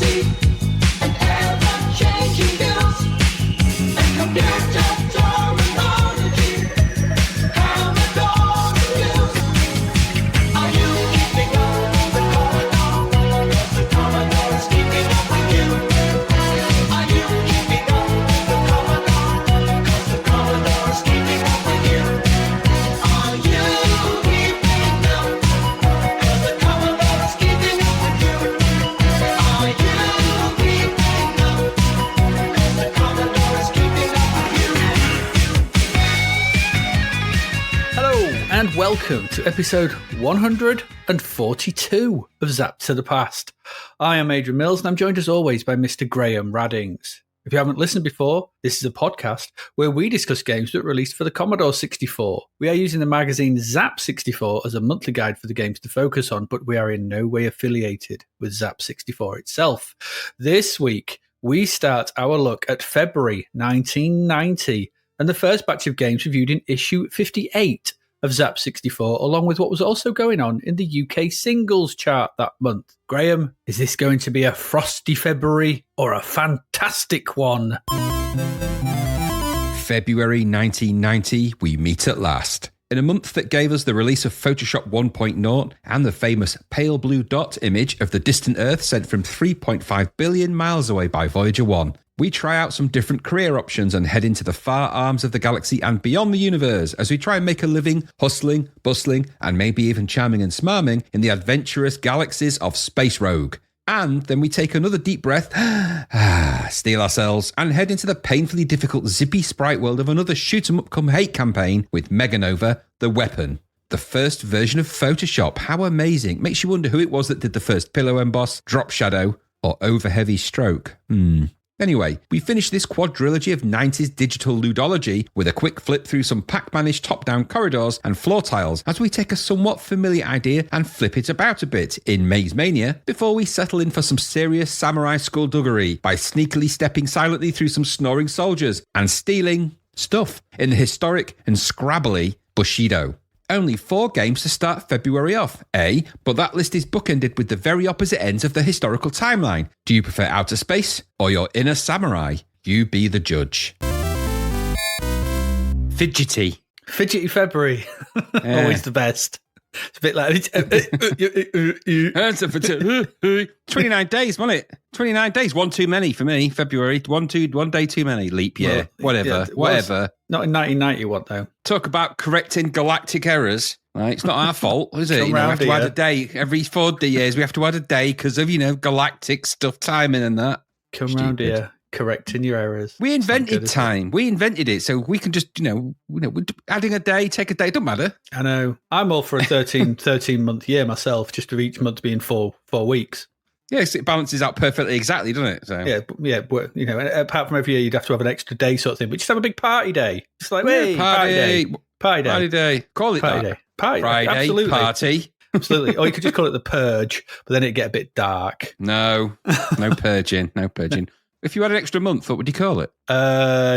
see an ever-changing news and computer terminology. Commodore news. Are you keeping up with the Commodore? 'Cause the Commodore is keeping up with you. Are you keeping up with the Commodore? 'Cause the Commodore is keeping up with you. Are you keeping up? 'Cause the Commodore is keeping up with you. Are you keeping up? 'Cause the Commodore is keeping up with you. Hello and welcome to episode 142 of Zapped to the Past. I am Adrian Mills and I'm joined as always by Mr. Graham Raddings. If you haven't listened before, this is a podcast where we discuss games that were released for the Commodore 64. We are using the magazine Zapped 64 as a monthly guide for the games to focus on, but we are in no way affiliated with Zapped 64 itself. This week, we start our look at February 1990 and the first batch of games reviewed in issue 58 of Zapped 64, along with what was also going on in the UK singles chart that month. Graham, is this going to be a frosty February or a fantastic one? February 1990, we meet at last. In a month that gave us the release of Photoshop 1.0 and the famous pale blue dot image of the distant Earth sent from 3.5 billion miles away by Voyager 1. We try out some different career options and head into the far arms of the galaxy and beyond the universe as we try and make a living hustling, bustling, and maybe even charming and smarming in the adventurous galaxies of Space Rogue. And then we take another deep breath, steel ourselves, and head into the painfully difficult zippy sprite world of another shoot-'em-up come hate campaign with Meganova, the weapon. The first version of Photoshop. How amazing. Makes you wonder who it was that did the first pillow emboss, drop shadow, or over-heavy stroke. Anyway, we finish this quadrilogy of 90s digital ludology with a quick flip through some Pac-Man-ish top-down corridors and floor tiles as we take a somewhat familiar idea and flip it about a bit in Maze Mania before we settle in for some serious samurai skullduggery by sneakily stepping silently through some snoring soldiers and stealing stuff in the historic and scrabbly Bushido. Only 4 games to start February off, but that list is bookended with the very opposite ends of the historical timeline. Do you prefer outer space or your inner samurai? You be the judge. Fidgety February. Always the best. It's a bit like... 29 days, wasn't it? 29 days. One too many for me, February. One day too many. Leap year. Whatever. Not in 1991, though. Talk about correcting galactic errors. Right? It's not our fault, is it? We have to add a day. Every 40 years, we have to add a day because of, galactic stuff, timing and that. Come round here. Correcting your errors. We invented time. We invented it, so we can just, adding a day, take a day, don't matter. I know. I'm all for a 13-month year myself, just with each month being four weeks. Yes, it balances out perfectly exactly, doesn't it? So. Yeah. Apart from every year, you'd have to have an extra day sort of thing. But just have a big party day. Just like, hey, party day. Party day. Call it party that. Day. Party Friday, day. Absolutely. Party. Absolutely. Or you could just call it the purge, but then it'd get a bit dark. No purging. If you had an extra month, what would you call it?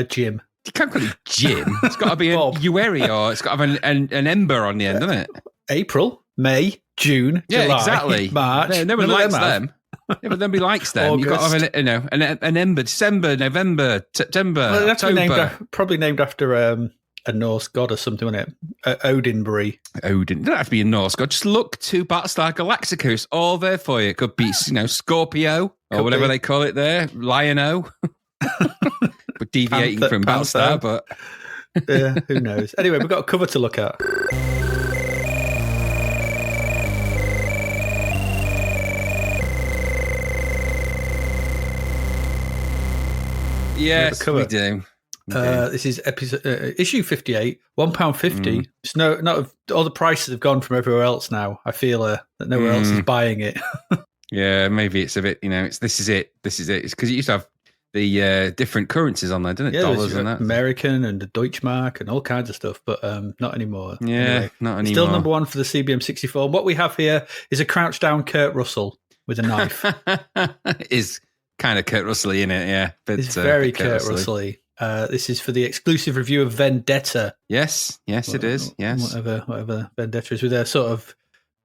Jim. You can't call it Jim. It's got to be a Ueri or it's got to have an ember on the end, doesn't it? April, May, June, July, exactly. March. No one likes them. Yeah, but nobody likes them. You've got to have an ember. December, November, September, well, that's October. Probably named after a Norse god or something, wouldn't it? Odinbury. Odin. It doesn't have to be a Norse god. Just look to Battlestar Galactica. It's all there for you. It could be, Scorpio or whatever they call it there. Lion-O. We're deviating from Battlestar, but... yeah, who knows? Anyway, we've got a cover to look at. Yes, we do. This is issue 58, £1.50. It's not all the prices have gone from everywhere else now. I feel that nowhere else is buying it. Yeah, maybe it's a bit. This is it. It's because it used to have the different currencies on there, didn't it? Dollars and that, American and the Deutschmark and all kinds of stuff, but not anymore. Yeah, anyway, not anymore. Still number one for the CBM 64. What we have here is a crouch down Kurt Russell with a knife. Is kind of Kurt Russell-y, in it, yeah. But, it's very Kurt Russell-y. This is for the exclusive review of Vendetta. Yes, it is. Yes, whatever Vendetta is, with a sort of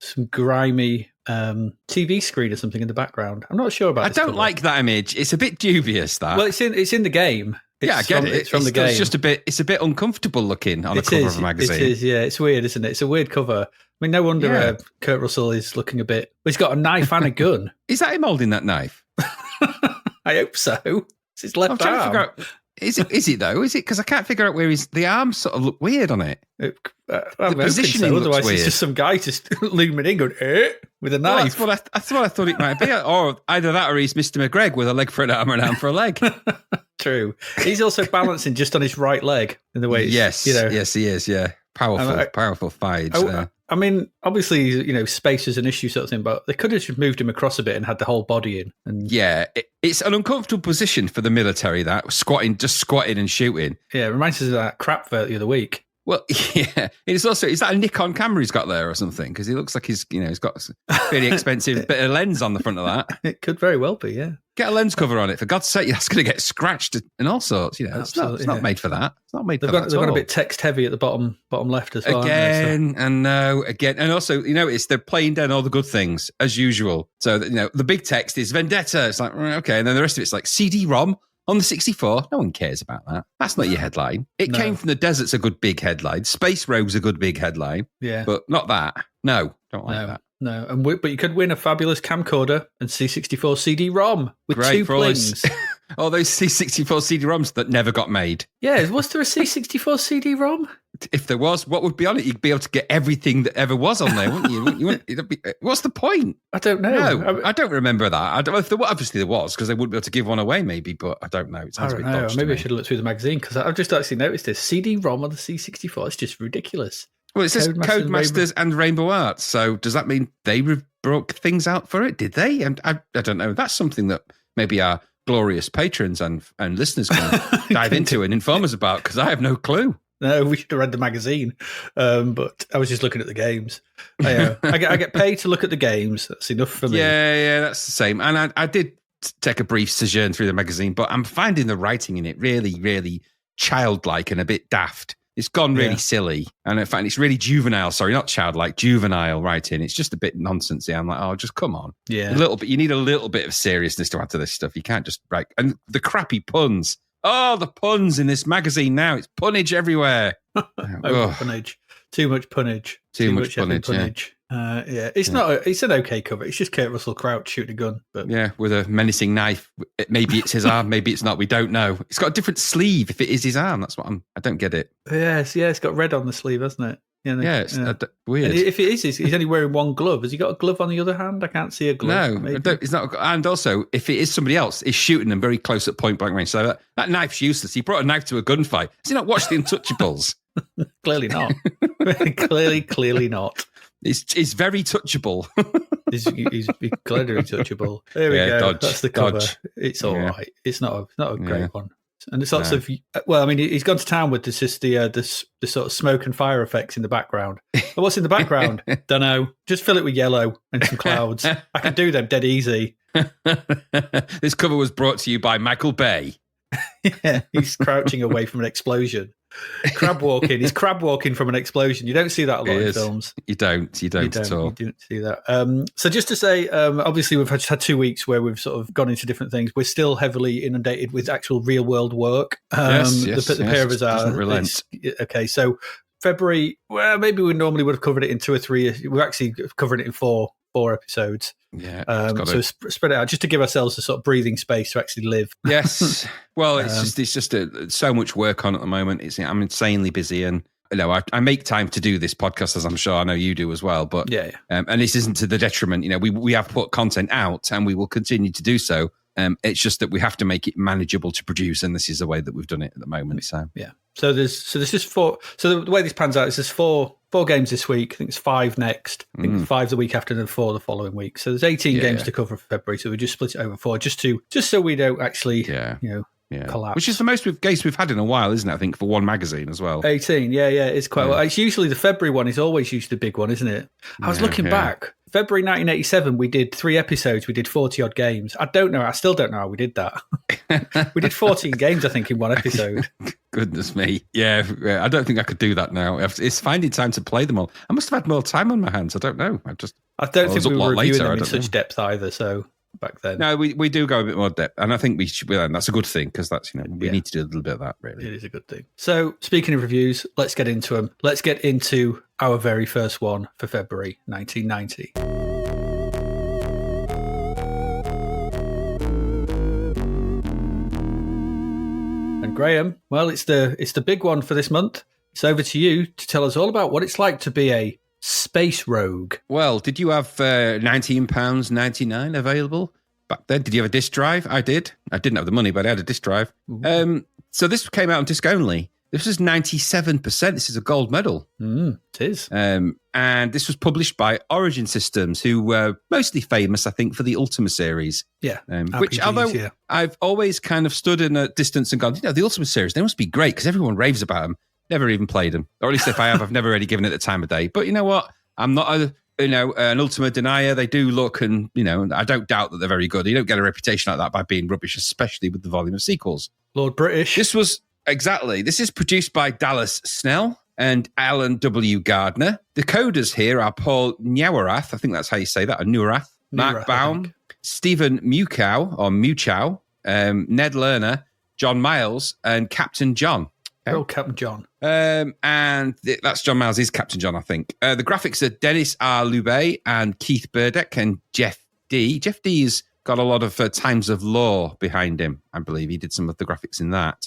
some grimy TV screen or something in the background. I'm not sure about. I this don't cover. like that image. It's a bit dubious. That. Well, it's in the game. I get it. It's from the game. It's just a bit. It's a bit uncomfortable looking on a cover of a magazine. It is. Yeah, it's weird, isn't it? It's a weird cover. I mean, no wonder Kurt Russell is looking a bit. Well, he's got a knife and a gun. Is that him holding that knife? I hope so. It's his left I'm trying arm. to figure out. Is it though? Is it? Because I can't figure out where the arms sort of look weird on it. The positioning looks otherwise, weird. it's just some guy just looming in going, with a Well, knife. that's what I thought it might be. Or either that or he's Mr. McGregor with a leg for an arm and an arm for a leg. True. He's also balancing just on his right leg in the way it's, Yes, yes, he is. Yeah, powerful fight. I mean, obviously, space is an issue sort of thing, but they could have just moved him across a bit and had the whole body in. And yeah, it's an uncomfortable position for the military. That squatting and shooting. Yeah, it reminds us of that crap vert the other week. Well, yeah, it's also, is that a Nikon camera he's got there or something? Because he looks like he's got a very expensive bit of lens on the front of that. It could very well be, yeah. Get a lens cover on it, for God's sake. That's going to get scratched and all sorts. It's not made for that. It's not made for that. They've got a bit text heavy at the bottom left as well. Again, and also, they're playing down all the good things as usual. So the big text is vendetta. It's like okay, and then the rest of it's like CD-ROM. On the 64, no one cares about that. That's not your headline. It came from the desert's a good big headline. Space Rogue's a good big headline. Yeah. But not that. No, don't like that. No, but you could win a fabulous camcorder and C64 CD-ROM with Great two for all plings. All those C64 CD-ROMs that never got made. Yeah, was there a C64 CD-ROM? If there was, what would be on it? You'd be able to get everything that ever was on there, wouldn't you? What's the point? I don't know. No, I don't remember that. Obviously there was, because they wouldn't be able to give one away, maybe, but I don't know. It sounds a bit dodgy. Maybe I should have looked through the magazine, because I've just actually noticed this. CD-ROM on the C64, it's just ridiculous. Well, it says Codemasters and Rainbow Arts, so does that mean they broke things out for it? Did they? And I don't know. That's something that maybe our glorious patrons and listeners can dive into and inform us about, because I have no clue. No, we should have read the magazine, but I was just looking at the games. I get paid to look at the games. That's enough for me. Yeah, that's the same. And I did take a brief sojourn through the magazine, but I'm finding the writing in it really, really childlike and a bit daft. It's gone really silly. And in fact, it's really juvenile. Sorry, not childlike, juvenile writing. It's just a bit nonsensey. I'm like, oh, just come on. Yeah. A little bit. You need a little bit of seriousness to add to this stuff. You can't just write. And the crappy puns. Oh, the puns in this magazine now. It's punnage everywhere. Punnage. Too much punnage. Too much punnage. It's an okay cover. It's just Kurt Russell Crouch shooting a gun. But yeah, with a menacing knife. Maybe it's his arm. Maybe it's not. We don't know. It's got a different sleeve if it is his arm. That's what I don't get it. Yes, it's got red on the sleeve, hasn't it? It's weird. And if it is, he's only wearing one glove. Has he got a glove on the other hand? I can't see a glove. No, it's not. And also, if it is somebody else, he's shooting them very close at point blank range. So that knife's useless. He brought a knife to a gunfight. Has he not watched The Untouchables? Clearly not. Clearly not. He's very touchable. He's clearly touchable. There we go. Dodge, That's the cover. dodge. It's all right. It's not a great one. And there's lots of. Well, I mean, he's gone to town with this the sort of smoke and fire effects in the background. But what's in the background? Don't know. Just fill it with yellow and some clouds. I can do them dead easy. This cover was brought to you by Michael Bay. Yeah, he's crouching away from an explosion. Crab walking. He's crab walking from an explosion. You don't see that a lot in films. You don't at all. You don't see that. So just to say, obviously we've had 2 weeks where we've sort of gone into different things. We're still heavily inundated with actual real world work. The pair of us are. Doesn't relent. Okay, so February. Well, maybe we normally would have covered it in 2 or 3. We're actually covering it in four episodes. Yeah. So spread it out just to give ourselves a sort of breathing space to actually live. Yes. Well, it's just so much work on at the moment. I'm insanely busy, and I make time to do this podcast, as I'm sure I know you do as well. But and this isn't to the detriment. We have put content out, and we will continue to do so. It's just that we have to make it manageable to produce, and this is the way that we've done it at the moment. So yeah. So there's just 4. So the way this pans out is there's four games this week. I think it's 5 next. I think 5 the week after, and then 4 the following week. So there's 18 games to cover for February. So we just split it over 4, just so we don't actually collapse. Which is the most games we've had in a while, isn't it? I think for one magazine as well. 18, it's quite well. It's usually the February one is always usually the big one, isn't it? I was looking back. February 1987, we did 3 episodes. We did 40 odd games. I still don't know how we did that. We did 14 games, I think, in one episode. Goodness me. Yeah, I don't think I could do that now. It's finding time to play them all. I must have had more time on my hands. I don't know. I don't think we were reviewing them in such know. depth either, so back then. No, we do go a bit more depth, and I think we should. And that's a good thing because that's we need to do a little bit of that. Really, it is a good thing. So, speaking of reviews, let's get into them. Let's get into our very first one for February 1990. And Graham, well, it's the big one for this month. It's over to you to tell us all about what it's like to be a space rogue. Well, did you have £19.99 available back then? Did you have a disc drive? I did. I didn't have the money, but I had a disc drive. So this came out on disc only. This was 97%. This is a gold medal. It is. And this was published by Origin Systems, who were mostly famous, I think, for the Ultima series. Yeah. Which, although I've always kind of stood in a distance and gone, the Ultima series, they must be great because everyone raves about them. Never even played them. Or at least if I have, I've never really given it the time of day. But you know what? I'm not an Ultima denier. They do look and, I don't doubt that they're very good. You don't get a reputation like that by being rubbish, especially with the volume of sequels. Lord British. This is produced by Dallas Snell and Alan W. Gardner. The coders here are Paul Newarath, I think that's how you say that, or Newarath, Mark Baum, Stephen Muchow, Ned Lerner, John Miles, and Captain John. Oh, Captain John. That's John Miles, is Captain John, I think. The graphics are Dennis R. Lubey and Keith Burdeck and Jeff D. Jeff D has got a lot of Times of Law behind him, I believe. He did some of the graphics in that.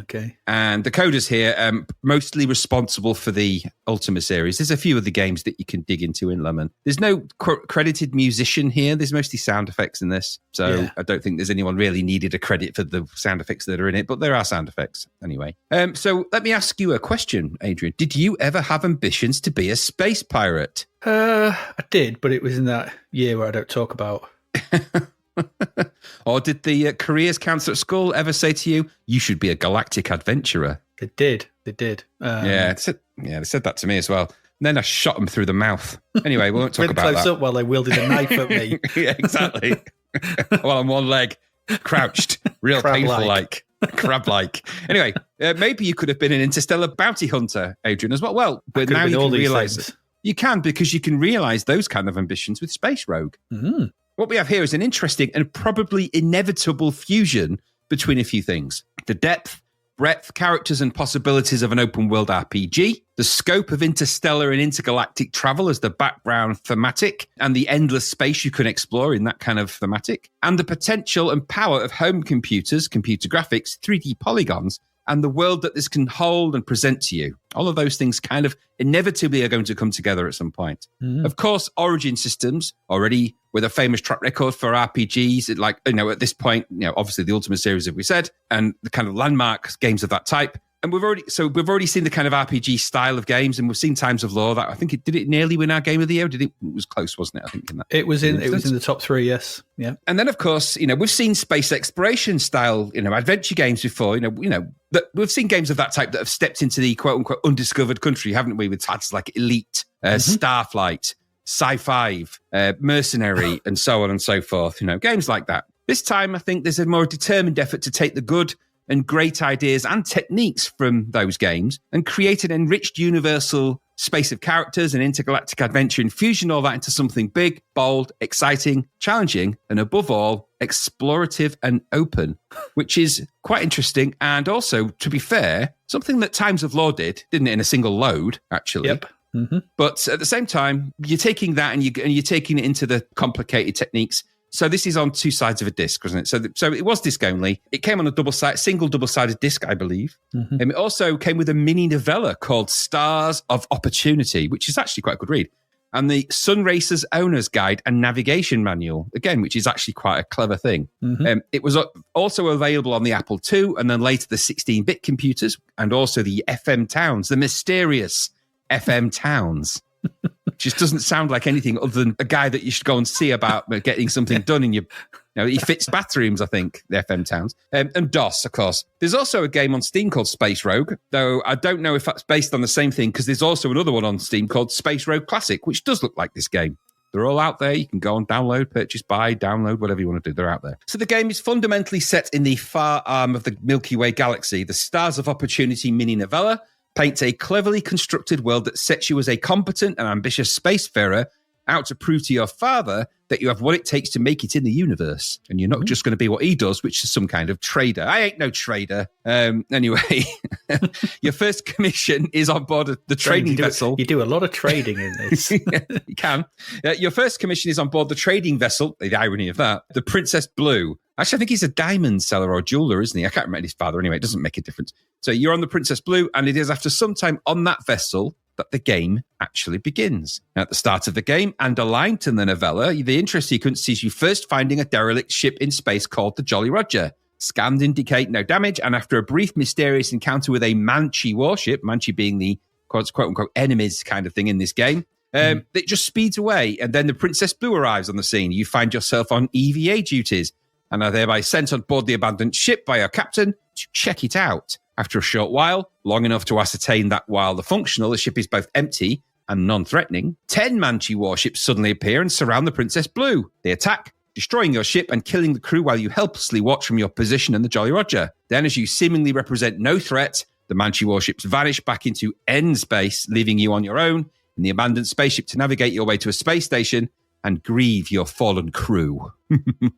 Okay. And the coders here, mostly responsible for the Ultima series. There's a few of the games that you can dig into in Lemon. There's no credited musician here. There's mostly sound effects in this. So I don't think there's anyone really needed a credit for the sound effects that are in it, but there are sound effects anyway. So let me ask you a question, Adrian. Did you ever have ambitions to be a space pirate? I did, but it was in that year where I don't talk about. Or did the careers counselor at school ever say to you, you should be a galactic adventurer? They did. They said that to me as well. And then I shot them through the mouth. Anyway, we won't talk about close that. Up while they wielded a knife at me. Yeah, exactly. While on one leg, crouched, real painful-like, crab-like. Anyway, maybe you could have been an interstellar bounty hunter, Adrian, as well. Well, but now you can realise it. You can, because you can realise those kind of ambitions with Space Rogue. Mm. What we have here is an interesting and probably inevitable fusion between a few things. The depth, breadth, characters and possibilities of an open world RPG, the scope of interstellar and intergalactic travel as the background thematic, and the endless space you can explore in that kind of thematic, and the potential and power of home computers, computer graphics, 3D polygons, and the world that this can hold and present to you. All of those things kind of inevitably are going to come together at some point. Mm. Of course, Origin Systems, already with a famous track record for RPGs, like, at this point, obviously the Ultima series, as we said, and the kind of landmark games of that type. And we've already seen the kind of RPG style of games, and we've seen Times of Law. That I think did it nearly win our Game of the Year? It was close, wasn't it? I think in that it was in the top 3. Yes, yeah. And then of course, we've seen space exploration style, adventure games before. That we've seen games of that type that have stepped into the quote unquote undiscovered country, haven't we? With titles like Elite, Starflight, Sci-5, Mercenary, and so on and so forth. Games like that. This time, I think there's a more determined effort to take the good and great ideas and techniques from those games and create an enriched universal space of characters and intergalactic adventure and fusion all that into something big, bold, exciting, challenging, and above all, explorative and open, which is quite interesting. And also, to be fair, something that Times of Law didn't it, in a single load, actually. Yep. Mm-hmm. But at the same time, you're taking that and you're taking it into the complicated techniques. So this is on 2 sides of a disc, wasn't it? So it was disc only. It came on a single double-sided disc, I believe. Mm-hmm. And it also came with a mini novella called Stars of Opportunity, which is actually quite a good read. And the Sun Racers Owner's Guide and Navigation Manual, again, which is actually quite a clever thing. Mm-hmm. It was also available on the Apple II and then later the 16-bit computers and also the FM Towns, the mysterious FM Towns. Just doesn't sound like anything other than a guy that you should go and see about getting something done in your... he fits bathrooms, I think, the FM Towns. And DOS, of course. There's also a game on Steam called Space Rogue, though I don't know if that's based on the same thing, because there's also another one on Steam called Space Rogue Classic, which does look like this game. They're all out there. You can go on download, purchase, buy, download, whatever you want to do. They're out there. So the game is fundamentally set in the far arm of the Milky Way galaxy. The Stars of Opportunity mini novella paints a cleverly constructed world that sets you as a competent and ambitious spacefarer out to prove to your father that you have what it takes to make it in the universe. And you're not just going to be what he does, which is some kind of trader. I ain't no trader. Anyway, your first commission is on board the trading vessel. You do a lot of trading in this. You can. Your first commission is on board the trading vessel. The irony of that. The Princess Blue. Actually, I think he's a diamond seller or jeweler, isn't he? I can't remember his father. Anyway, it doesn't make a difference. So you're on the Princess Blue, and it is after some time on that vessel that the game actually begins. Now, at the start of the game, and aligned to the novella, the intro sequence sees you first finding a derelict ship in space called the Jolly Roger. Scans indicate no damage, and after a brief mysterious encounter with a Manchi warship, Manchi being the quote-unquote enemies kind of thing in this game, it just speeds away, and then the Princess Blue arrives on the scene. You find yourself on EVA duties, and are thereby sent on board the abandoned ship by your captain to check it out. After a short while, long enough to ascertain that while the ship is both empty and non-threatening, 10 Manchi warships suddenly appear and surround the Princess Blue. They attack, destroying your ship and killing the crew while you helplessly watch from your position in the Jolly Roger. Then, as you seemingly represent no threat, the Manchi warships vanish back into end space, leaving you on your own in the abandoned spaceship to navigate your way to a space station and grieve your fallen crew.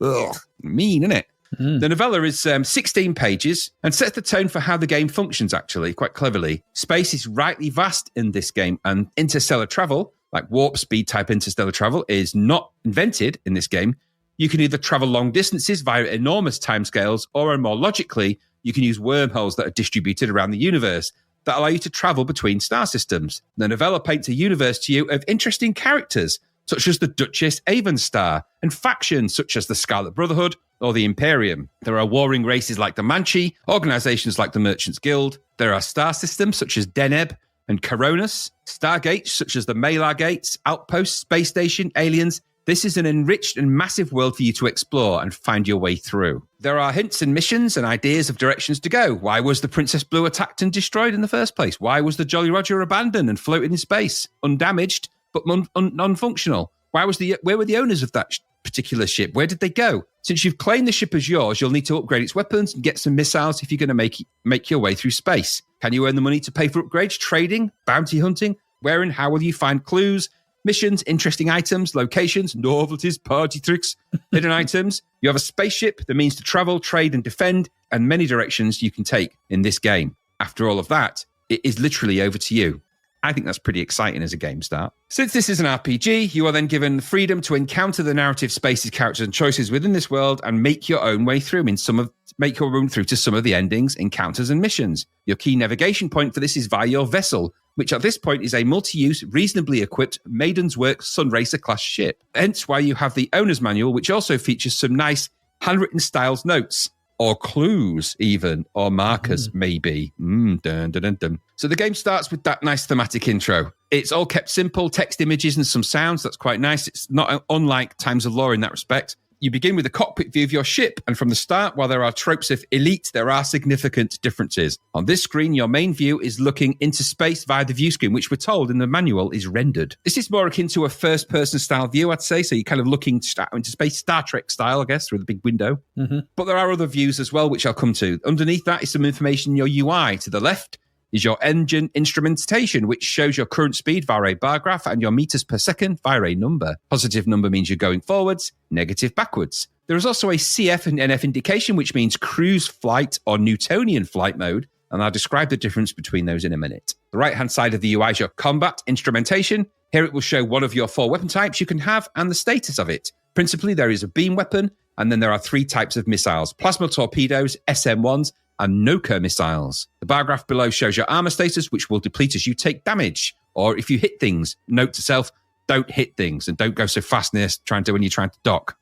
Ugh, mean, isn't it? The novella is 16 pages and sets the tone for how the game functions, actually, quite cleverly. Space is rightly vast in this game, and interstellar travel, like warp speed type interstellar travel, is not invented in this game. You can either travel long distances via enormous timescales, or more logically, you can use wormholes that are distributed around the universe that allow you to travel between star systems. The novella paints a universe to you of interesting characters, such as the Duchess Avonstar, and factions such as the Scarlet Brotherhood or the Imperium. There are warring races like the Manchi, organizations like the Merchants Guild. There are star systems such as Deneb and Coronis, stargates such as the Malar Gates, outposts, space station, aliens. This is an enriched and massive world for you to explore and find your way through. There are hints and missions and ideas of directions to go. Why was the Princess Blue attacked and destroyed in the first place? Why was the Jolly Roger abandoned and floated in space, undamaged but non-functional? Where were the owners of that particular ship? Where did they go? Since you've claimed the ship as yours, you'll need to upgrade its weapons and get some missiles if you're going to make your way through space. Can you earn the money to pay for upgrades, trading, bounty hunting? Where and how will you find clues, missions, interesting items, locations, novelties, party tricks, hidden items? You have a spaceship, the means to travel, trade, and defend, and many directions you can take in this game. After all of that, it is literally over to you. I think that's pretty exciting as a game start. Since this is an RPG, you are then given freedom to encounter the narrative spaces, characters, and choices within this world and make your own way through to some of the endings, encounters, and missions. Your key navigation point for this is via your vessel, which at this point is a multi-use, reasonably equipped Maiden's Work Sunracer class ship. Hence why you have the owner's manual, which also features some nice handwritten styles notes. Or clues, even, or markers, maybe. Dun, dun, dun, dun. So the game starts with that nice thematic intro. It's all kept simple, text, images, and some sounds. That's quite nice. It's not unlike Times of Lore in that respect. You begin with a cockpit view of your ship, and from the start, while there are tropes of elite, there are significant differences. On this screen, your main view is looking into space via the view screen, which we're told in the manual is rendered. This is more akin to a first-person style view, I'd say, so you're kind of looking into space, Star Trek style, I guess, through the big window. But there are other views as well, which I'll come to. Underneath that is some information in your UI. To the left is your engine instrumentation, which shows your current speed via a bar graph and your meters per second via a number. Positive number means you're going forwards, negative backwards. There is also a CF and NF indication, which means cruise flight or Newtonian flight mode, and I'll describe the difference between those in a minute. The right-hand side of the UI is your combat instrumentation. Here it will show one of your 4 weapon types you can have and the status of it. Principally, there is a beam weapon, and then there are 3 types of missiles: plasma torpedoes, SM-1s, and Noka missiles. The bar graph below shows your armor status, which will deplete as you take damage, or if you hit things. Note to self, don't hit things and don't go so fast when you're trying to dock.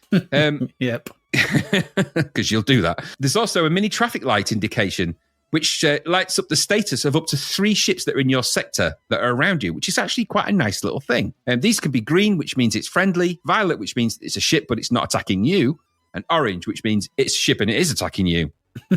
Yep. Because you'll do that. There's also a mini traffic light indication, which lights up the status of up to 3 ships that are in your sector that are around you, which is actually quite a nice little thing. These can be green, which means it's friendly; violet, which means it's a ship but it's not attacking you; and orange, which means it's a ship and it is attacking you.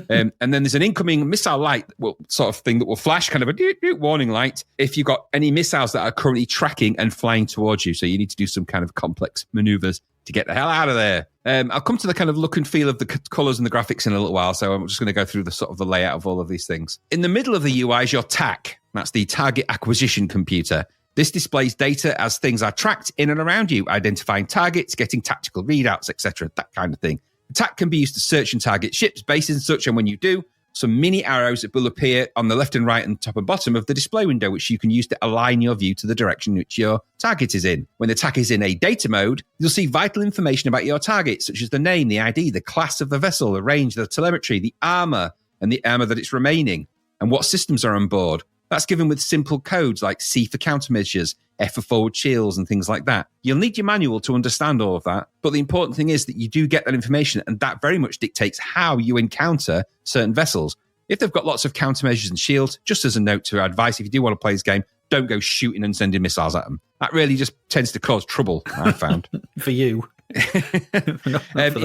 And then there's an incoming missile light sort of thing that will flash, kind of a doot warning light if you've got any missiles that are currently tracking and flying towards you. So you need to do some kind of complex maneuvers to get the hell out of there. I'll come to the kind of look and feel of the colours and the graphics in a little while, so I'm just going to go through the sort of the layout of all of these things. In the middle of the UI is your TAC. That's the Target Acquisition Computer. This displays data as things are tracked in and around you, identifying targets, getting tactical readouts, etc., that kind of thing. The TAC can be used to search and target ships, bases and such, and when you do, some mini arrows that will appear on the left and right and top and bottom of the display window, which you can use to align your view to the direction which your target is in. When the TAC is in a data mode, you'll see vital information about your target, such as the name, the ID, the class of the vessel, the range, the telemetry, the armor, and the armor that it's remaining, and what systems are on board. That's given with simple codes like C for countermeasures, F for forward shields, and things like that. You'll need your manual to understand all of that, but the important thing is that you do get that information, and that very much dictates how you encounter certain vessels. If they've got lots of countermeasures and shields, just as a note to advice, if you do want to play this game, don't go shooting and sending missiles at them. That really just tends to cause trouble, I've found. For you. Not for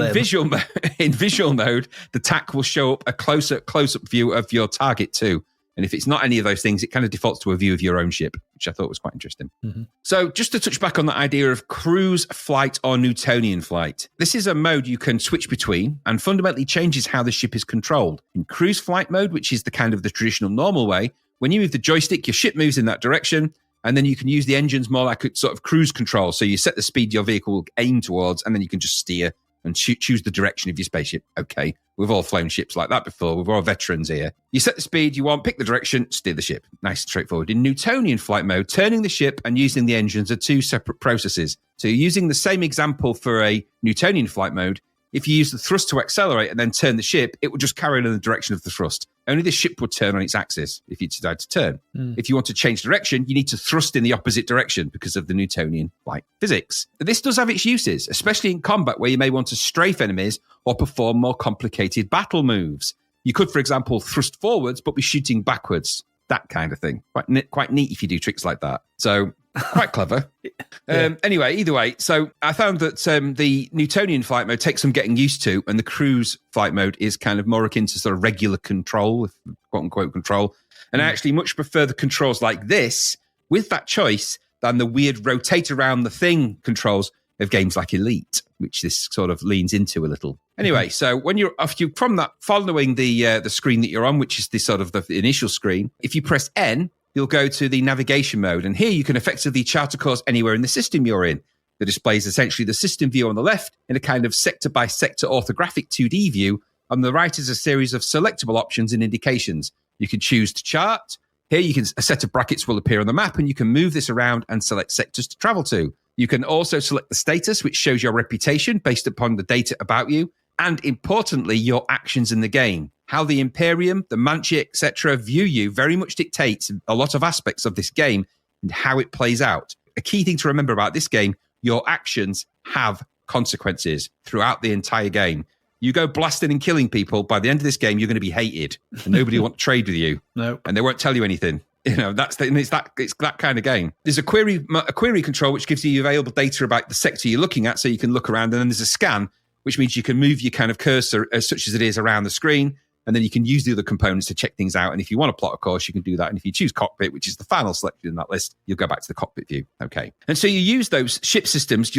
in visual mode, the TAC will show up a close-up view of your target too. And if it's not any of those things, it kind of defaults to a view of your own ship, which I thought was quite interesting. Mm-hmm. So just to touch back on the idea of cruise flight or Newtonian flight, this is a mode you can switch between and fundamentally changes how the ship is controlled. In cruise flight mode, which is the kind of the traditional normal way, when you move the joystick, your ship moves in that direction, and then you can use the engines more like a sort of cruise control. So you set the speed your vehicle will aim towards, and then you can just steer and choose the direction of your spaceship. Okay, we've all flown ships like that before. We're all veterans here. You set the speed you want, pick the direction, steer the ship. Nice and straightforward. In Newtonian flight mode, turning the ship and using the engines are two separate processes. So you're using the same example for a Newtonian flight mode. If you use the thrust to accelerate and then turn the ship, it will just carry on in the direction of the thrust. Only the ship would turn on its axis if you decide to turn. If you want to change direction, you need to thrust in the opposite direction because of the Newtonian flight physics. This does have its uses, especially in combat where you may want to strafe enemies or perform more complicated battle moves. You could, for example, thrust forwards but be shooting backwards. That kind of thing. Quite neat if you do tricks like that. So quite clever. Yeah. Anyway, either way, so I found that the Newtonian flight mode takes some getting used to, and the cruise flight mode is kind of more akin to sort of regular control, quote unquote control. And I actually much prefer the controls like this with that choice than the weird rotate around the thing controls of games like Elite, which this sort of leans into a little. Anyway, so when you're from that, following the screen that you're on, which is the sort of the initial screen, if you press N, you'll go to the navigation mode. And here you can effectively chart a course anywhere in the system you're in. The display is essentially the system view on the left in a kind of sector-by-sector orthographic 2D view. On the right is a series of selectable options and indications. You can choose to chart. Here a set of brackets will appear on the map, and you can move this around and select sectors to travel to. You can also select the status, which shows your reputation based upon the data about you, and importantly, your actions in the game. How the Imperium, the Manchi, etc. view you very much dictates a lot of aspects of this game and how it plays out. A key thing to remember about this game, your actions have consequences throughout the entire game. You go blasting and killing people, by the end of this game, you're going to be hated. And nobody will want to trade with you. No. And they won't tell you anything. You know, it's that kind of game. There's a query control, which gives you available data about the sector you're looking at, so you can look around. And then there's a scan, which means you can move your kind of cursor as such as it is around the screen. And then you can use the other components to check things out. And if you want to plot a course, you can do that. And if you choose cockpit, which is the final selection in that list, you'll go back to the cockpit view. Okay. And so you use those ship systems.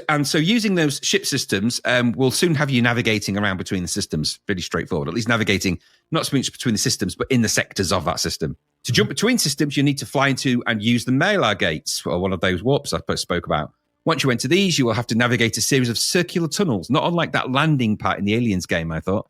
And so using those ship systems will soon have you navigating around between the systems. Pretty straightforward. At least navigating not so much between the systems, but in the sectors of that system. To jump between systems, you need to fly into and use the Malar gates, or one of those warps I spoke about. Once you enter these, you will have to navigate a series of circular tunnels, not unlike that landing part in the Aliens game, I thought.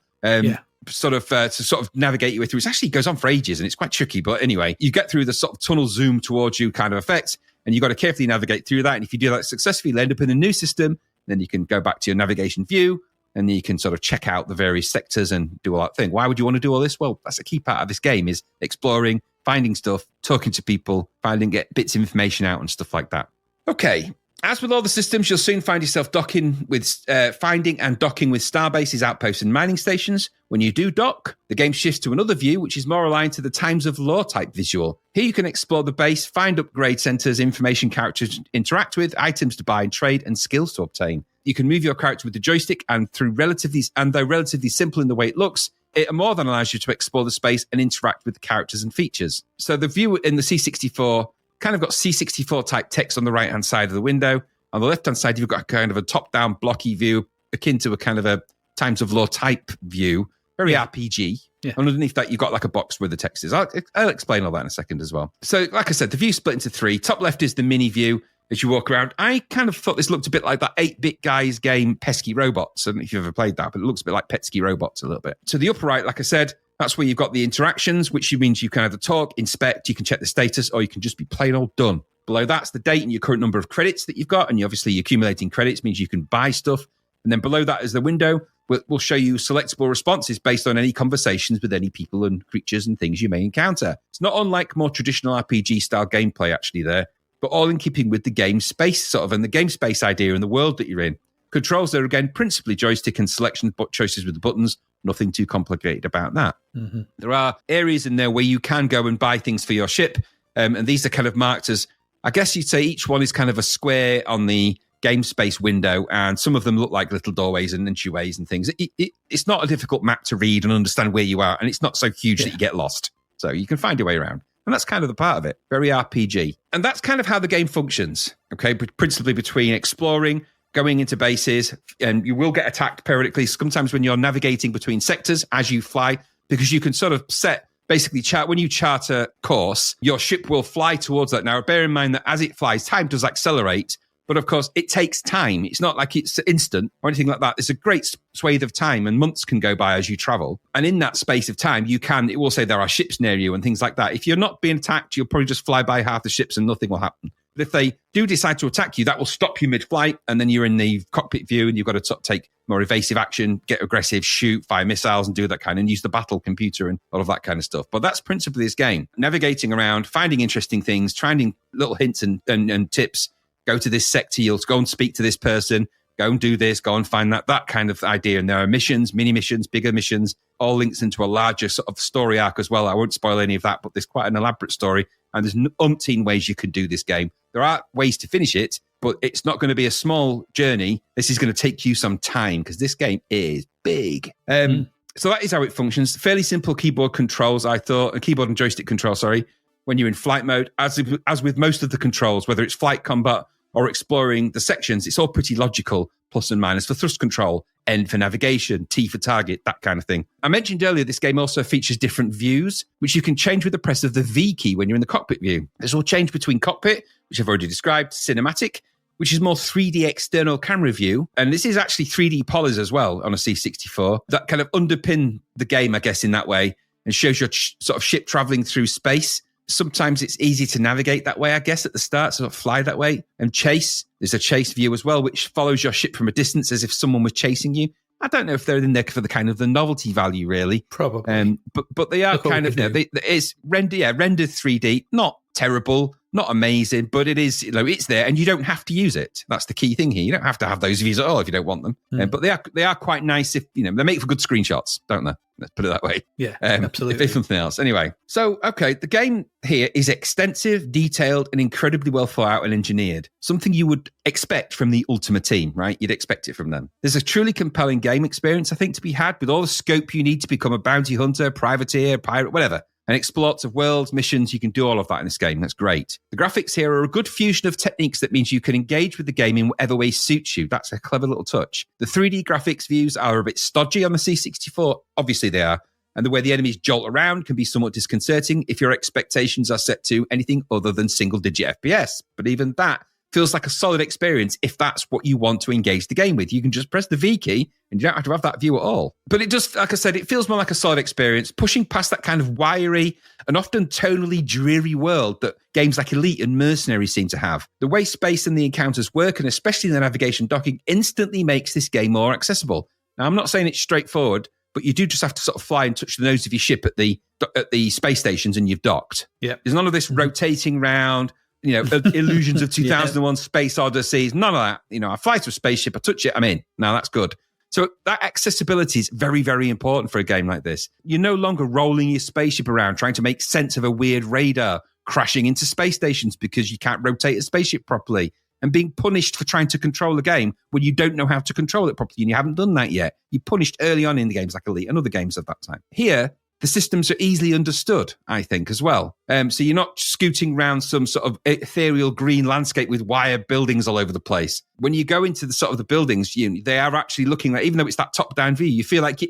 To navigate you through. It actually goes on for ages and it's quite tricky. But anyway, you get through the sort of tunnel zoom towards you kind of effect, and you've got to carefully navigate through that. And if you do that successfully, you'll end up in a new system. Then you can go back to your navigation view and you can sort of check out the various sectors and do all that thing. Why would you want to do all this? Well, that's a key part of this game, is exploring, finding stuff, talking to people, get bits of information out and stuff like that. Okay. As with all the systems, you'll soon find yourself finding and docking with starbases, outposts, and mining stations. When you do dock, the game shifts to another view, which is more aligned to the Times of Law type visual. Here you can explore the base, find upgrade centers, information characters to interact with, items to buy and trade, and skills to obtain. You can move your character with the joystick, and though relatively simple in the way it looks, it more than allows you to explore the space and interact with the characters and features. So the view in the C64 kind of got C64 type text on the right-hand side of the window. On the left-hand side, you've got kind of a top-down blocky view akin to a kind of a Times of Law type view, very RPG. Yeah. And underneath that, you've got like a box where the text is. I'll explain all that in a second as well. So like I said, the view split into three. Top left is the mini view as you walk around. I kind of thought this looked a bit like that 8-bit guys game Pesky Robots. I don't know if you've ever played that, but it looks a bit like Pesky Robots a little bit. To the upper right, like I said, that's where you've got the interactions, which means you can either talk, inspect, you can check the status, or you can just be plain old done. Below that's the date and your current number of credits that you've got. And obviously accumulating credits means you can buy stuff. And then below that is the window. We'll show you selectable responses based on any conversations with any people and creatures and things you may encounter. It's not unlike more traditional RPG-style gameplay, actually, there, but all in keeping with the game space, sort of, and the game space idea and the world that you're in. Controls are, again, principally joystick and selection choices with the buttons. Nothing too complicated about that. Mm-hmm. There are areas in there where you can go and buy things for your ship, and these are kind of marked as, I guess you'd say each one is kind of a square on the game space window, and some of them look like little doorways and entryways and things. It's not a difficult map to read and understand where you are, and it's not so huge that you get lost. So you can find your way around. And that's kind of the part of it. Very RPG. And that's kind of how the game functions, okay? Principally between exploring, going into bases, and you will get attacked periodically, sometimes when you're navigating between sectors as you fly, because you can sort of set, basically, when you chart a course, your ship will fly towards that. Now, bear in mind that as it flies, time does accelerate, but of course, it takes time. It's not like it's instant or anything like that. It's a great swathe of time, and months can go by as you travel. And in that space of time, it will say there are ships near you and things like that. If you're not being attacked, you'll probably just fly by half the ships and nothing will happen. But if they do decide to attack you, that will stop you mid-flight, and then you're in the cockpit view, and you've got to take more evasive action, get aggressive, shoot, fire missiles, and do that kind, and use the battle computer and all of that kind of stuff. But that's principally this game. Navigating around, finding interesting things, finding little hints and tips. Go to this sector, you'll go and speak to this person, go and do this, go and find that kind of idea. And there are missions, mini missions, bigger missions, all links into a larger sort of story arc as well. I won't spoil any of that, but there's quite an elaborate story, and there's umpteen ways you can do this game. There are ways to finish it, but it's not going to be a small journey. This is going to take you some time because this game is big. So that is how it functions. Fairly simple keyboard controls, I thought, keyboard and joystick control, sorry, when you're in flight mode. As with most of the controls, whether it's flight combat or exploring the sections, it's all pretty logical, plus and minus for thrust control, N for navigation, T for target, that kind of thing. I mentioned earlier, this game also features different views, which you can change with the press of the V key when you're in the cockpit view. This will change between cockpit, which I've already described, cinematic, which is more 3D external camera view. And this is actually 3D polys as well on a C64 that kind of underpin the game, I guess, in that way, and shows your sort of ship traveling through space. Sometimes it's easy to navigate that way, I guess, at the start, so fly that way. And chase, there's a chase view as well, which follows your ship from a distance as if someone was chasing you. I don't know if they're in there for the kind of the novelty value, really. Probably. But they are kind of, it's rendered 3D, not terrible, not amazing, but it is, it's there, and you don't have to use it. That's the key thing here. You don't have to have those views at all if you don't want them. But they are quite nice if, they make for good screenshots, don't they? Let's put it that way. Yeah, absolutely. If it's something else. Anyway, so, okay, the game here is extensive, detailed, and incredibly well thought out and engineered. Something you would expect from the Ultima team, right? You'd expect it from them. There's a truly compelling game experience, I think, to be had with all the scope you need to become a bounty hunter, privateer, pirate, whatever. And explore lots of worlds, missions. You can do all of that in this game. That's great. The graphics here are a good fusion of techniques that means you can engage with the game in whatever way suits you. That's a clever little touch. The 3D graphics views are a bit stodgy on the C64. Obviously they are. And the way the enemies jolt around can be somewhat disconcerting if your expectations are set to anything other than single-digit FPS. But even that feels like a solid experience if that's what you want to engage the game with. You can just press the V key and you don't have to have that view at all. But it just, like I said, it feels more like a solid experience, pushing past that kind of wiry and often tonally dreary world that games like Elite and Mercenary seem to have. The way space and the encounters work, and especially the navigation docking, instantly makes this game more accessible. Now, I'm not saying it's straightforward, but you do just have to sort of fly and touch the nose of your ship at the space stations and you've docked. Yeah. There's none of this rotating round, illusions of 2001 Space Odysseys, none of that. I fly to a spaceship, I touch it, I'm in. Now that's good. So that accessibility is very, very important for a game like this. You're no longer rolling your spaceship around trying to make sense of a weird radar crashing into space stations because you can't rotate a spaceship properly. and being punished for trying to control a game when you don't know how to control it properly and you haven't done that yet. You're punished early on in the games like Elite and other games of that time. Here, the systems are easily understood, I think, as well. So you're not scooting around some sort of ethereal green landscape with wire buildings all over the place. When you go into the sort of the buildings, they are actually looking like, even though it's that top-down view, you feel like you're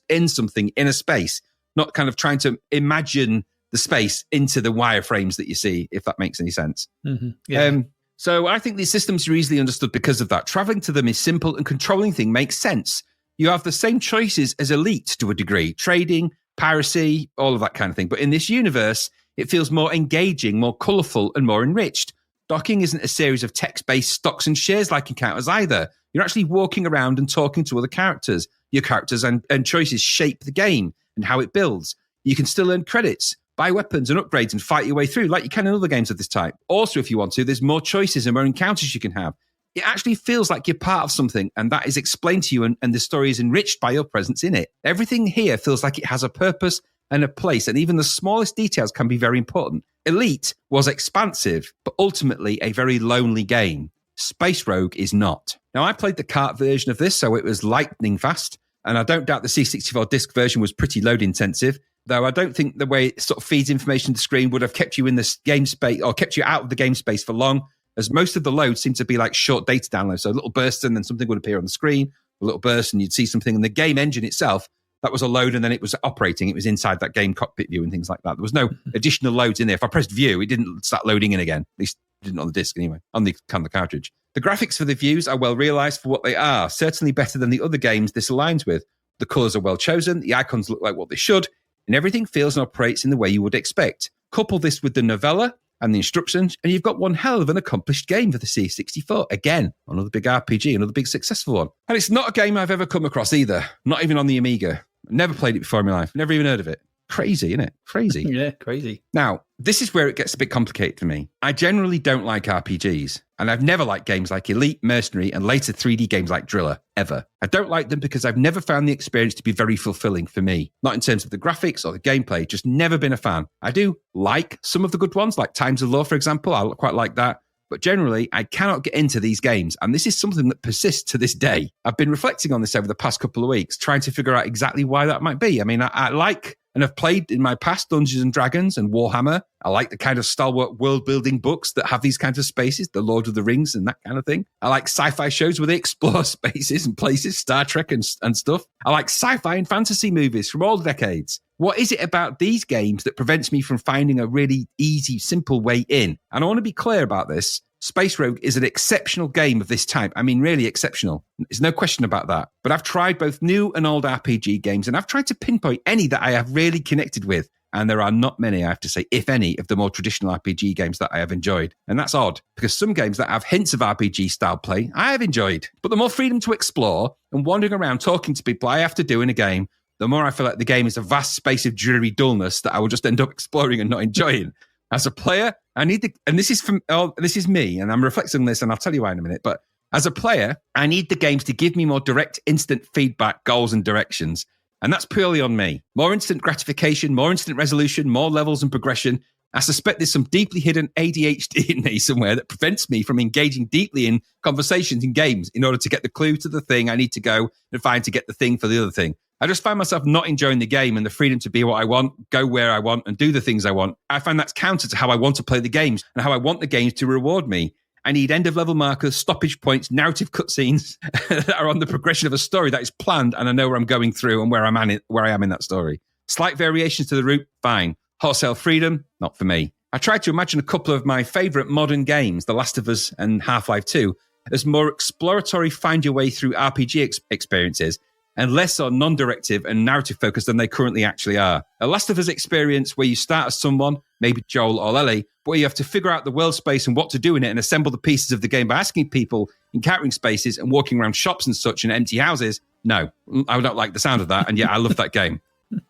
in something, in a space, not kind of trying to imagine the space into the wireframes that you see, if that makes any sense. Mm-hmm. Yeah. So I think these systems are easily understood because of that. Traveling to them is simple and controlling things makes sense. You have the same choices as Elite to a degree, trading, piracy, all of that kind of thing. But in this universe, it feels more engaging, more colourful, and more enriched. Docking isn't a series of text-based stocks and shares-like encounters either. You're actually walking around and talking to other characters. Your characters and choices shape the game and how it builds. You can still earn credits, buy weapons and upgrades, and fight your way through like you can in other games of this type. Also, if you want to, there's more choices and more encounters you can have. It actually feels like you're part of something, and that is explained to you, and the story is enriched by your presence in it. Everything here feels like it has a purpose and a place, and even the smallest details can be very important. Elite was expansive, but ultimately a very lonely game. Space Rogue is not. Now, I played the cart version of this, so it was lightning fast, and I don't doubt the C64 disc version was pretty load intensive, though I don't think the way it sort of feeds information to the screen would have kept you in this game space, or kept you out of the game space for long, as most of the loads seem to be like short data downloads. So a little burst and then something would appear on the screen, a little burst and you'd see something. And the game engine itself, that was a load and then it was operating. It was inside that game cockpit view and things like that. There was no additional loads in there. If I pressed view, it didn't start loading in again. At least it didn't on the disc anyway, on the cartridge. The graphics for the views are well realized for what they are, certainly better than the other games this aligns with. The colors are well chosen, the icons look like what they should, and everything feels and operates in the way you would expect. Couple this with the novella and the instructions, and you've got one hell of an accomplished game for the C64. Again, another big RPG, another big successful one. And it's not a game I've ever come across either, not even on the Amiga. Never played it before in my life, never even heard of it. Crazy, isn't it? Crazy. Yeah, crazy. Now, this is where it gets a bit complicated for me. I generally don't like RPGs, and I've never liked games like Elite, Mercenary, and later 3D games like Driller, ever. I don't like them because I've never found the experience to be very fulfilling for me. Not in terms of the graphics or the gameplay, just never been a fan. I do like some of the good ones, like Times of Law, for example. I quite like that. But generally, I cannot get into these games, and this is something that persists to this day. I've been reflecting on this over the past couple of weeks, trying to figure out exactly why that might be. I mean, I like and have played in my past Dungeons and Dragons and Warhammer. I like the kind of stalwart world-building books that have these kinds of spaces, the Lord of the Rings and that kind of thing. I like sci-fi shows where they explore spaces and places, Star Trek and stuff. I like sci-fi and fantasy movies from all decades. What is it about these games that prevents me from finding a really easy, simple way in? And I want to be clear about this. Space Rogue is an exceptional game of this type. I mean, really exceptional. There's no question about that. But I've tried both new and old RPG games, and I've tried to pinpoint any that I have really connected with. And there are not many, I have to say, if any, of the more traditional RPG games that I have enjoyed. And that's odd, because some games that have hints of RPG-style play, I have enjoyed. But the more freedom to explore and wandering around talking to people I have to do in a game, the more I feel like the game is a vast space of dreary dullness that I will just end up exploring and not enjoying. As a player, I need and this is me, and I'm reflecting on this, and I'll tell you why in a minute, but as a player, I need the games to give me more direct, instant feedback, goals, and directions. And that's purely on me. More instant gratification, more instant resolution, more levels and progression. I suspect there's some deeply hidden ADHD in me somewhere that prevents me from engaging deeply in conversations in games in order to get the clue to the thing I need to go and find to get the thing for the other thing. I just find myself not enjoying the game and the freedom to be what I want, go where I want, and do the things I want. I find that's counter to how I want to play the games and how I want the games to reward me. I need end-of-level markers, stoppage points, narrative cutscenes that are on the progression of a story that is planned, and I know where I'm going through and where I am in that story. Slight variations to the route, fine. Wholesale freedom, not for me. I tried to imagine a couple of my favourite modern games, The Last of Us and Half-Life 2, as more exploratory find-your-way-through RPG experiences, and less on non-directive and narrative-focused than they currently actually are. A Last of Us experience where you start as someone, maybe Joel or Ellie, but where you have to figure out the world space and what to do in it and assemble the pieces of the game by asking people, encountering spaces and walking around shops and such and empty houses. No, I don't like the sound of that, and yet I love that game.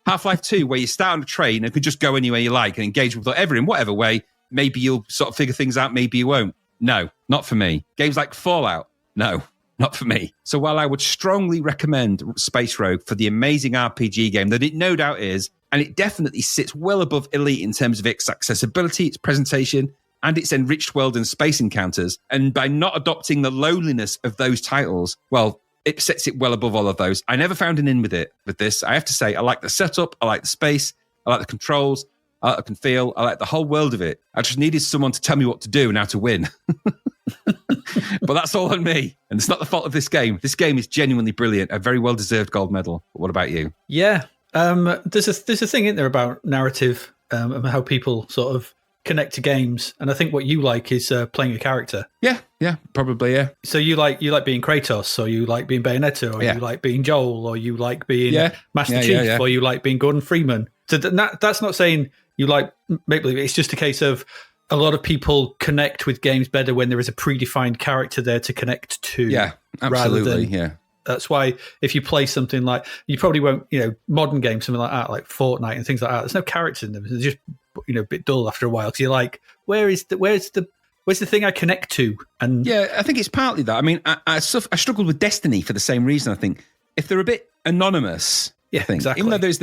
Half-Life 2, where you start on a train and can just go anywhere you like and engage with whatever in whatever way. Maybe you'll sort of figure things out, maybe you won't. No, not for me. Games like Fallout, no. Not for me. So while I would strongly recommend Space Rogue for the amazing RPG game that it no doubt is, and it definitely sits well above Elite in terms of its accessibility, its presentation, and its enriched world and space encounters. And by not adopting the loneliness of those titles, well, it sets it well above all of those. I never found an in with this. I have to say, I like the setup, I like the space, I like the controls, I like the feel, I like the whole world of it. I just needed someone to tell me what to do and how to win. But that's all on me. And it's not the fault of this game. This game is genuinely brilliant, a very well-deserved gold medal. But what about you? Yeah. There's a thing in there about narrative and how people sort of connect to games. And I think what you like is playing a character. Yeah, probably, yeah. So you like being Kratos, or you like being Bayonetta, or you like being Joel, or you like being Master Chief, or you like being Gordon Freeman. So that's not saying you like make believe. It's just a case of a lot of people connect with games better when there is a predefined character there to connect to. Yeah, absolutely. Than, that's why if you play something like, you probably won't, modern games, something like that, like Fortnite and things like that, there's no characters in them. They're just, a bit dull after a while. Because you're like, where's the thing I connect to? And yeah, I think it's partly that. I mean, I struggled with Destiny for the same reason. I think if they're a bit anonymous, exactly. Even though there is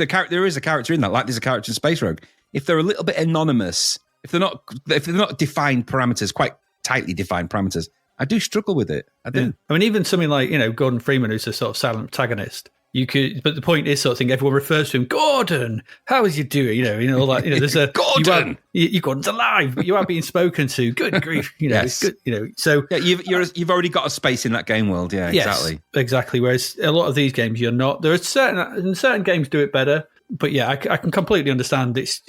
a character in that, like there's a character in Space Rogue. If they're a little bit anonymous, if they're not defined parameters, quite tightly defined parameters, I do struggle with it. I do. Yeah. I mean, even something like, Gordon Freeman, who's a sort of silent protagonist, you could, but the point is sort of thing, everyone refers to him, Gordon, how is you doing? All that, there's a Gordon. Gordon's alive, but you are being spoken to. Good grief. Yes. It's good, so. Yeah, you've already got a space in that game world. Yeah, yes, exactly. Whereas a lot of these games, you're not. There are certain games do it better. But yeah, I can completely understand. It's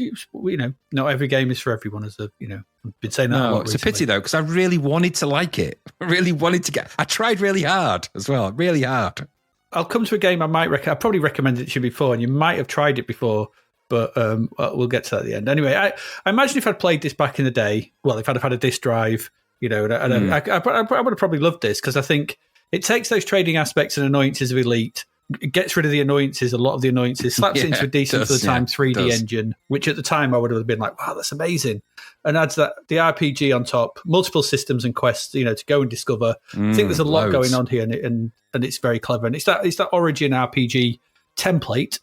not every game is for everyone. As I've been saying that a lot. It's recently. a pity though, because I really wanted to like it. I really wanted to I tried really hard as well, really hard. I'll come to a game I probably recommended it to you before, and you might have tried it before, but we'll get to that at the end. Anyway, I imagine if I'd played this back in the day, well, if I'd have had a disc drive, I would have probably loved this, because I think it takes those trading aspects and annoyances of Elite. It gets rid of the annoyances, a lot of the annoyances, slaps it into a decent for the time 3D engine, which at the time I would have been like, wow, that's amazing. And adds the RPG on top, multiple systems and quests, to go and discover. I think there's a lot going on here, and it's very clever. And it's that Origin RPG template,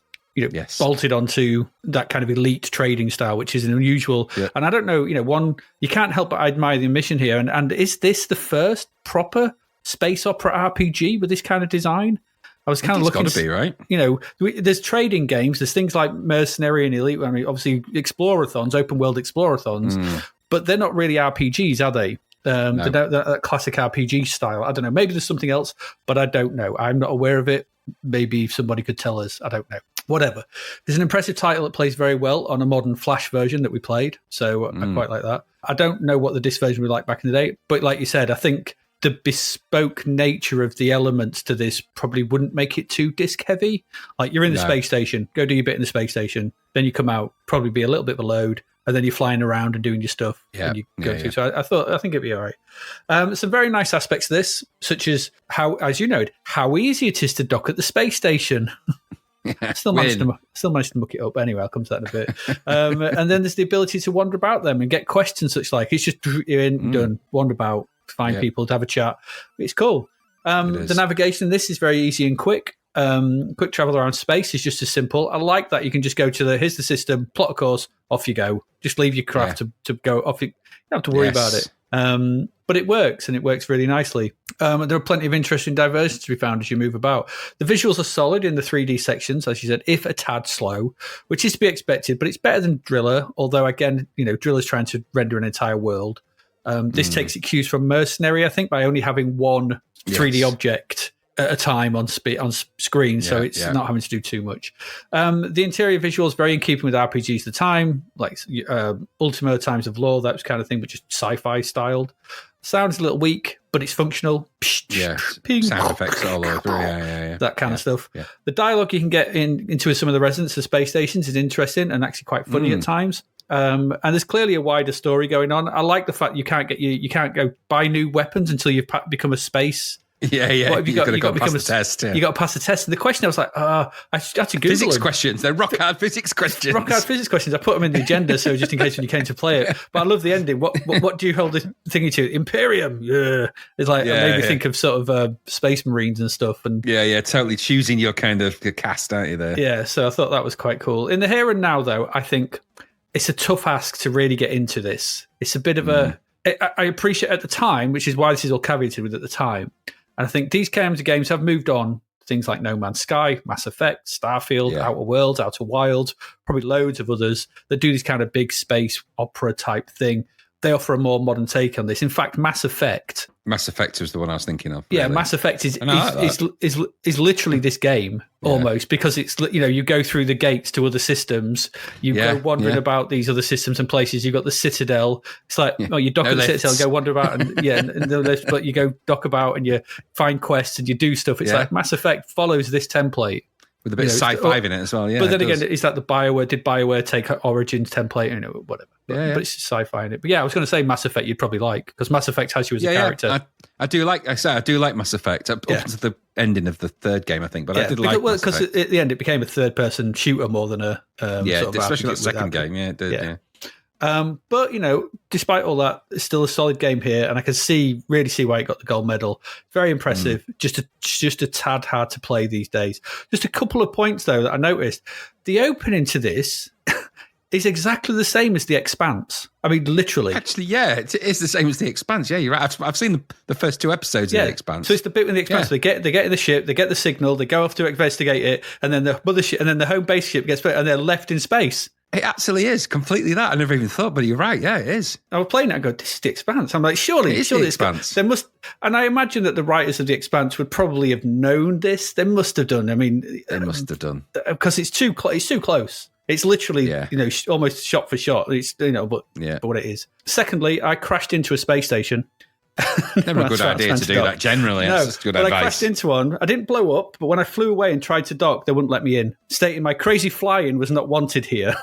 bolted onto that kind of Elite trading style, which is an unusual. Yeah. And I don't know, you can't help but admire the mission here. And is this the first proper space opera RPG with this kind of design? I was kind of looking. It's got to be, right? There's trading games. There's things like Mercenary and Elite. I mean, obviously, explorathons, open world explorathons, but they're not really RPGs, are they? No. They're that classic RPG style. I don't know. Maybe there's something else, but I don't know. I'm not aware of it. Maybe somebody could tell us. I don't know. Whatever. There's an impressive title that plays very well on a modern Flash version that we played, so I quite like that. I don't know what the disc version was like back in the day, but like you said, I think the bespoke nature of the elements to this probably wouldn't make it too disc heavy. Like you're in the space station, go do your bit in the space station, then you come out, probably be a little bit of a load, and then you're flying around and doing your stuff. Yeah. And you go through. So I think it'd be all right. Some very nice aspects to this, such as how, as you know, how easy it is to dock at the space station. Still managed to muck it up. Anyway, I'll come to that in a bit. And then there's the ability to wander about them and get questions such like, it's just you're in, done, wander about, find people to have a chat. It's cool. The navigation in this is very easy and quick. Quick travel around space is just as simple. I like that you can just go to here's the system, plot a course, off you go. Just leave your craft to go off. You don't have to worry about it. But it works, and it works really nicely. There are plenty of interesting diversions to be found as you move about. The visuals are solid in the 3D sections, as you said, if a tad slow, which is to be expected, but it's better than Driller, although, again, Driller's trying to render an entire world. This takes its cues from Mercenary, I think, by only having one 3D object at a time on screen, so it's not having to do too much. The interior visuals very in keeping with RPGs at the time, like Ultima, Times of Law, that was kind of thing, but just sci-fi styled. Sounds a little weak, but it's functional. Ping. Sound effects all over. Yeah. That kind of stuff. Yeah. The dialogue you can get into some of the residents of space stations is interesting and actually quite funny at times. And there's clearly a wider story going on. I like the fact you can't go buy new weapons until you've become a space. Yeah. What have you got to pass the test. Yeah. You got to pass the test. And the question I was like, I had to Google physics questions. They're rock hard physics questions. Rock hard physics questions. I put them in the agenda, so just in case when you came to play it. But I love the ending. What do you hold the thingy to? Imperium. Yeah. It's like it made me think of sort of Space Marines and stuff. And totally choosing your kind of cast, aren't you? There. Yeah. So I thought that was quite cool. In the here and now, though, I think it's a tough ask to really get into this. It's a bit of I appreciate at the time, which is why this is all caveated with at the time. And I think these kinds of games have moved on. Things like No Man's Sky, Mass Effect, Starfield, Outer Worlds, Outer Wilds, probably loads of others that do this kind of big space opera type thing. They offer a more modern take on this. In fact, Mass Effect was the one I was thinking of. Really. Yeah, Mass Effect is literally this game almost, because it's, you go through the gates to other systems. You go wandering about these other systems and places. You've got the Citadel. It's like, you dock at the Citadel, go wander about, and no lifts, but you go dock about and you find quests and you do stuff. It's like Mass Effect follows this template. With a bit of sci-fi in it as well, But then again, is that did BioWare take Origins template? Whatever. But it's sci-fi in it. But I was going to say Mass Effect you'd probably like, because Mass Effect has you as a character. I do like Mass Effect up to the ending of the third game, I think. But I did like Mass Effect. Because at the end it became a third-person shooter more than a especially that second game. Yeah, it did. Yeah. But despite all that, it's still a solid game here, and I can really see why it got the gold medal. Very impressive. Just a tad hard to play these days. Just a couple of points though that I noticed. The opening to this is exactly the same as The Expanse. I mean, literally. Actually, it is the same as The Expanse. Yeah, you're right. I've seen the first 2 episodes of The Expanse. So it's the bit with The Expanse. They get in the ship, they get the signal, they go off to investigate it, and then the mothership, and then the home base ship gets, and they're left in space. It absolutely is completely that. I never even thought, but you're right. Yeah, it is. I was playing it and go, this is The Expanse. I'm like, surely The Expanse. There must, and I imagine that the writers of The Expanse would probably have known this. They must have done. I mean, they must have done, because it's too close. It's literally, almost shot for shot. It's but what it is. Secondly, I crashed into a space station. Never a good idea to do that generally. No, that's good but advice. I crashed into one. I didn't blow up, but when I flew away and tried to dock, they wouldn't let me in, stating my crazy flying was not wanted here.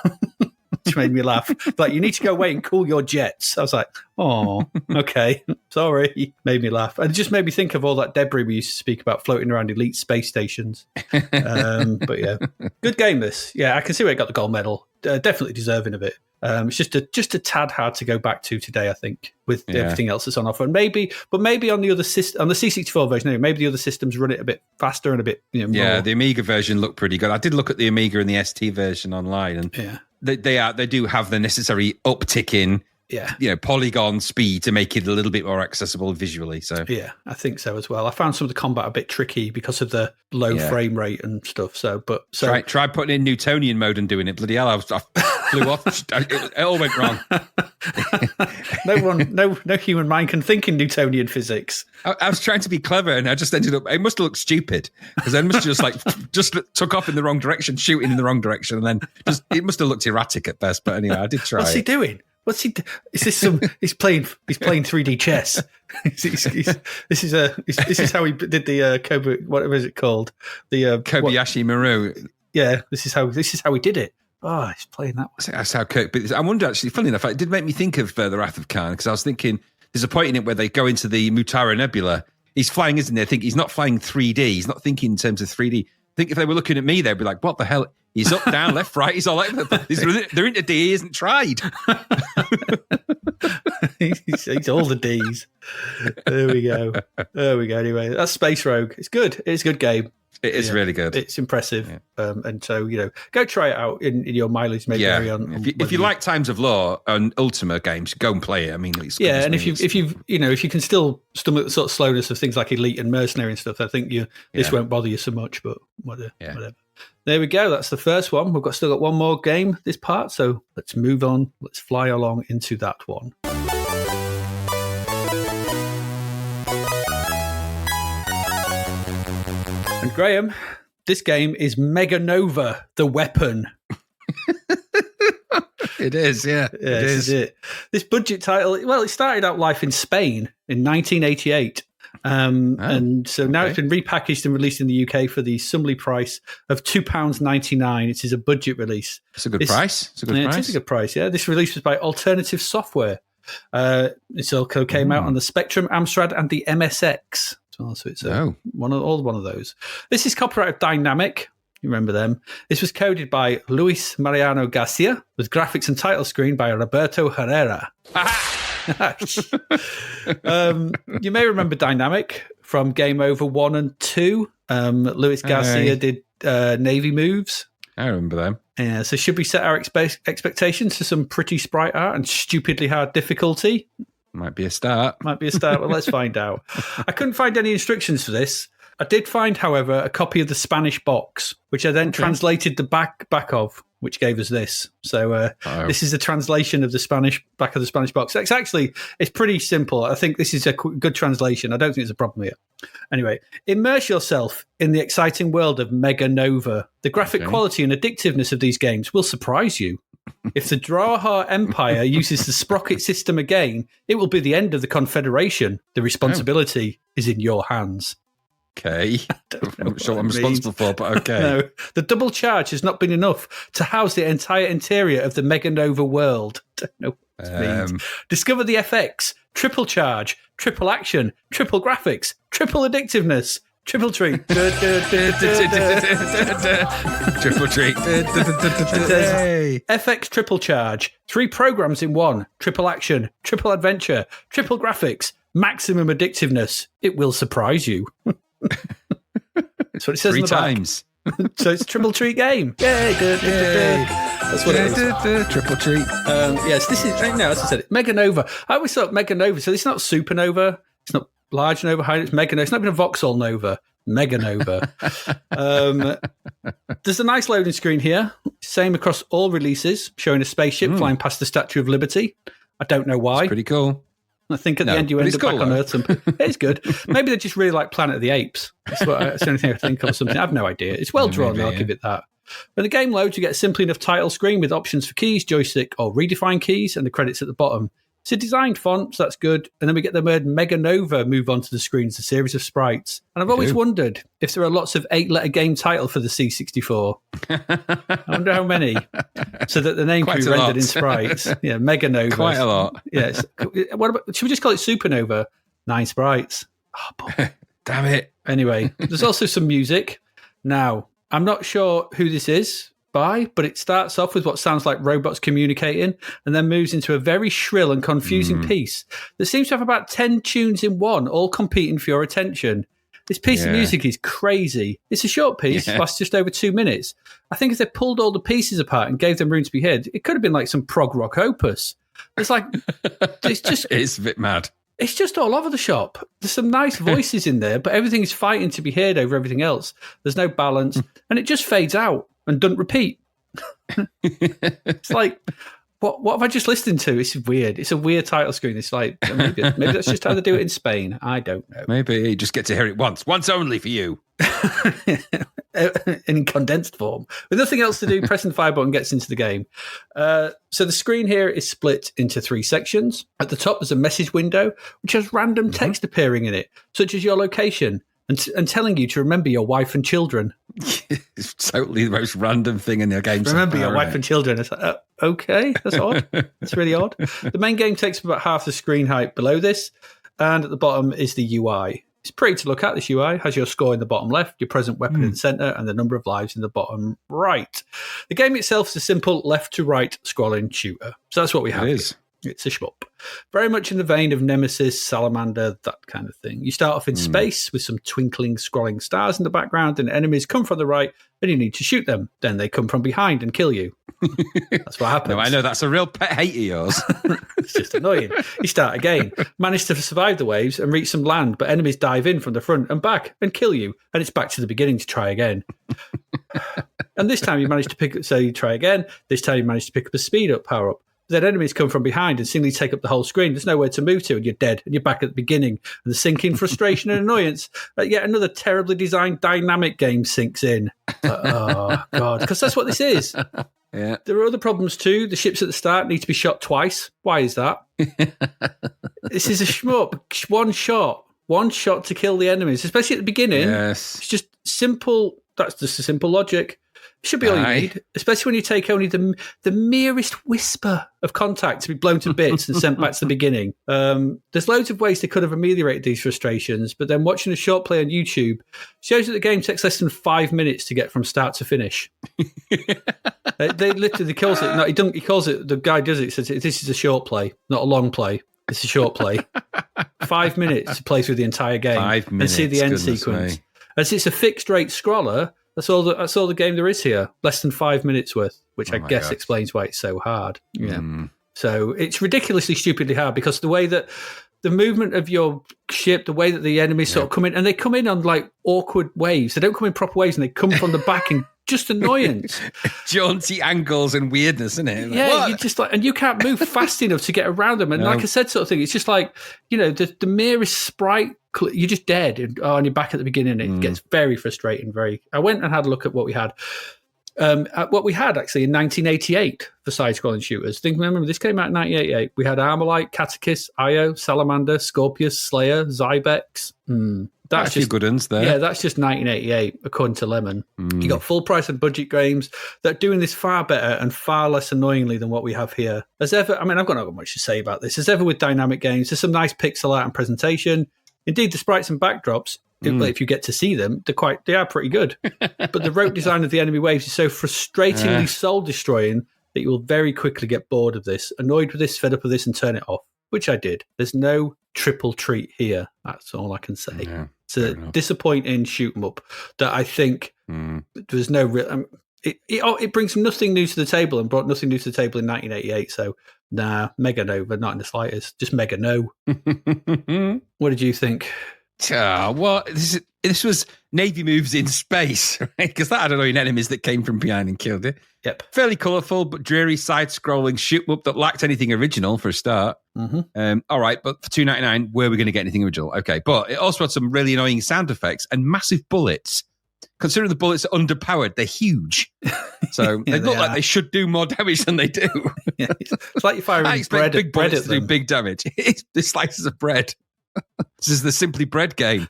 Which made me laugh. Like, you need to go away and cool your jets. I was like, oh, okay, sorry. Made me laugh. And it just made me think of all that debris we used to speak about floating around elite space stations. But good game this. Yeah, I can see where it got the gold medal. Definitely deserving of it. It's just a tad hard to go back to today, I think, with everything else that's on offer. And maybe on the other system, on the C64 version, anyway, maybe the other systems run it a bit faster and a bit more. The Amiga version looked pretty good. I did look at the Amiga and the ST version online, and they do have the necessary uptick in polygon speed to make it a little bit more accessible visually. So I think so as well. I found some of the combat a bit tricky because of the low frame rate and stuff. So try putting in Newtonian mode and doing it. Bloody hell, I flew off. It all went wrong. No human mind can think in Newtonian physics. I was trying to be clever, and I just ended up. It must have looked stupid, because I must have just took off in the wrong direction, shooting in the wrong direction, and then it must have looked erratic at best. But anyway, I did try. What's he doing? Is this some? He's playing 3D chess. This is how he did the Kobe. What was it called? The Kobayashi Maru. Yeah, this is how he did it. Oh, he's playing that one. That's how Kirk. But I wonder, actually, funny enough, it did make me think of The Wrath of Khan, because I was thinking there's a point in it where they go into the Mutara Nebula. He's flying, isn't he? I think he's not flying 3D. He's not thinking in terms of 3D. I think if they were looking at me, they'd be like, "What the hell? He's up, down, left, right. He's all over. They're into D. He hasn't tried." he's all the D's. There we go. Anyway, that's Space Rogue. It's good. It's a good game. It is really good. It's impressive. Yeah. And so, go try it out in your mileage maybe. Yeah. If you like Times of Law and Ultima games, go and play it. I mean, it's and if you can still stomach the sort of slowness of things like Elite and Mercenary and stuff, I think this won't bother you so much. But whatever. There we go. That's the first one. We've still got one more game this part, so let's move on. Let's fly along into that one. And Graham, this game is Meganova, the weapon. It is, yeah. It is. This budget title, it started out life in Spain in 1988. And so now it's been repackaged and released in the UK for the summary price of £2.99. It is a budget release. It's a good price. It's a good price. It is a good price, yeah. This release was by Alternative Software. It also came out on the Spectrum, Amstrad, and the MSX. So it's one of those. This is copyright of Dynamic. You remember them. This was coded by Luis Mariano Garcia, with graphics and title screen by Roberto Herrera. You may remember Dynamic from Game Over 1 and 2. Luis Garcia did Navy Moves. I remember them. Yeah, so should we set our expectations to some pretty sprite art and stupidly hard difficulty? Might be a start. Might be a start. Well, let's find out. I couldn't find any instructions for this. I did find, however, a copy of the Spanish box, which I then translated the back of, which gave us this. So this is a translation of the back of the Spanish box. It's pretty simple. I think this is a good translation. I don't think there's a problem here. Anyway, immerse yourself in the exciting world of Meganova. The graphic quality and addictiveness of these games will surprise you. If the Draha Empire uses the sprocket system again, it will be the end of the Confederation. The responsibility is in your hands. Okay. I'm not sure what I'm responsible for, but okay. No, the double charge has not been enough to house the entire interior of the Meganova world. Don't know what it means. Discover the FX, triple charge, triple action, triple graphics, triple addictiveness, triple treat. Triple treat. FX triple charge, 3 programs in one, triple action, triple adventure, triple graphics, maximum addictiveness. It will surprise you. That's what it says 3 in the back. times. So it's a triple treat game. Yay! That's what it is. Triple treat. Yes, this is, as I said, Meganova. I always thought Meganova, so it's not supernova, it's not large nova, high, it's Meganova. It's not even a voxel nova. Meganova. There's a nice loading screen here. Same across all releases, showing a spaceship flying past the Statue of Liberty. I don't know why. It's pretty cool. I think at the end you end up back on Earth. It's good. Maybe they just really like Planet of the Apes. That's the only thing I think of. Something I have no idea. It's well drawn. I'll give it that. When the game loads, you get a simply enough title screen with options for keys, joystick, or redefined keys, and the credits at the bottom. It's a designed font, so that's good. And then we get the word Meganova move onto the screen as a series of sprites. And I've always wondered if there are lots of 8-letter game title for the C64. I wonder how many. So that the name can be rendered in sprites. Yeah, Meganova. Quite a lot. Yes. What about? Should we just call it Supernova? 9 sprites. Oh, boy. Damn it. Anyway, there's also some music. Now, I'm not sure who this is by, but it starts off with what sounds like robots communicating and then moves into a very shrill and confusing piece that seems to have about 10 tunes in one, all competing for your attention. This piece of music is crazy. It's a short piece, lasts just over 2 minutes. I think if they pulled all the pieces apart and gave them room to be heard, it could have been like some prog rock opus. It's like, it's just... It's a bit mad. It's just all over the shop. There's some nice voices in there, but everything is fighting to be heard over everything else. There's no balance, and it just fades out and doesn't repeat. It's like, what have I just listened to? It's weird. It's a weird title screen. It's like, maybe that's just how they do it in Spain. I don't know. Maybe you just get to hear it once only for you. In condensed form. With nothing else to do, pressing the fire button gets into the game. So the screen here is split into 3 sections. At the top, there's a message window, which has random text appearing in it, such as your location, and telling you to remember your wife and children. It's totally the most random thing in the game. Remember your wife and children. It's like, okay, that's odd. That's really odd. The main game takes about half the screen height below this, and at the bottom is the UI. It's pretty to look at, this UI. Has your score in the bottom left, your present weapon in the centre, and the number of lives in the bottom right. The game itself is a simple left-to-right scrolling shooter. So that's what we have. It is. It's a shmup. Very much in the vein of Nemesis, Salamander, that kind of thing. You start off in space with some twinkling, scrolling stars in the background, and enemies come from the right, and you need to shoot them. Then they come from behind and kill you. That's what happens. No, I know that's a real pet hate of yours. It's just annoying. You start again, manage to survive the waves and reach some land, but enemies dive in from the front and back and kill you, and it's back to the beginning to try again. And this time you manage to pick up, so you try again. This time you manage to pick up a speed up power up. Then enemies come from behind and seemingly take up the whole screen. There's nowhere to move to, and you're dead, and you're back at the beginning. And the sinking frustration and annoyance that yet another terribly designed dynamic game sinks in. Oh, God. Because that's what this is. Yeah. There are other problems too. The ships at the start need to be shot twice. Why is that? This is a shmup. One shot to kill the enemies, especially at the beginning. Yes. It's just simple. That's just a simple logic. Should be all you need, especially when you take only the merest whisper of contact to be blown to bits and sent back to the beginning. There's loads of ways they could have ameliorated these frustrations, but then watching a short play on YouTube shows that the game takes less than 5 minutes to get from start to finish. They literally calls it. No, he calls it. The guy does it. Says this is a short play, not a long play. It's a short play. 5 minutes to play through the entire game 5 minutes, and see the end goodness sequence. me. As it's a fixed rate scroller, That's all the game there is here. Less than 5 minutes worth, which I my guess God. explains why it's so hard. Yeah. So it's ridiculously stupidly hard because the way that the movement of your ship, the way that the enemies sort of come in, and they come in on like awkward waves. They don't come in proper waves, and they come from the back in just annoyance. Jaunty angles and weirdness, isn't it? Like, Yeah, what? you just like, and you can't move fast enough to get around them. And No. like I said, sort of thing, it's just like, the merest sprite, you're just dead on your back at the beginning. It gets very frustrating. I went and had a look at what we had. What we had actually in 1988 for side-scrolling shooters. Remember, this came out in 1988. We had Armalite, Catechus, Io, Salamander, Scorpius, Slayer, Zybex. That's a few just good ones there. Yeah, that's just 1988, according to Lemon. You got full price and budget games that are doing this far better and far less annoyingly than what we have here. As ever, I've got not got much to say about this. As ever with dynamic games, there's some nice pixel art and presentation. Indeed, the sprites and backdrops, if you get to see them, they are pretty good. But the rope design of the enemy waves is so frustratingly soul-destroying that you will very quickly get bored of this, annoyed with this, fed up with this, and turn it off, which I did. There's no triple treat here. That's all I can say. Yeah, It's a disappointing shoot 'em up that I think there's no real... It brings nothing new to the table and brought nothing new to the table in 1988, so nah, Meganova, not in the slightest. Just Mega no. What did you think? What? This was Navy moves in space, right? Because that had annoying enemies that came from behind and killed it. Yep. Fairly colourful, but dreary side-scrolling shoot-up that lacked anything original for a start. All right, but for $2.99, where are we going to get anything original? Okay, but it also had some really annoying sound effects and massive bullets. Considering the bullets are underpowered, they're huge. So they look like they should do more damage than they do. Yeah, it's like you're firing I expect big bread bullets at to do them. big damage. It's the slices of bread. This is the Simply Bread game.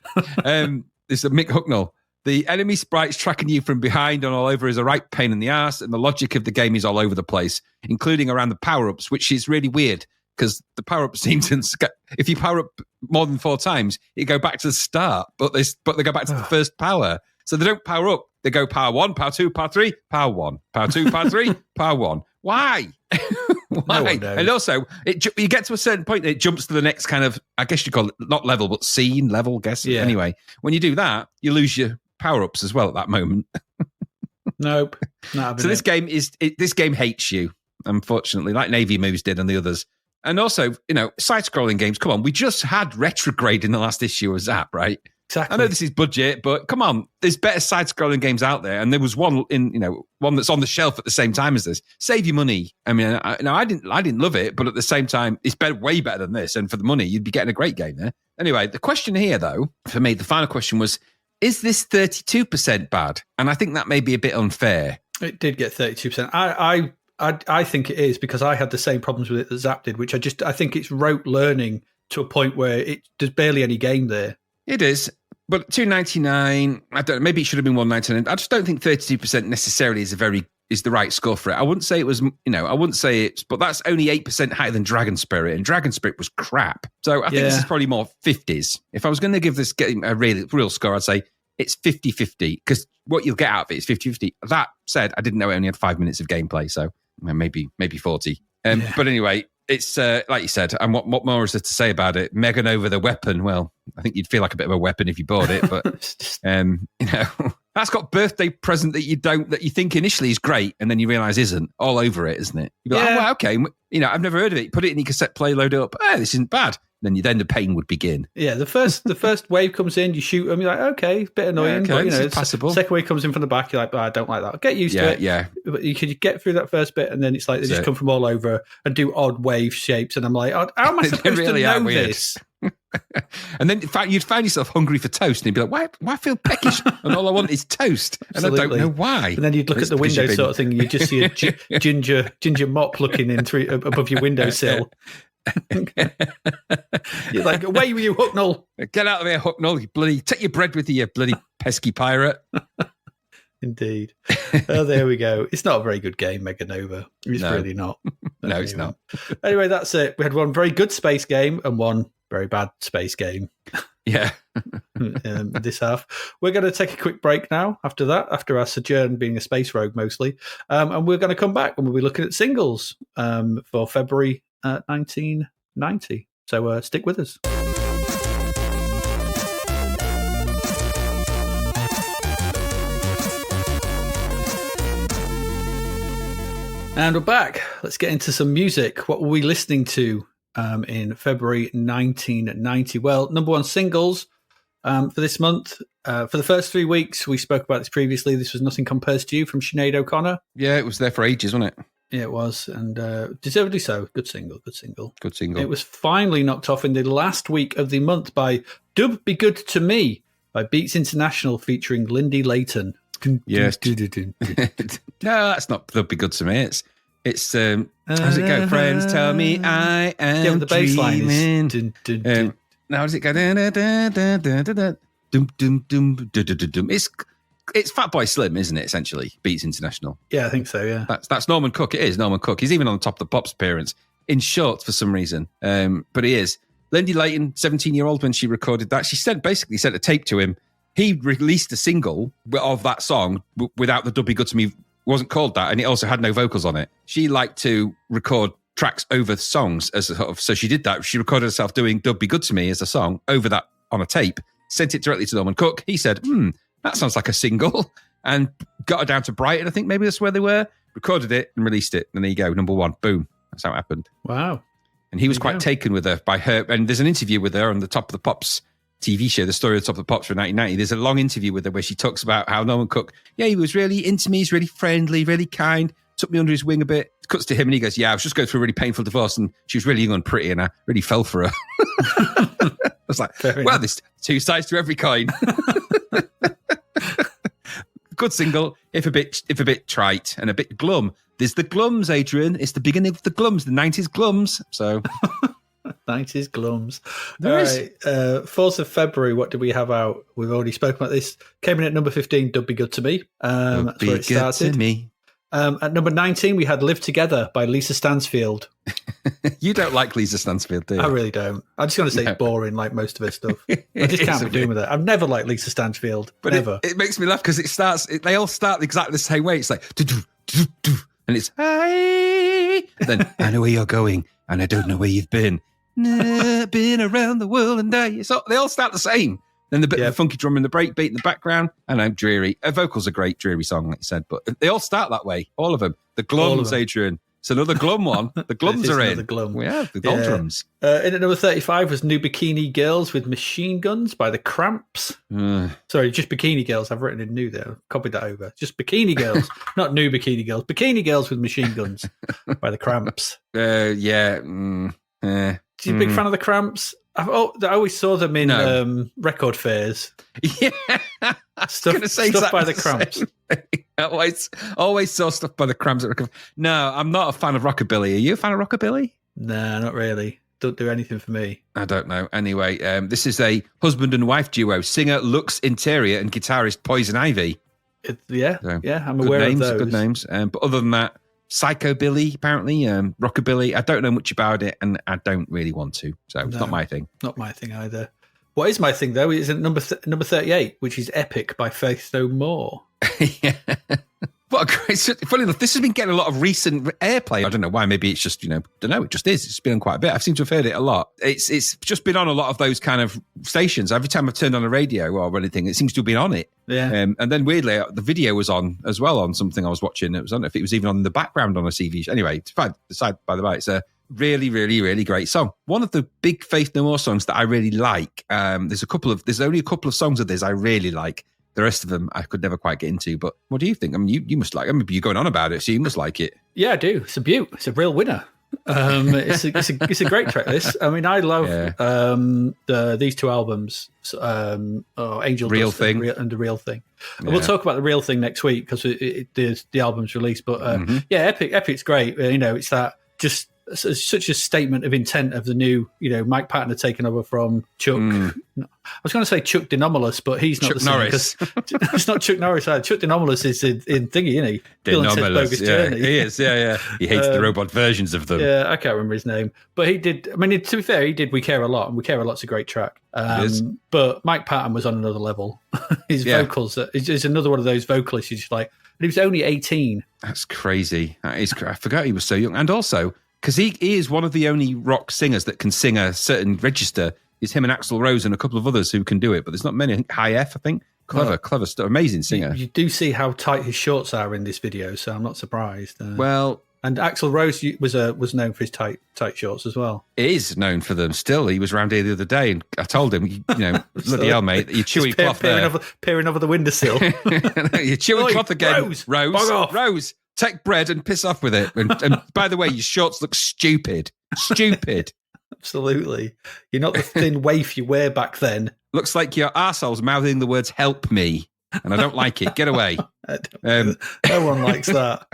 This is a Mick Hucknall. The enemy sprites tracking you from behind and all over is a right pain in the ass, and the logic of the game is all over the place, including around the power-ups, which is really weird because the power-ups seem to... If you power up more than 4 times, you go back to the start, but they go back to the first power. So they don't power up. They go power 1, power 2, power 3, power 1, power 2, power 3, power 1. Why? Why? No one knows. And also, you get to a certain point, it jumps to the next kind of, I guess you call it not level, but scene level, guess. Yeah. Anyway, when you do that, you lose your power-ups as well at that moment. Nope. So this game hates you, unfortunately, like Navy Moves did and the others. And also, side-scrolling games, come on, we just had Retrograde in the last issue of Zapped, right? Exactly. I know this is budget, but come on, there's better side-scrolling games out there, and there was one one that's on the shelf at the same time as this. Save your money. I mean, I didn't love it, but at the same time, it's way better than this. And for the money, you'd be getting a great game there. Anyway, the question here, though, for me, the final question was: is this 32% bad? And I think that may be a bit unfair. It did get 32%. I think it is because I had the same problems with it that Zapped did, which I think it's rote learning to a point where there's barely any game there. It is, but $2.99. I don't know. Maybe it should have been $1.99. I just don't think 32% necessarily is the right score for it. I wouldn't say it was. I wouldn't say it's. But that's only 8% higher than Dragon Spirit, and Dragon Spirit was crap. So I think this is probably more 50s. If I was going to give this game a real score, I'd say it's 50-50 because what you'll get out of it is 50-50. That said, I didn't know it only had 5 minutes of gameplay, so maybe 40. But anyway. It's like you said, and what more is there to say about it? Meganova the weapon. Well, I think you'd feel like a bit of a weapon if you bought it, but that's got birthday present that you think initially is great, and then you realise isn't all over it, isn't it? You'd be like, oh, well, okay, I've never heard of it. Put it in your cassette player, load it up. This isn't bad. Then the pain would begin. Yeah, the first wave comes in, you shoot them, you're like, okay, bit annoying, but it's passable. Second wave comes in from the back, you're like, I don't like that. I'll get used to it. Yeah. But you can get through that first bit, and then it's like they just come from all over and do odd wave shapes, and I'm like, how am I supposed really to know weird. this? And then you'd find yourself hungry for toast, and you'd be like, why I feel peckish? And all I want is toast, and I don't know why. And then you'd look at the window sort of thing, and you just see a ginger mop looking in through above your windowsill. You're like, away with you, Hucknall. Get out of here, Hucknall. You bloody take your bread with you, you bloody pesky pirate. Indeed. Oh, there we go. It's not a very good game, Meganova. It's really not. No, it's not. Anyway, that's it. We had one very good space game and one very bad space game. Yeah. This half. We're going to take a quick break now after our sojourn being a space rogue mostly. And we're going to come back and we'll be looking at singles for February 1990. So stick with us. And we're back. Let's get into some music. What were we listening to in February 1990? Well, number one singles for this month. For the first 3 weeks, we spoke about this previously. This was Nothing Compares to You from Sinead O'Connor. Yeah, it was there for ages, wasn't it? Yeah, it was. And deservedly so. Good single. It was finally knocked off in the last week of the month by Dub Be Good to Me by Beats International featuring Lindy Layton. Yes. No, that's not. They'll be good to me. It's how's it go? Friends tell me I am the bass line dreaming. is Now does it go? Dum dum dum dum. It's Fatboy Slim, isn't it? Essentially, Beats International. Yeah, I think so. Yeah, that's Norman Cook. It is Norman Cook. He's even on the Top of the Pops appearance in shorts for some reason. But he is. Lindy Layton, 17-year-old, when she recorded that, she basically sent a tape to him. He released a single of that song without the Dub Be Good to Me. It wasn't called that, and it also had no vocals on it. She liked to record tracks over songs as a sort of, so she did that. She recorded herself doing Dub Be Good to Me as a song over that on a tape, sent it directly to Norman Cook. He said, that sounds like a single, and got her down to Brighton. I think maybe that's where they were. Recorded it and released it, and there you go, number one. Boom. That's how it happened. Wow. And he was quite taken with her by her. And there's an interview with her on the Top of the Pops TV show, the story of the Top of the Pops for 1990. There's a long interview with her where she talks about how Norman Cook, he was really into me, he's really friendly, really kind, took me under his wing a bit. Cuts to him and he goes, I was just going through a really painful divorce and she was really young and pretty and I really fell for her. I was like, there's two sides to every coin. Good single, if a bit trite and a bit glum. There's the glums, Adrian. It's the beginning of the glums, the 90s glums. So 90s glums. All right. 4th of February, what did we have out? We've already spoken about this. Came in at number 15, Dub Be Good to Me. That's where it started. To me. At number 19, we had Live Together by Lisa Stansfield. You don't like Lisa Stansfield, do you? I really don't. I'm just going to say it's boring like most of her stuff. I just can't be doing with it. I've never liked Lisa Stansfield. But never. It makes me laugh because they all start exactly the same way. It's like, and it's, hey. Then, I know where you're going and I don't know where you've been. Been around the world and day. So they all start the same. Then the bit of the funky drum and the break beat in the background. And I'm dreary. Her vocals are great, dreary song, like you said. But they all start that way. All of them. The glums, Adrian. It's another glum one. The glums are in. Glum. Yeah, the doldrums. In at number 35 was New Bikini Girls with Machine Guns by the Cramps. Sorry, just Bikini Girls. I've written in new there. Copied that over. Just Bikini Girls. Not New Bikini Girls. Bikini Girls with Machine Guns by the Cramps. Yeah. Are you a big fan of the Cramps? I always saw them in record fairs. Yeah, stuff by the Cramps. always saw stuff by the Cramps at record. No, I'm not a fan of rockabilly. Are you a fan of rockabilly? Nah, not really. Don't do anything for me. I don't know. Anyway, this is a husband and wife duo: singer Lux Interior and guitarist Poison Ivy. I'm aware of those. Good names. But other than that, Psychobilly, apparently, rockabilly. I don't know much about it, and I don't really want to. So it's not my thing. Not my thing either. What is my thing though is at number 38, which is Epic by Faith No More. Yeah. What a great! Funny enough, this has been getting a lot of recent airplay. I don't know why. Maybe it's just don't know. It just is. It's been on quite a bit. I seem to have heard it a lot. It's just been on a lot of those kind of stations. Every time I've turned on a radio or anything, it seems to have been on it. Yeah. And then weirdly, the video was on as well on something I was watching. I don't know if it was even on in the background on a TV show. Anyway, it's fine. By the way, it's a really, really, really great song. One of the big Faith No More songs that I really like. There's only a couple of songs of this I really like. The rest of them I could never quite get into. But what do you think? I mean, you must like. I mean, you're going on about it, so you must like it. Yeah, I do. It's a beaut. It's a real winner. It's a great track. This. I mean, I love these two albums. Angel Real Dust Thing and the Real Thing. Yeah. We'll talk about the Real Thing next week because the album's released. But Epic's great. It's that just. It's such a statement of intent of the new, Mike Patton had taken over from Chuck. I was going to say Chuck Denomulus, but he's not Chuck the same. Norris. It's not Chuck Norris. Chuck Denomulus is in Thingy, isn't he? Denomulus, Journey. He is, yeah. He hates the robot versions of them. Yeah, I can't remember his name. But he did, to be fair, he did We Care a Lot, and We Care a Lot's a great track. But Mike Patton was on another level. His vocals, is another one of those vocalists who's just like, and he was only 18. That's crazy. I forgot he was so young. And also, because he is one of the only rock singers that can sing a certain register. It's him and Axl Rose and a couple of others who can do it, but there's not many. I think High F, I think. Clever stuff. Amazing singer. You do see how tight his shorts are in this video, so I'm not surprised. Well, And Axl Rose was known for his tight shorts as well. It is known for them still. He was around here the other day, and I told him, you know, bloody hell, mate, you're chewing cloth there. Peering over the windowsill. You're chewing cloth again. Rose, take bread and piss off with it. And by the way, your shorts look stupid. Stupid. Absolutely. You're not the thin waif you wear back then. Looks like your arsehole's mouthing the words "help me," and I don't like it. Get away. No one likes that.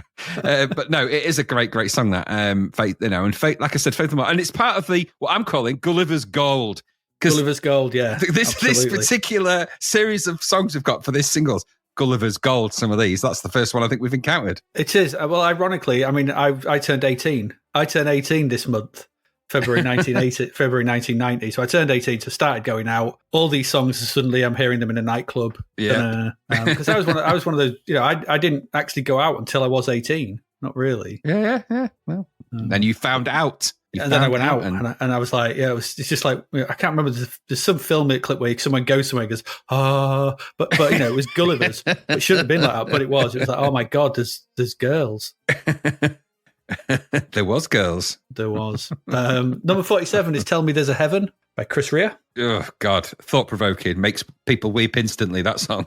But no, it is a great song. That Faith, you know, and Faith, like I said, Faith, and it's part of the what I'm calling Gulliver's Gold. Gulliver's Gold, yeah. This particular series of songs we've got for this singles. Gulliver's Gold, some of these. That's the first one I think we've encountered. It is. Well, ironically, I mean, I turned 18. I turned 18 this month, February 1990. So I turned 18, so started going out. All these songs, suddenly I'm hearing them in a nightclub. Yeah. Because I was one of those, you know, I didn't actually go out until I was 18. Not really. Yeah. Well, then you found out. Then I went out and I was like, yeah, it's just like, you know, I can't remember. There's some film clip where someone goes somewhere and goes, but you know, it was Gulliver's. It shouldn't have been like that, but it was. It was like, oh my God, there's girls. There was girls. There was. Number 47 is Tell Me There's a Heaven by Chris Rea. Oh, God. Thought-provoking. Makes people weep instantly, that song.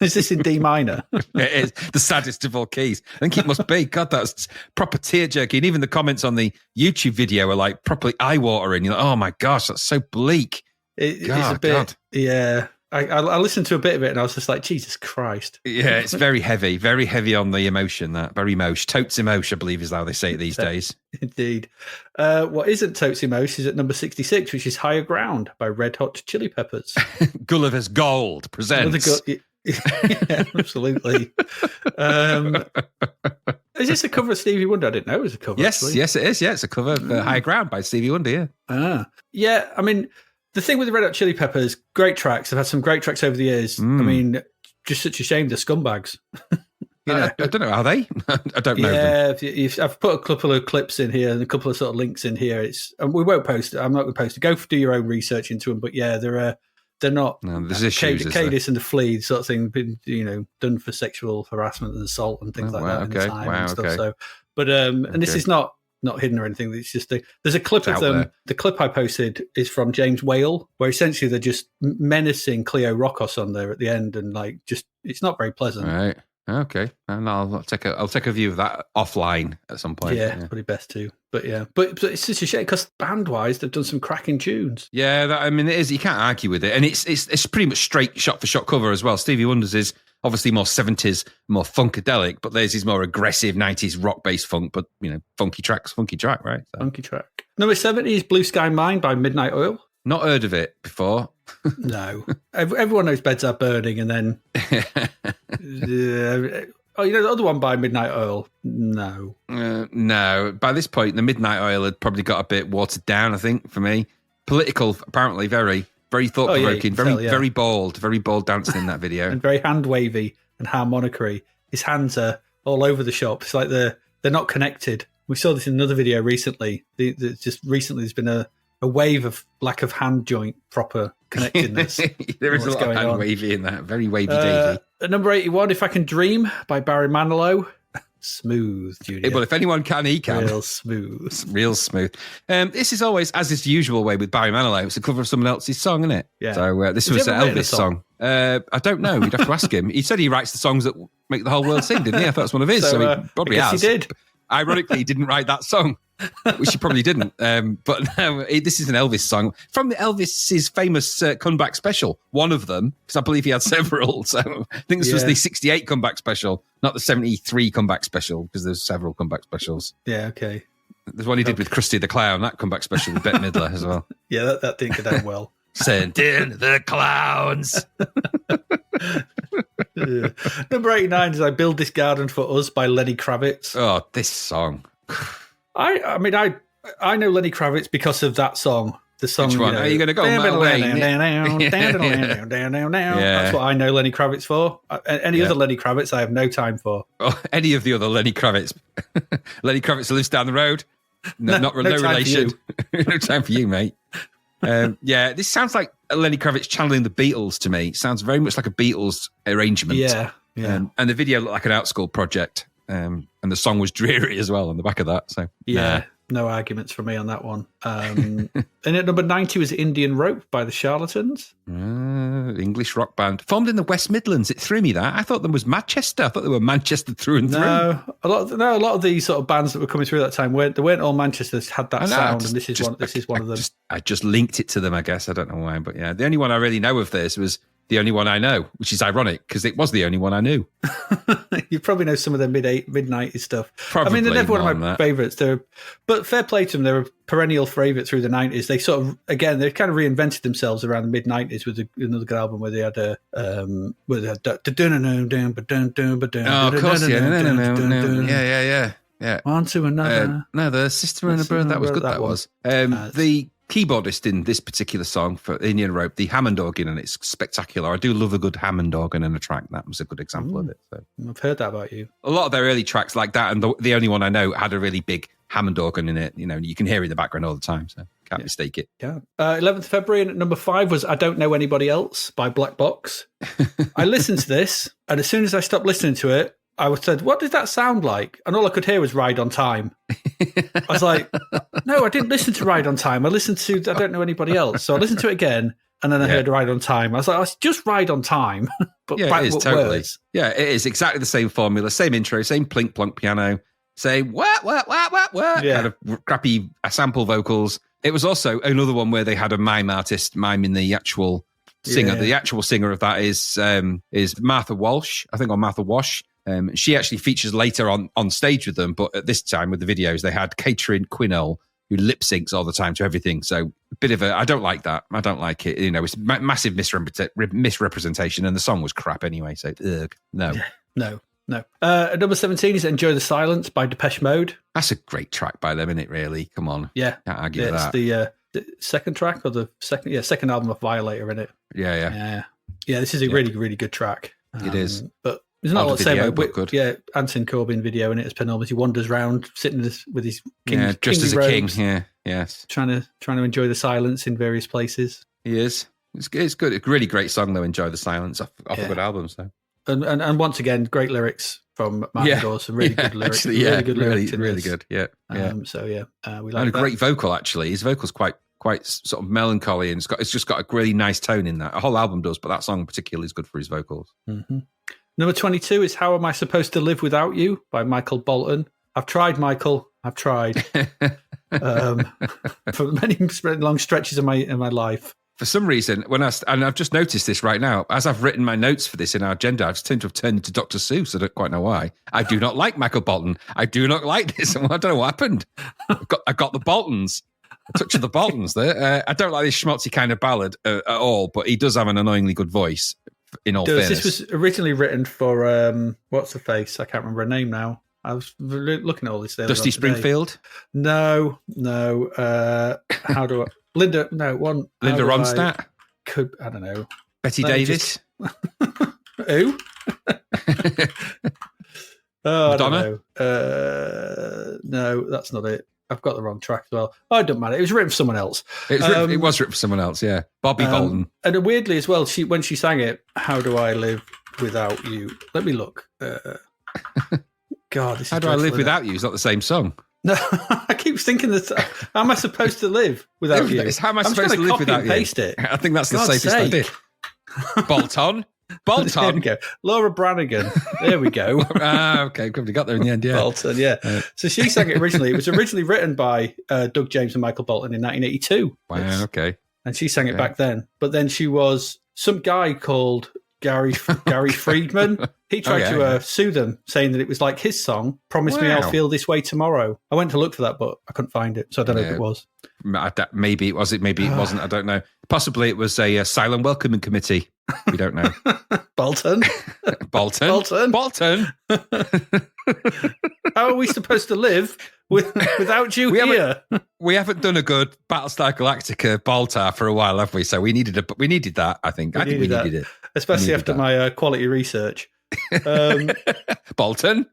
Is this in D minor? It is. The saddest of all keys. I think it must be. God, that's proper tear-jerking. Even the comments on the YouTube video are like properly eye-watering. You're like, oh, my gosh, that's so bleak. It's a bit... God. Yeah. I listened to a bit of it and I was just like, Jesus Christ. Yeah, it's very heavy on the emotion, that. Very emotion. Totes emotion, I believe is how they say it these days. Indeed. What isn't Totes emotion is at number 66, which is Higher Ground by Red Hot Chili Peppers. Gulliver's Gold presents. Yeah, absolutely. Is this a cover of Stevie Wonder? I didn't know it was a cover. Yes, actually. yes, it is. Yeah, it's a cover of Higher Ground by Stevie Wonder, yeah. Yeah, I mean... The thing with the Red Hot Chili Peppers, great tracks. I've had some great tracks over the years. I mean, just such a shame they're scumbags. I don't know. Are they? I don't know. Yeah, I've put a couple of clips in here and a couple of sort of links in here. We won't post it. I'm not going to post it. Go do your own research into them. But yeah, they're not. No, there's issues. Cadis and the Flea sort of thing, been done for sexual harassment and assault and things like that in the time and stuff. So, but and this is not hidden or anything. It's just there's a clip of them. The clip I posted is from James Whale, where essentially they're just menacing Cleo Rokos on there at the end, and like just it's not very pleasant. Right. Okay. And I'll take a view of that offline at some point. Yeah. Probably best to. But yeah, but it's such a shame because band wise they've done some cracking tunes. Yeah, I mean it is. You can't argue with it, and it's pretty much straight shot for shot cover as well. Stevie Wonder's is obviously more 70s, more funkadelic, but theirs is more aggressive 90s rock-based funk, but, funky track, right? So. Funky track. Number 70 is Blue Sky Mine by Midnight Oil. Not heard of it before. No. Everyone knows Beds Are Burning, and then... the other one by Midnight Oil? No. No. By this point, the Midnight Oil had probably got a bit watered down, I think, for me. Political, apparently, very... Very thought-provoking, very bold dancing in that video. And very hand-wavy and harmonicary. His hands are all over the shop. It's like they're not connected. We saw this in another video recently. Just recently there's been a wave of lack of hand joint proper connectedness. There is a lot of hand-wavy in that. Very wavy-davy. At number 81, If I Can Dream by Barry Manilow. Smooth, Junior. Well, if anyone can, he can. Real smooth. Real smooth. This is always, as is the usual way with Barry Manilow, it's a cover of someone else's song, isn't it? Yeah. So this was an Elvis song. I don't know. We'd have to ask him. He said he writes the songs that make the whole world sing, didn't he? I thought it was one of his. So he probably has. He did. Ironically, he didn't write that song, which he probably didn't. But no, this is an Elvis song from the Elvis's famous comeback special. One of them, because I believe he had several. So I think this was the 68 comeback special, not the 73 comeback special, because there's several comeback specials. Yeah, okay. There's one he did with Krusty the Clown, that comeback special with Bette Midler as well. Yeah, that didn't go down well. Send in the clowns. Number 89 is I Build This Garden for Us by Lenny Kravitz. Oh, this song. I mean, I know Lenny Kravitz because of that song. The song. Which one? Are you going to go my way? That's what I know Lenny Kravitz for. Any other Lenny Kravitz, I have no time for. Oh, any of the other Lenny Kravitz. Lenny Kravitz lives down the road. No relation. No time for you, mate. This sounds like Lenny Kravitz channeling the Beatles to me. It sounds very much like a Beatles arrangement. Yeah. And the video looked like an Outschool project. And the song was dreary as well on the back of that. So Yeah, no arguments from me on that one. And at number 90 was Indian Rope by the Charlatans. English rock band formed in the West Midlands. It threw me that. I thought them was Manchester. I thought they were Manchester through and through. No, a lot of these sort of bands that were coming through at that time weren't all Manchester had that sound, and this is one of them. I just linked it to them, I guess. I don't know why, but yeah, the only one I really know of this was the only one I know, which is ironic because it was the only one I knew. You probably know some of their mid-90s stuff. Probably I mean, they're never one of my that. favourites. But fair play to them. They're a perennial favourite through the 90s. They sort of, again, they kind of reinvented themselves around the mid-90s with another good album where they had a... Oh, of course, yeah. Yeah. On to another. No, the Sister and a Brother. That was good. That was. The keyboardist in this particular song for Indian Rope, the Hammond organ, and it's spectacular. I do love a good Hammond organ in a track. That was a good example of it. So. I've heard that about you. A lot of their early tracks like that, and the only one I know had a really big Hammond organ in it. You know, you can hear it in the background all the time, so can't mistake it. Yeah. 11th February, and at number 5 was I Don't Know Anybody Else by Black Box. I listened to this, and as soon as I stopped listening to it, I said, what did that sound like? And all I could hear was Ride on Time. I was like, no, I didn't listen to Ride on Time. I listened to I Don't Know Anybody Else. So I listened to it again, and then I heard Ride on Time. I was like, it's just Ride on Time. But yeah, it is, totally. Words. Yeah, it is exactly the same formula, same intro, same plink plonk piano, same what, kind of crappy sample vocals. It was also another one where they had a mime artist miming the actual singer. Yeah. The actual singer of that is Martha Walsh, I think, or Martha Wash. She actually features later on stage with them, but at this time with the videos, they had Catherine Quinol, who lip syncs all the time to everything. So a bit of I don't like that. I don't like it. You know, it's massive misrepresentation, and the song was crap anyway. So no. At number 17 is Enjoy the Silence by Depeche Mode. That's a great track by them, isn't it? Really, come on. Yeah, can't argue with that. It's the second track or the second album of Violator in it. Yeah. This is a really, really good track. It is, but. There's not a lot to say about it. Good. Yeah, Anton Corbijn video in it as penultimate. He wanders around sitting with his dressed as a robes, king. Yeah, yes, trying to enjoy the silence in various places. He is. It's good. It's a really great song though. Enjoy the Silence off a good album. So and once again, great lyrics from Meganova. Some really good lyrics. Actually, really good lyrics. Really good. Yeah. We like and a that. great vocal actually. His vocal's quite sort of melancholy, and it's just got a really nice tone in that. A whole album does, but that song particularly is good for his vocals. Mm-hmm. Number 22 is How Am I Supposed to Live Without You by Michael Bolton. I've tried, Michael. I've tried. For many long stretches of my life. For some reason, and I've just noticed this right now, as I've written my notes for this in our agenda, I've turned into Dr. Seuss. I don't quite know why. I do not like Michael Bolton. I do not like this. I don't know what happened. I got the Boltons. A touch of the Boltons there. I don't like this schmaltzy kind of ballad at all, but he does have an annoyingly good voice. In all fairness, this was originally written for what's her face? I can't remember her name now. I was looking at all this. Dusty Springfield. No. How do I? Linda? No, one. Linda Ronstadt. I don't know. Betty Davis. Who? Madonna. I don't know. No, that's not it. I've got the wrong track as well. Oh, it doesn't matter. It was written for someone else. It was written for someone else, yeah. Bobby Bolton. And weirdly as well, when she sang it, How Do I Live Without You? Let me look. God, this is How Do I Live Without You is not the same song. No, I keep thinking that. How am I supposed to live without you? How am I supposed to live without you? Paste it. I think that's the safest idea. Bolton. There we go. Laura Branigan. There we go. Okay. Probably got there in the end, yeah. Bolton, yeah. So she sang it originally. It was originally written by Doug James and Michael Bolton in 1982. Wow, okay. And she sang it back then. But then she was some guy called Gary Friedman. He tried to sue them, saying that it was like his song, Promise Me I'll Feel This Way Tomorrow. I went to look for that, but I couldn't find it. So I don't know if it was. Maybe it was. Maybe it wasn't. I don't know. Possibly it was a silent welcoming committee. We don't know. Bolton. How are we supposed to live without you here? We haven't done a good Battlestar Galactica Baltar for a while, have we? So we needed that. I think we needed it, especially after my quality research. Bolton.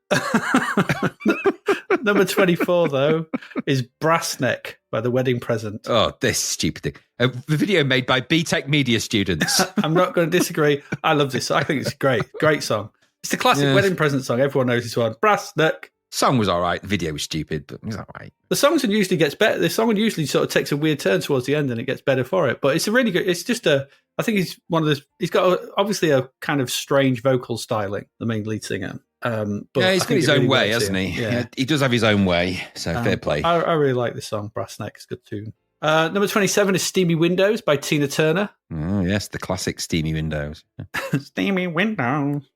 Number 24, though, is Brass Neck by The Wedding Present. Oh, this stupid thing. The video made by BTEC Media students. I'm not going to disagree. I love this. I think it's great. Great song. It's the classic Wedding Present song. Everyone knows this one. Brass Neck. Song was all right. The video was stupid, but it was all right. The song usually gets better. The song usually sort of takes a weird turn towards the end and it gets better for it. But it's a really good, it's just I think he's one of those, he's got obviously a kind of strange vocal styling, the main lead singer. But yeah, he's got his own way, hasn't he? Yeah. He does have his own way, so fair play. I really like this song, Brass Neck. It's a good tune. Number 27 is Steamy Windows by Tina Turner. Oh, yes, the classic Steamy Windows. Steamy Windows.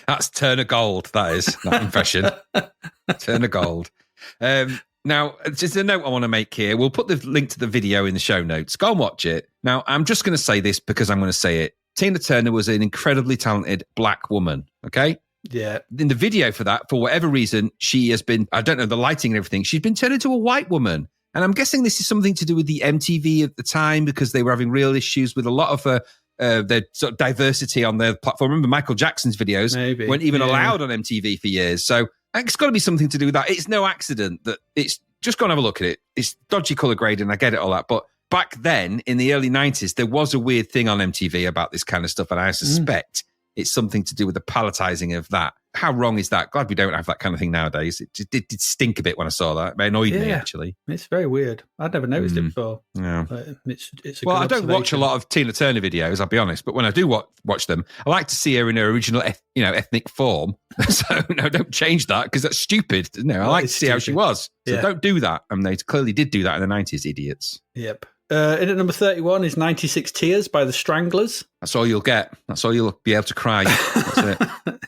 That's Turner Gold, that is, that impression. Turner Gold. Now, just a note I want to make here. We'll put the link to the video in the show notes. Go and watch it. Now, I'm just going to say this because I'm going to say it. Tina Turner was an incredibly talented black woman, okay? Yeah. In the video for that, for whatever reason, she has been, I don't know, the lighting and everything, she's been turned into a white woman. And I'm guessing this is something to do with the MTV at the time because they were having real issues with a lot of their sort of diversity on their platform. Remember Michael Jackson's videos weren't even allowed on MTV for years. So it's got to be something to do with that. It's no accident that it's just go and have a look at it. It's dodgy color grading. I get it all that. But back then in the early 90s, there was a weird thing on MTV about this kind of stuff. And I suspect it's something to do with the palletizing of that. How wrong is that? Glad we don't have that kind of thing nowadays. It did stink a bit when I saw that. It annoyed me, actually. It's very weird. I'd never noticed it before. Yeah. It's I don't watch a lot of Tina Turner videos, I'll be honest. But when I do watch them, I like to see her in her original ethnic form. So, no, don't change that because that's stupid. No, I like to see how she was. So don't do that. And they clearly did do that in the 90s, idiots. Yep. In at number 31 is 96 Tears by the Stranglers. That's all you'll get. That's all you'll be able to cry. That's it.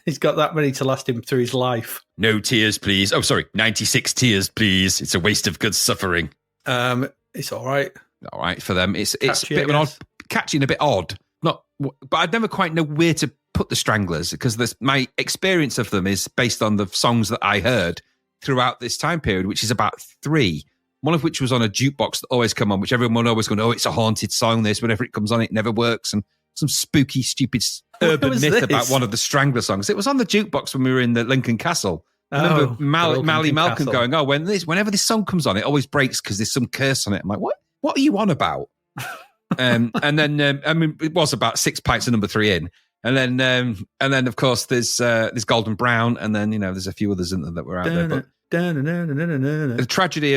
He's got that many to last him through his life. No tears, please. Oh, sorry. 96 tears, please. It's a waste of good suffering. It's all right. All right for them. It's Catchy, a bit of an odd, catchy and a bit odd. But I'd never quite know where to put the Stranglers because my experience of them is based on the songs that I heard throughout this time period, which is about 3. One of which was on a jukebox that always come on, which everyone always going, oh, it's a haunted song, this. Whenever it comes on, it never works. And some spooky, stupid urban myth about one of the Strangler songs. It was on the jukebox when we were in the Lincoln Castle. I remember Mally Malcolm going, oh, whenever this song comes on, it always breaks because there's some curse on it. I'm like, what are you on about? And then, it was about 6 pints of number 3 in. And then, of course, there's Golden Brown. And then, there's a few others in there that were out there. But the tragedy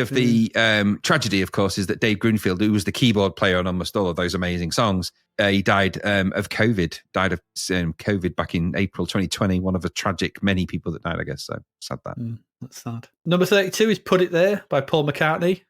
of course, is that Dave Greenfield, who was the keyboard player on almost all of those amazing songs, he died of COVID. Died of COVID back in April 2020. One of the tragic many people that died, I guess. So sad that. That's sad. Number 32 is "Put It There" by Paul McCartney.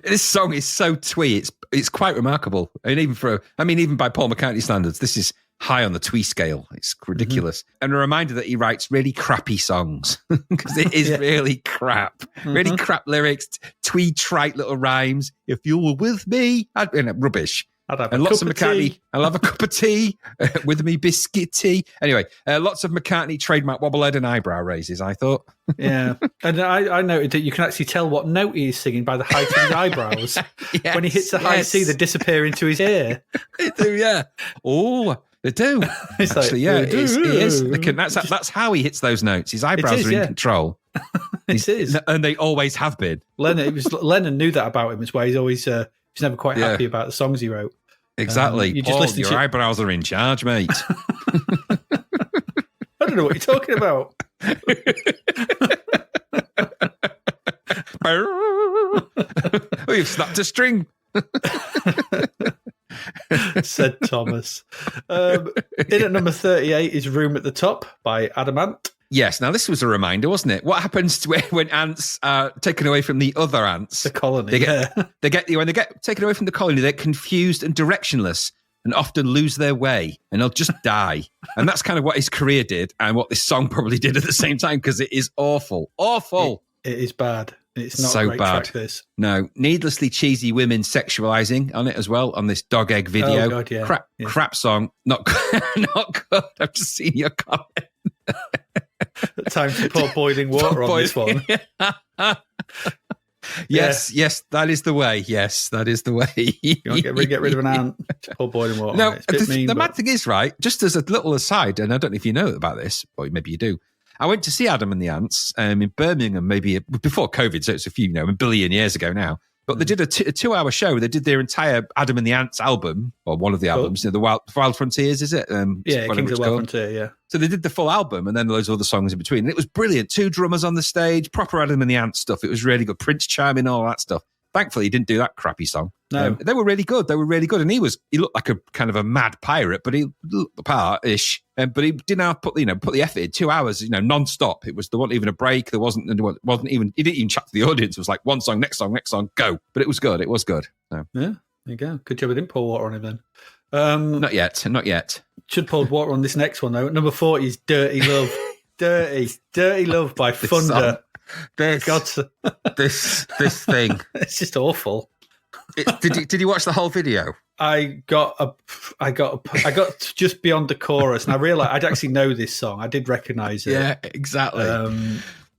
This song is so twee. It's quite remarkable. And even by Paul McCartney standards, this is high on the twee scale. It's ridiculous. And a reminder that he writes really crappy songs because it is really crap. Really crap lyrics, twee trite little rhymes. If you were with me, rubbish. I'd have and a lots cup of McCartney. tea. I'll have a cup of tea with me biscuit tea. Anyway, lots of McCartney trademark wobblehead and eyebrow raises, I thought. Yeah. And I noted that you can actually tell what note he's singing by the height of his eyebrows. Yes, when he hits a high C, they disappear into his ear. They do, yeah. Oh, they do. It's actually, like, yeah, he is. That's how he hits those notes. His eyebrows are in control. It is. And they always have been. Lennon knew that about him. It's why he's always he's never quite happy about the songs he wrote. Exactly. Your eyebrows are in charge, mate. I don't know what you're talking about. Oh, you've snapped a string. Said Thomas. In at number 38 is "Room at the Top" by Adamant. Yes. Now, this was a reminder, wasn't it? What happens to when ants are taken away from the other ants? The colony. When they get taken away from the colony, they're confused and directionless and often lose their way and they'll just die. And that's kind of what his career did and what this song probably did at the same time because it is awful. Awful. It is bad. It's not so a great bad. track, this. No, needlessly cheesy women sexualizing on it as well on this dog egg video. Oh, God, yeah. Crap song. Not good. I've just seen your comment. Time to pour boiling water on this one. Yes, that is the way. Yes, that is the way. You want to get rid of an ant, pour boiling water No, on it. It's a bit mean, the mad thing is, right, just as a little aside, and I don't know if you know about this, or maybe you do, I went to see Adam and the Ants in Birmingham, maybe before COVID, so it's a few, a billion years ago now. But they did a 2-hour show. They did their entire Adam and the Ants album, or one of the albums, the Wild Frontiers, is it? Yeah, Kings of the Wild Frontier, yeah. So they did the full album and then loads of other songs in between. And it was brilliant. 2 drummers on the stage, proper Adam and the Ants stuff. It was really good. Prince chiming, all that stuff. Thankfully, he didn't do that crappy song. No. They were really good. And he looked like a kind of a mad pirate, but he looked the part-ish. But he didn't have put the effort in. 2 hours, non-stop. There wasn't even a break. He didn't even chat to the audience. It was like one song, next song, go. But it was good. So. Yeah, there you go. Good job I didn't pour water on him then. Not yet. Should pour water on this next one though. Number 40 is Dirty Love. Dirty Love by Thunder. This thing. It's just awful. Did you watch the whole video? I got just beyond the chorus, and I realized I'd actually know this song. I did recognize it. Yeah, exactly.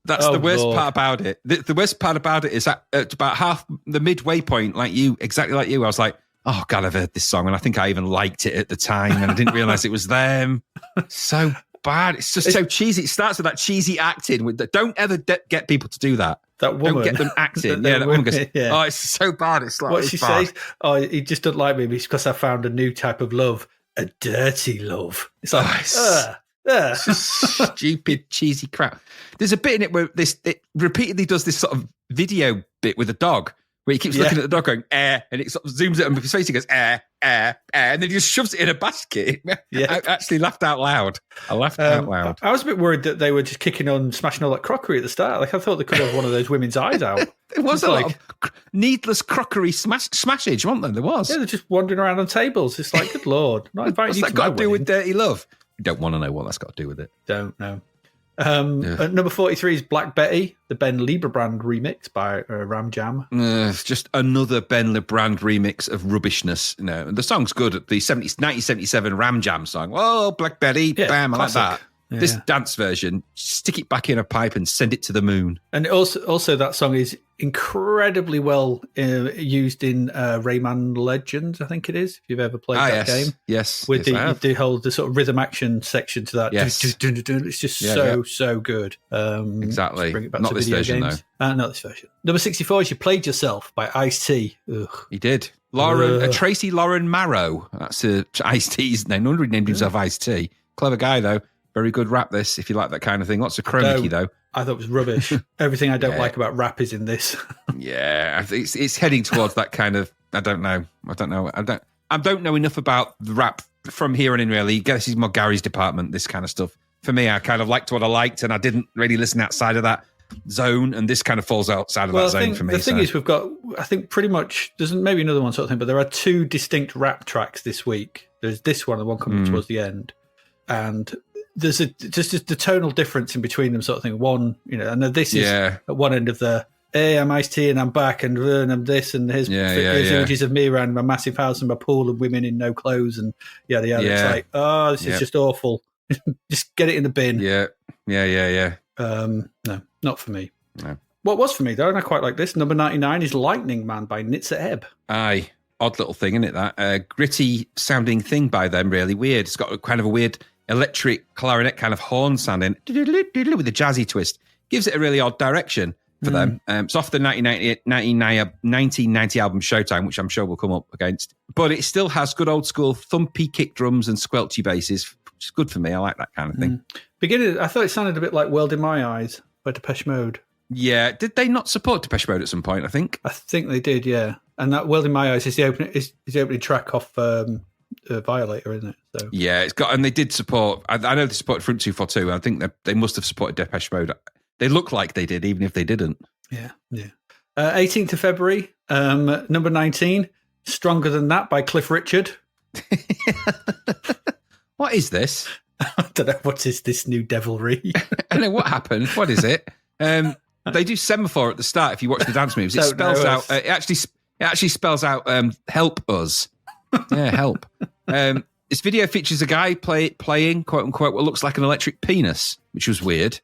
That's the worst part about it. The worst part about it is that at about half the midway point, exactly like you, I was like, oh God, I've heard this song, and I think I even liked it at the time, and I didn't realize it was them. So bad. It's just so cheesy. It starts with that cheesy acting. Don't ever get people to do that. That woman. Don't get them acting. That woman goes, oh, it's so bad. It's like, what she says? Oh, he just doesn't like me because I found a new type of love, a dirty love. It's like, it's just stupid, cheesy crap. There's a bit in it where it repeatedly does this sort of video bit with a dog, where he keeps looking at the dog going, and it sort of zooms at him with his face. He goes, and then he just shoves it in a basket. Yeah. I actually laughed out loud. I was a bit worried that they were just kicking on, smashing all that crockery at the start. Like, I thought they could have one of those women's eyes out. There was a lot of needless crockery smashage, wasn't there? There was. Yeah, they're just wandering around on tables. It's like, good Lord. Not inviting you What's to that got my to do wedding. with Dirty Love? You don't want to know what that's got to do with it. Don't know. At number 43 is Black Betty, the Ben Lieberbrand remix by Ram Jam. It's just another Ben Lieberbrand remix of rubbishness. The song's good. The 1977 Ram Jam song. Oh, Black Betty, bam, I like that. Yeah. This dance version, stick it back in a pipe and send it to the moon. And also that song is incredibly well used in Rayman Legends, I think it is, if you've ever played that game. Yes. With the sort of rhythm action section to that. Yes. It's just so good. Exactly. Bring it back Not to this video version, games. Not this version. Number 64 is You Played Yourself by Ice-T. Ugh. He did. Tracy Lauren Marrow. That's Ice-T's name. No wonder he named himself Ice-T. Clever guy, though. Very good rap, this, if you like that kind of thing. Lots of chroma key, though. I thought it was rubbish. Everything I don't like about rap is in this. Yeah, I think it's heading towards that kind of. I don't know. I don't know enough about the rap from here on in. Really, I guess it's more Gary's department. This kind of stuff. For me, I kind of liked what I liked, and I didn't really listen outside of that zone. And this kind of falls outside of that zone for me. The thing is, we've got. I think pretty much. There's maybe another one sort of thing, but there are 2 distinct rap tracks this week. There's this one, and one coming towards the end, and there's just the tonal difference in between them, sort of thing. One, and this is at one end of the, hey, I'm Ice-T and I'm back and I'm this, and here's images of me around my massive house and my pool of women in no clothes and yada yada. It's like, this is just awful. Just get it in the bin. Yeah. No, not for me. No. What was for me though, and I quite like this. Number 99 is Lightning Man by Nitsa Ebb. Aye, odd little thing, isn't it? That gritty sounding thing by them, really weird. It's got kind of a weird electric clarinet kind of horn sounding with a jazzy twist. Gives it a really odd direction for them. It's off the 1990 album Showtime, which I'm sure we'll come up against. But it still has good old school thumpy kick drums and squelchy basses, which is good for me. I like that kind of thing. Beginning, I thought it sounded a bit like World in My Eyes by Depeche Mode. Yeah. Did they not support Depeche Mode at some point, I think? I think they did, yeah. And that World in My Eyes is the opening track off Violator, isn't it? So. Yeah, it's got, and they did support. I know they supported Front 242. I think they must have supported Depeche Mode. They look like they did, even if they didn't. Yeah. 18th of February, number 19, Stronger Than That by Cliff Richard. What is this? I don't know. What is this new devilry? I know what happened. What is it? They do semaphore at the start. If you watch the dance moves, it spells out. It actually spells out "help us." Yeah, help. This video features a guy playing quote unquote what looks like an electric penis, which was weird.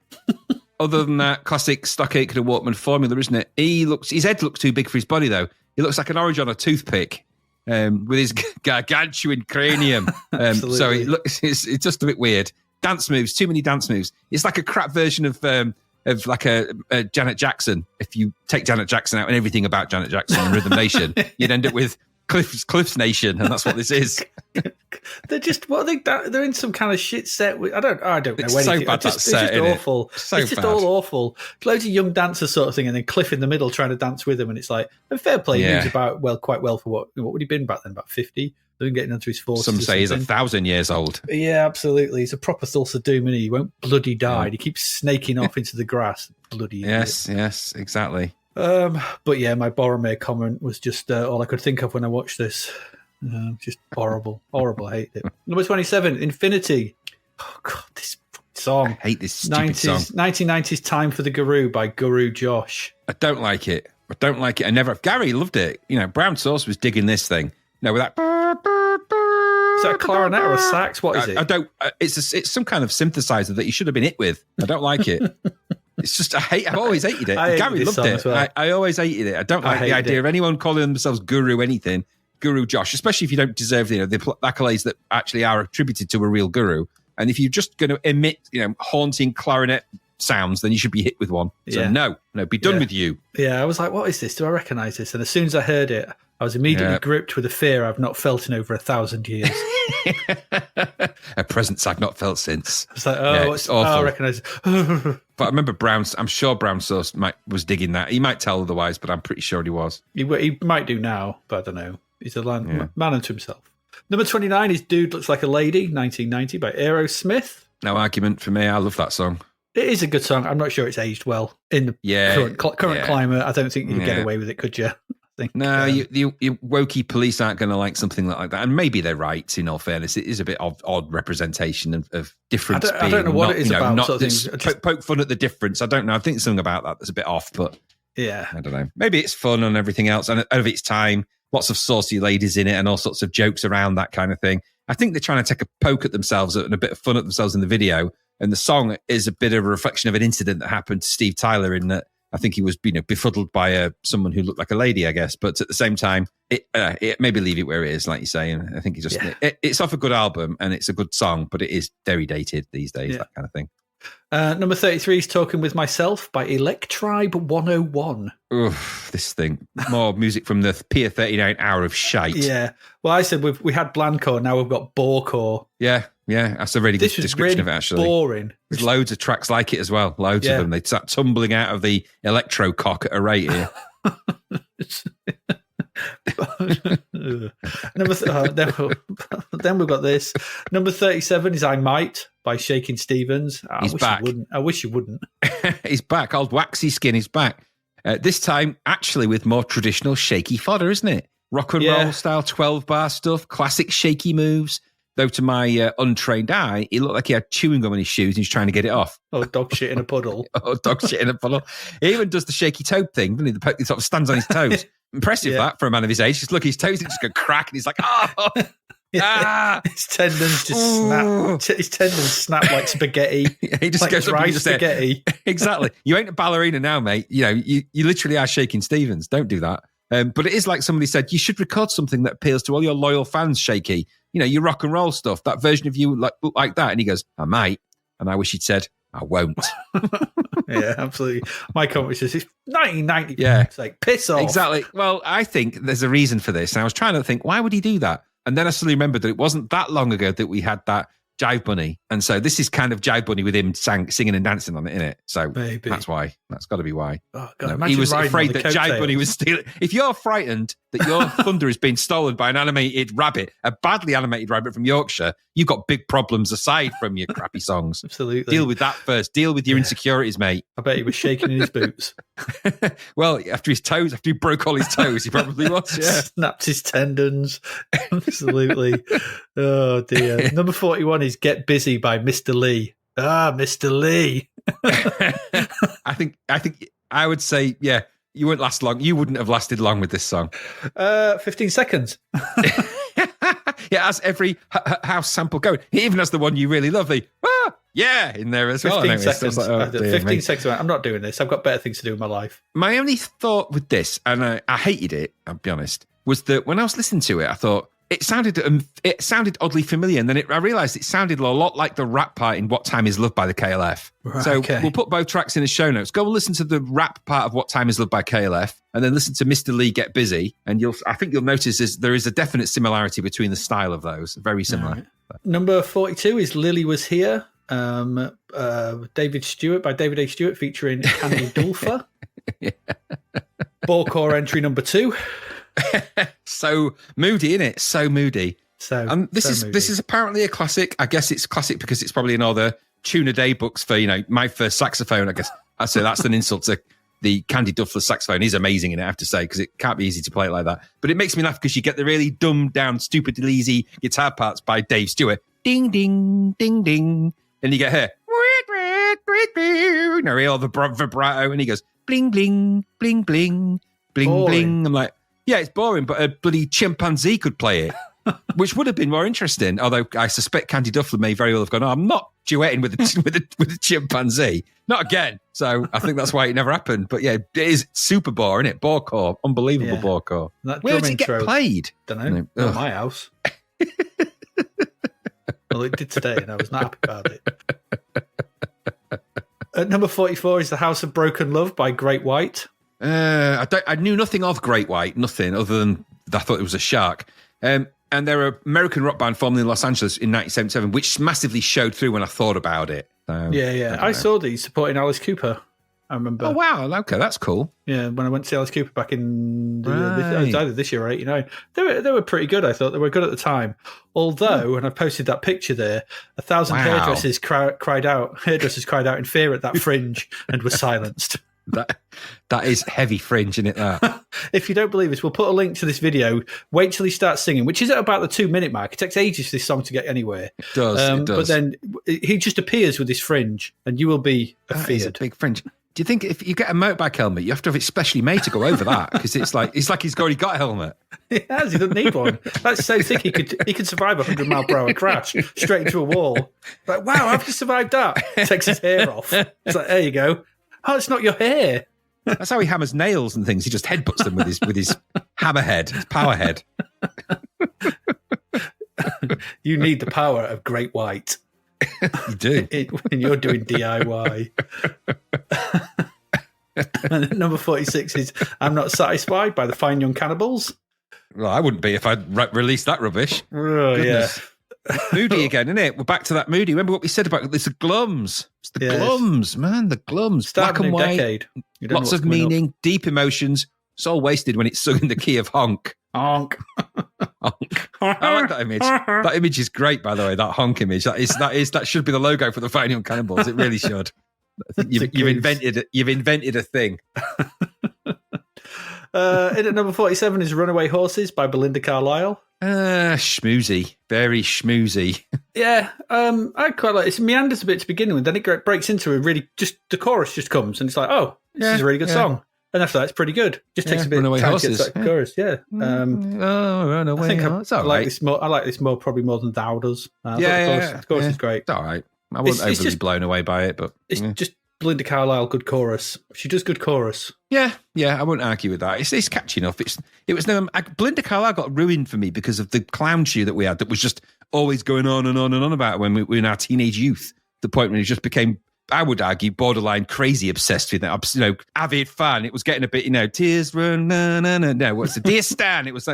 Other than that, classic stock Aitken and Walkman formula, isn't it? His head looks too big for his body, though. He looks like an orange on a toothpick with his gargantuan cranium. So it's just a bit weird. Dance moves, too many dance moves. It's like a crap version of of like a Janet Jackson. If you take Janet Jackson out and everything about Janet Jackson and Rhythm Nation, you'd end up with Cliff's Nation, and that's what this is. They're just they're in some kind of shit set. I don't know It's anything. so bad, It's that set, just awful. So it's just bad. all awful. Loads of young dancers sort of thing, and then Cliff in the middle trying to dance with him, and it's like, and fair play. He was about quite well for what would he been back then? About 50. Then getting into his 40s. Some say he's 1,000 years old. Yeah, absolutely. He's a proper Thulsa Doom, and he won't bloody die. He keeps snaking off into the grass. Bloody idiot. Yes, exactly. But yeah, my Boromir comment was just all I could think of when I watched this. Just horrible. I hate it. Number 27, Infinity. Oh God, this song. I hate this stupid song. 1990s Time for the Guru by Guru Josh. I don't like it. Gary loved it. Brown Sauce was digging this thing. With that. Is that a clarinet or a sax? What is it? I don't. It's some kind of synthesizer that you should have been hit with. I don't like it. It's just I've always hated it. Gary loved it. Well. I always hated it. I don't like the idea of anyone calling themselves Guru anything. Guru Josh, especially if you don't deserve the accolades that actually are attributed to a real guru. And if you're just going to emit haunting clarinet sounds, then you should be hit with one. So no, be done with you. Yeah, I was like, what is this? Do I recognise this? And as soon as I heard it, I was immediately gripped with a fear I've not felt in over 1,000 years. A presence I've not felt since. It's like, it's awful. I recognise it. But I remember I'm sure Brown Sauce was digging that. He might tell otherwise, but I'm pretty sure he was. He might do now, but I don't know. He's a man unto himself. Number 29 is Dude Looks Like a Lady, 1990 by Aerosmith. No argument for me. I love that song. It is a good song. I'm not sure it's aged well in the current climate. I don't think you could get away with it, could you? I think, no, you wokey police aren't going to like something like that. And maybe they're right, in all fairness. It is a bit of odd representation of difference. I don't know what it is about. Not sort of poke fun at the difference. I don't know. I think something about that that's a bit off, but yeah, I don't know. Maybe it's fun and everything else and of its time. Lots of saucy ladies in it and all sorts of jokes around that kind of thing. I think they're trying to take a poke at themselves and a bit of fun at themselves in the video. And the song is a bit of a reflection of an incident that happened to Steve Tyler in that I think he was befuddled by someone who looked like a lady, I guess. But at the same time, it maybe leave it where it is, like you say. And I think it's off a good album and it's a good song, but it is very dated these days, that kind of thing. Number 33 is Talking With Myself by Electribe 101. Oof, this thing. More music from the Pier 39 hour of shite. Yeah. Well, I said we had Blandcore, now we've got Borecore. Yeah. That's a really good description really of it, actually. Boring. There's loads of tracks like it as well. Loads of them. They start tumbling out of the electro cock at a rate here. Then we've got this. Number 37 is I Might by Shaking Stevens. He's back. I wish you wouldn't. He's back. Old Waxy Skin is back. This time, actually, with more traditional shaky fodder, isn't it? Rock and roll style 12-bar stuff, classic shaky moves. Though to my untrained eye, he looked like he had chewing gum in his shoes and he's trying to get it off. Oh, dog shit in a puddle. Dog shit in a puddle. He even does the shaky toe thing, doesn't he? He sort of stands on his toes. Impressive that for a man of his age. Just look, his toes just go crack and he's like, His tendons just snap. His tendons snap like spaghetti. He just like goes up rice spaghetti. Exactly. You ain't a ballerina now, mate. You literally are Shaking Stevens. Don't do that. But it is like somebody said, you should record something that appeals to all your loyal fans, Shaky. Your rock and roll stuff, that version of you like that. And he goes, I might. And I wish he'd said, I won't. Yeah, absolutely. My comment says, it's 1990. Yeah. It's like, piss off. Exactly. Well, I think there's a reason for this. And I was trying to think, why would he do that? And then I suddenly remembered that it wasn't that long ago that we had that Jive Bunny. And so this is kind of Jive Bunny with him singing and dancing on it, isn't it? So that's why. That's got to be why. Oh, God, he was afraid that Jive Bunny was stealing. If you're frightened that your thunder is being stolen by an animated rabbit, a badly animated rabbit from Yorkshire, you've got big problems aside from your crappy songs. Absolutely. Deal with that first. Deal with your insecurities, mate. I bet he was shaking in his boots. Well, after he broke all his toes, he probably was, yeah. Snapped his tendons. Absolutely. Oh, dear. Number 41 is Get Busy by Mr. Lee. Mr. Lee. I think I would say, yeah, you wouldn't last long. You wouldn't have lasted long with this song. 15 seconds. Yeah, as every house sample going. He even has the one you really love, the in there as well. 15 seconds. Like, 15 seconds. I'm not doing this. I've got better things to do in my life. My only thought with this, and I hated it, I'll be honest, was that when I was listening to it, I thought, it sounded oddly familiar, and then I realised it sounded a lot like the rap part in "What Time Is Love" by the KLF. Right, So okay. we'll put both tracks in the show notes. Go and listen to the rap part of "What Time Is Love" by KLF, and then listen to Mr. Lee Get Busy, and I think you'll notice there is a definite similarity between the style of those. Very similar. Right. Number 42 is "Lily Was Here." David Stewart by David A. Stewart featuring Candy Dulfer. Ballcore entry number 2. So moody, isn't it? So moody. So this is apparently a classic. I guess it's classic because it's probably in all the tune a day books for my first saxophone. I guess I'd say that's an insult to the Candy Dulfer saxophone. He's amazing in it, I have to say, because it can't be easy to play it like that. But it makes me laugh because you get the really dumbed down, stupidly easy guitar parts by Dave Stewart. Ding ding ding ding, and you get her. All the vibrato, and he goes bling bling bling bling bling boring. Bling. I'm like, yeah, it's boring, but a bloody chimpanzee could play it, which would have been more interesting. Although I suspect Candy Dulfer may very well have gone, I'm not duetting with a chimpanzee, not again. So I think that's why it never happened. But yeah, it is super boring, isn't it? Borecore, unbelievable borecore. Where does it get played? Don't know. Not at my house. Well, it did today, and I was not happy about it. At number 44 is "The House of Broken Love" by Great White. I knew nothing of Great White, nothing other than I thought it was a shark. And they're an American rock band formed in Los Angeles in 1977, which massively showed through when I thought about it. So, Yeah. I saw these supporting Alice Cooper. I remember. Oh, wow. Okay, that's cool. Yeah, when I went to see Alice Cooper back in Right. it was either this year or 89. They were pretty good, I thought. They were good at the time. Although, and I posted that picture there, 1,000 hairdressers cried out in fear at that fringe and were silenced. That is heavy fringe, isn't it? That. If you don't believe us, we'll put a link to this video. Wait till he starts singing, which is at about the 2-minute mark. It takes ages for this song to get anywhere. It does. But then he just appears with his fringe, and you will be That is a feared. big fringe. Do you think if you get a motorbike helmet, you have to have it specially made to go over that? Because it's like he's already got a helmet. He has. He doesn't need one. That's so thick. He could survive a 100-mile-per-hour crash straight into a wall. Like, wow, how have you survived that? Takes his hair off. It's like, there you go. Oh, it's not your hair. That's how he hammers nails and things. He just headbutts them with his hammerhead, his power head. You need the power of Great White. You do. When you're doing DIY. Number 46 is "I'm Not Satisfied" by the Fine Young Cannibals. Well, I wouldn't be if I'd released that rubbish. Oh, yeah. Moody again, isn't it? We're back to that moody. Remember what we said about this? The glums. It's the glums, man. The glums. Start Black of a and new white. decade. You don't know Lots what's of coming up. meaning, deep emotions. It's all wasted when it's sung in the key of honk. Honk. Honk. I like that image. That image is great, by the way. That honk image. That should be the logo for the Fine Young Cannibals. It really should. You've invented a thing. In at number 47 is "Runaway Horses" by Belinda Carlisle. Schmoozy. Very schmoozy. Yeah, I quite like it. It meanders a bit to begin with, then it breaks into a really the chorus just comes, and it's like, oh, this is a really good song. And after that, it's pretty good. Just takes a bit Runaway of time Horses. to get to that chorus. Yeah. Runaway I think Horses. I like this more. I like this probably more than Thou does. The chorus is great. It's all right. I wasn't It's overly just- blown away by it, but It's just Belinda Carlisle, good chorus. She does good chorus. yeah, I won't argue with that. It's catchy enough. Belinda Carlisle got ruined for me because of the clown shoe that we had that was just always going on and on and on about when we were in our teenage youth. The point when it just became, I would argue, borderline crazy obsessed with that. Avid fan. It was getting a bit, tears run, no. What's the Dear Stan? It was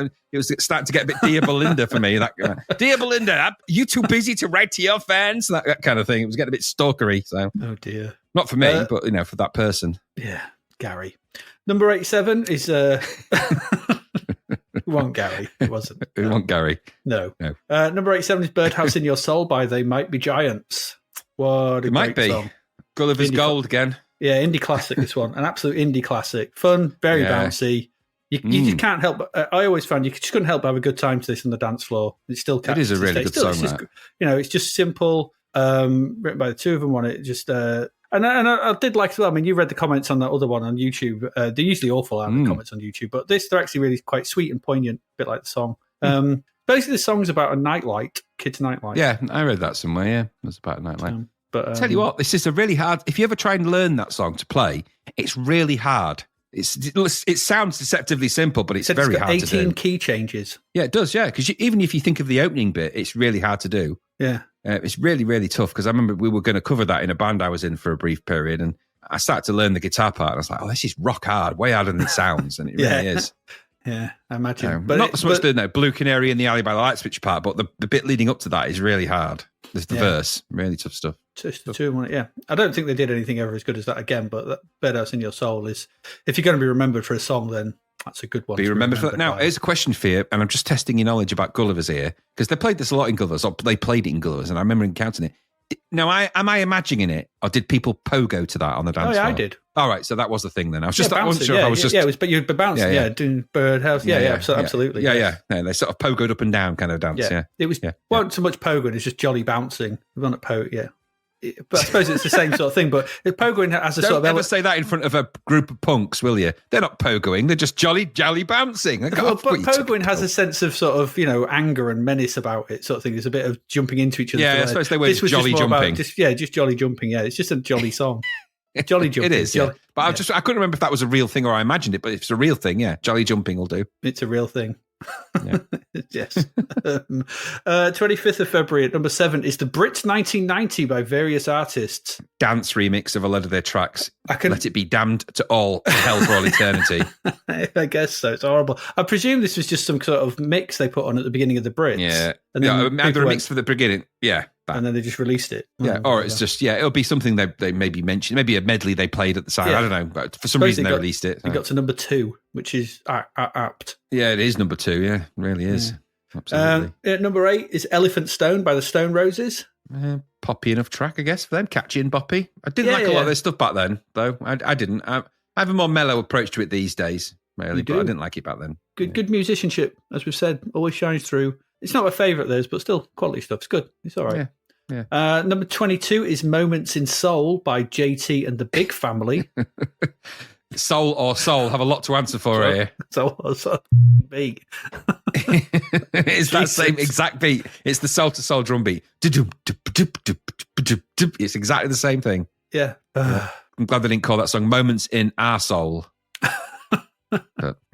starting to get a bit Dear Belinda for me. That Dear Belinda, are you too busy to write to your fans? That kind of thing. It was getting a bit stalkery. So Oh dear. not for me, but for that person. Yeah, Gary. Number 87 is it wasn't Gary. It wasn't. We want Gary. No. No. Number 87 is "Birdhouse in Your Soul" by They Might Be Giants. What a It might great be. song. Gulliver's Indie Gold again. Yeah, indie classic, this one. An absolute indie classic. Fun, very bouncy. You just can't help. I always found you just couldn't help but have a good time to this on the dance floor. It's still It is a really good song, It's just, that. it's just simple. Written by the two of them on it. Just and I did like as well. I mean, you read the comments on that other one on YouTube. They're usually awful, aren't the comments on YouTube? But they're actually really quite sweet and poignant, a bit like the song. Basically, the song's about a nightlight, kids' nightlight. Yeah, I read that somewhere. Yeah, it was about a nightlight. But Tell you what, this is a really hard. If you ever try and learn that song to play, it's really hard It sounds deceptively simple, but it's Said very it's got hard to 18 do. key changes. Yeah, it does. Yeah, because even if you think of the opening bit, it's really hard to do. Yeah. It's really, really tough because I remember we were going to cover that in a band I was in for a brief period, and I started to learn the guitar part, and I was like, "Oh, this is rock hard, way harder than it sounds," and it really is. Yeah, I imagine. But not so much the Blue Canary in the Alley by the Light Switch part, but the bit leading up to that is really hard. There's the verse, really tough stuff. Just the two, yeah. I don't think they did anything ever as good as that again, but that Birdhouse in Your Soul is, if you're going to be remembered for a song, then that's a good one. Be remembered for that. Now, here's a question for you, and I'm just testing your knowledge about Gulliver's here, because they played this a lot in Gulliver's, or they played it in Gulliver's, and I remember encountering it. Now, am I imagining it, or did people pogo to that on the dance floor? I did. All right, so that was the thing then. I wasn't sure if I was just... Yeah, but you'd be bouncing, doing Birdhouse. Absolutely. Yeah. They sort of pogoed up and down kind of dance, yeah. It was wasn't so much pogoing, it's just jolly bouncing. We've gone at but I suppose it's the same sort of thing, but pogoing has a Don't sort of... ever say that in front of a group of punks, will you? They're not pogoing, they're just jolly bouncing. But pogoing has a sense of sort of, anger and menace about it, sort of thing. There's a bit of jumping into each other. Yeah, I suppose they were jolly jumping. Just jolly jumping, yeah. It's just a jolly song. Jolly jumping. It is, But I couldn't remember if that was a real thing or I imagined it, but if it's a real thing, jolly jumping will do. It's a real thing. Yeah. Yes. 25th of February at number 7 is the Brits 1990 by various artists. Dance remix of a lot of their tracks. Let it be damned to all hell for all eternity. I guess so. It's horrible. I presume this was just some sort of mix they put on at the beginning of the Brits. Yeah. And then the remix for the beginning. Yeah. And then they just released it. Yeah, or it's just, it'll be something they maybe mentioned, maybe a medley they played at the time. I don't know, but for some reason they released it. It got to number 2, which is apt. Yeah, it is number 2, yeah, it really is. Absolutely. At number 8 is Elephant Stone by the Stone Roses. Poppy enough track, I guess, for them. Catchy and boppy. I didn't like a lot of their stuff back then, though. I didn't. I have a more mellow approach to it these days, really, but I didn't like it back then. Good musicianship, as we've said, always shines through. It's not my favourite of theirs, but still, quality stuff. It's good. It's all right. Yeah. Number 22 is Moments in Soul by JT and the Big Family. Soul or soul have a lot to answer for here. Soul or soul beat. It's that same exact beat. It's the soul to soul drum beat. It's exactly the same thing. Yeah. I'm glad they didn't call that song Moments in Our Soul.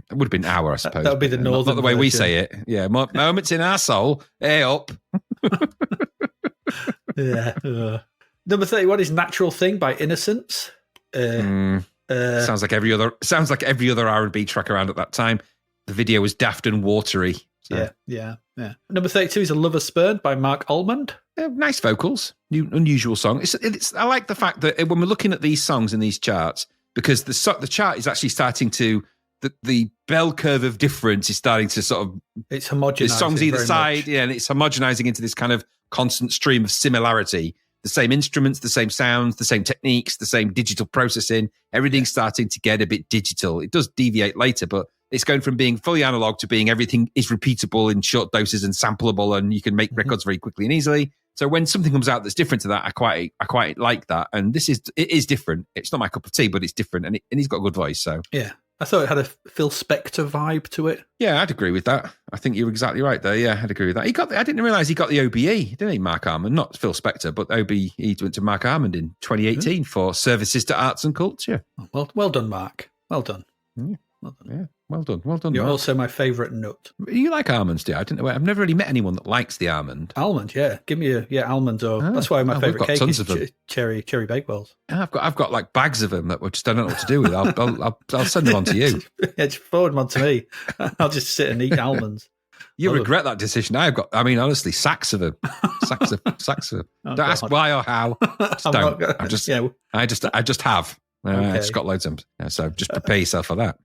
It would have been our, I suppose. That would be the northern not the way we version. say it. Yeah, Moments in Our Soul. Hey up. Yeah. Number 31 is Natural Thing by Innocence. Sounds like every other R&B track around at that time. The video was daft and watery. So. Yeah. Number 32 is A Lover Spurned by Mark Almond. Nice vocals, unusual song. I like the fact that when we're looking at these songs in these charts, because the chart is actually starting to the bell curve of difference is starting to sort of it's homogenizing. There's songs either side, and it's homogenizing into this kind of constant stream of similarity. The same instruments, the same sounds, the same techniques, the same digital processing. Everything's starting to get a bit digital. It does deviate later, but it's going from being fully analog to being everything is repeatable in short doses and sampleable, and you can make records very quickly and easily. So when something comes out that's different to that, I quite like that. And it is different. It's not my cup of tea, but it's different, and he's got a good voice. So yeah. I thought it had a Phil Spector vibe to it. Yeah, I'd agree with that. I think you're exactly right there. Yeah, I'd agree with that. I didn't realise he got the OBE, didn't he, Mark Armand? Not Phil Spector, but OBE went to Mark Armand in 2018 for Services to Arts and Culture. Well done, Mark. Well done. Yeah. Well done. You're Mark. also my favourite nut. You like almonds, do you? I didn't know. I've never really met anyone that likes the almond. Almond, yeah. Give me almonds. That's why my favourite cake tons is of them. cherry bakewells. I've got like bags of them that I just don't know what to do with. I'll send them on to you. Just forward them on to me. I'll just sit and eat almonds. You regret that decision. Honestly, sacks of them. Sacks of them. Don't ask why or how. I just have. I just got loads of them. Yeah, so just prepare yourself for that.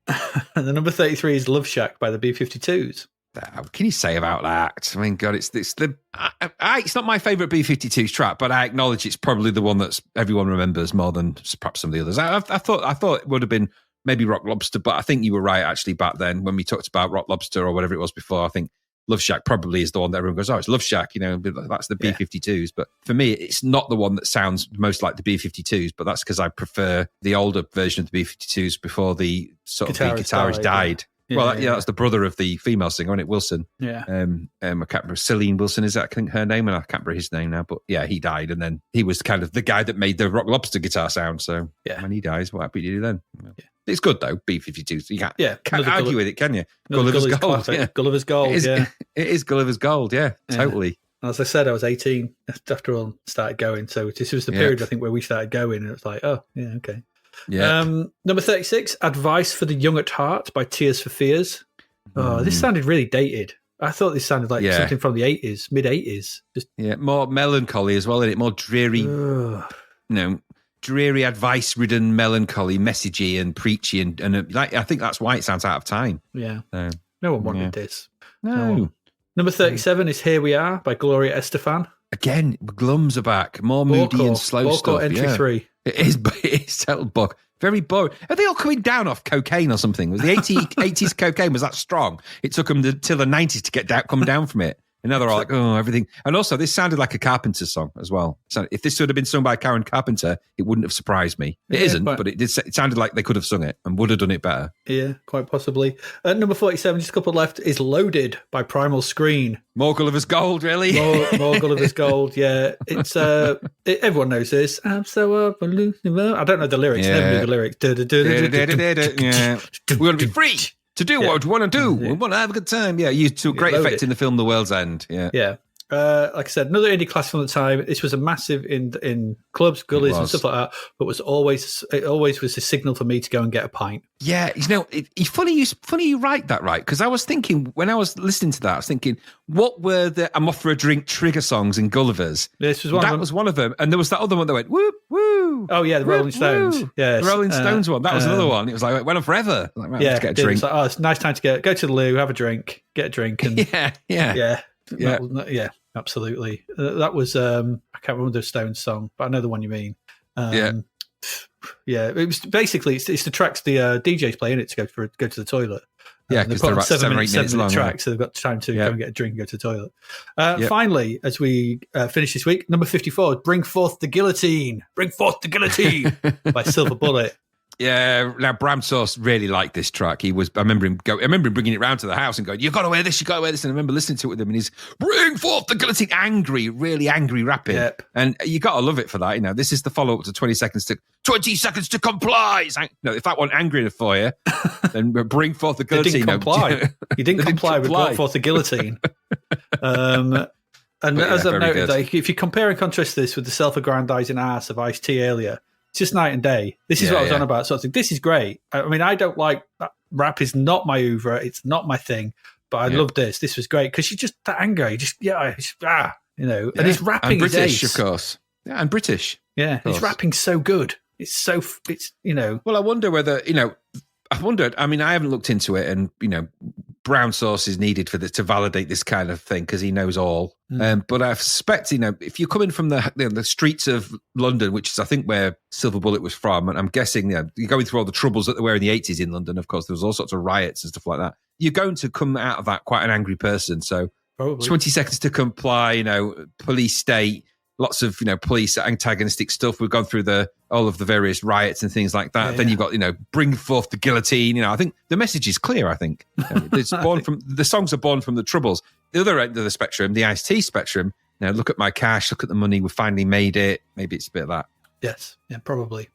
And the number 33 is Love Shack by the B-52s. What can you say about that? I mean, God, it's not my favourite B-52s track, but I acknowledge it's probably the one that everyone remembers more than perhaps some of the others. I thought it would have been maybe Rock Lobster, but I think you were right actually back then when we talked about Rock Lobster or whatever it was before. I think Love Shack probably is the one that everyone goes, oh, it's Love Shack, that's the B-52s. But for me, it's not the one that sounds most like the B-52s, but that's because I prefer the older version of the B-52s before the guitarist died. That's the brother of the female singer, isn't it? Wilson. Yeah. I can't remember, Celine Wilson, is that I think her name? And I can't remember his name now, but yeah, he died. And then he was kind of the guy that made the Rock Lobster guitar sound. So when he dies, what happy do you do then? Yeah. It's good though, B-52. You can't another argue with it, can you? another Gulliver's Gulliver's Gold. classic. Yeah. Gulliver's Gold. It is Gulliver's Gold. Yeah, totally. As I said, I was 18 after all started going. So this was the period, I think, where we started going. And it was like, oh, yeah, okay. Yeah. Number 36, Advice for the Young at Heart by Tears for Fears. Oh, this sounded really dated. I thought this sounded like something from the 80s, mid-80s. More melancholy as well, isn't it? More dreary, dreary advice-ridden melancholy, messagey and preachy. And I think that's why it sounds out of time. Yeah. No one wanted this. No. Number 37 is Here We Are by Gloria Estefan. Again, glums are back. More moody and slow stuff. Entry 3. It is total bug. Very boring. Are they all coming down off cocaine or something? Was the 80s cocaine, was that strong? It took them till the 90s to come down from it. And now they're all like, oh, everything. And also, this sounded like a Carpenter song as well. So if this would have been sung by Karen Carpenter, it wouldn't have surprised me. It isn't, but it sounded like they could have sung it and would have done it better. Yeah, quite possibly. Number 47, just a couple left, is Loaded by Primal Screen. More Gulliver's Gold, really? More Gulliver's Gold, yeah. It's everyone knows this. I'm so up and losing. I don't know the lyrics. Yeah. Never knew the lyrics. Yeah. We want to be free to do what we want to do. We want to have a good time. Yeah, used to great effect in the film The World's End. Yeah. Yeah. Like I said, another indie classic from the time. This was a massive in clubs, gullies, and stuff like that. But it always was a signal for me to go and get a pint. Yeah, it's funny you write that, right? Because I was thinking when I was listening to that, I was thinking, what were the "I'm off for a drink" trigger songs in Gulliver's? This was one. That was one of them, and there was that other one that went whoop woo. Oh yeah, the Rolling Stones. Yeah, the Rolling Stones one. That was another one. It was like it went on forever. Like, right, let's get a drink. It's like, oh, it's a nice time to go to the loo, have a drink, get a drink, and yeah. Absolutely. That was I can't remember the Stones song, but I know the one you mean. Yeah. It was basically it's the tracks the DJ's playing it to go to the toilet. Yeah, because they're about 7 or 8 minutes long. Tracks, so they've got time to go and get a drink and go to the toilet. Finally, as we finish this week, number 54, Bring Forth the Guillotine. Bring Forth the Guillotine by Silver Bullet. Yeah, now Bram Sauce really liked this track. I remember him bringing it round to the house and going, "You've got to wear this, you've got to wear this." And I remember listening to it with him, and he's "Bring forth the guillotine," really angry rapping. Yep. And you got to love it for that. You know, this is the follow up to 20 seconds to comply. It's like, if that wasn't angry enough for you, then bring forth the guillotine. They didn't comply. You didn't comply with bring forth the guillotine. And as I've noted, like, if you compare and contrast this with the self-aggrandizing ass of Ice-T earlier, it's just night and day. This is what I was on about. So I think this is great. I mean, I don't like rap is not my oeuvre. It's not my thing. But I love this. This was great because she's just that angry. And he's rapping. And British, of course. Yeah, and British. Yeah, he's rapping so good. Well, I wonder whether I mean, I haven't looked into it, and Brown Sauce is needed for this to validate this kind of thing because he knows all. But I suspect, if you're coming from the streets of London, which is I think where Silver Bullet was from, and I'm guessing you're going through all the troubles that there were in the 80s in London. Of course, there was all sorts of riots and stuff like that. You're going to come out of that quite an angry person. So probably 20 seconds to comply. Police state. Lots of police antagonistic stuff. We've gone through all of the various riots and things like that. Then you've got bring forth the guillotine. I think the message is clear. I think it's born from the songs are born from the troubles. The other end of the spectrum, the Ice-T spectrum. Look at my cash. Look at the money. We finally made it. Maybe it's a bit of that. Yes, yeah, probably.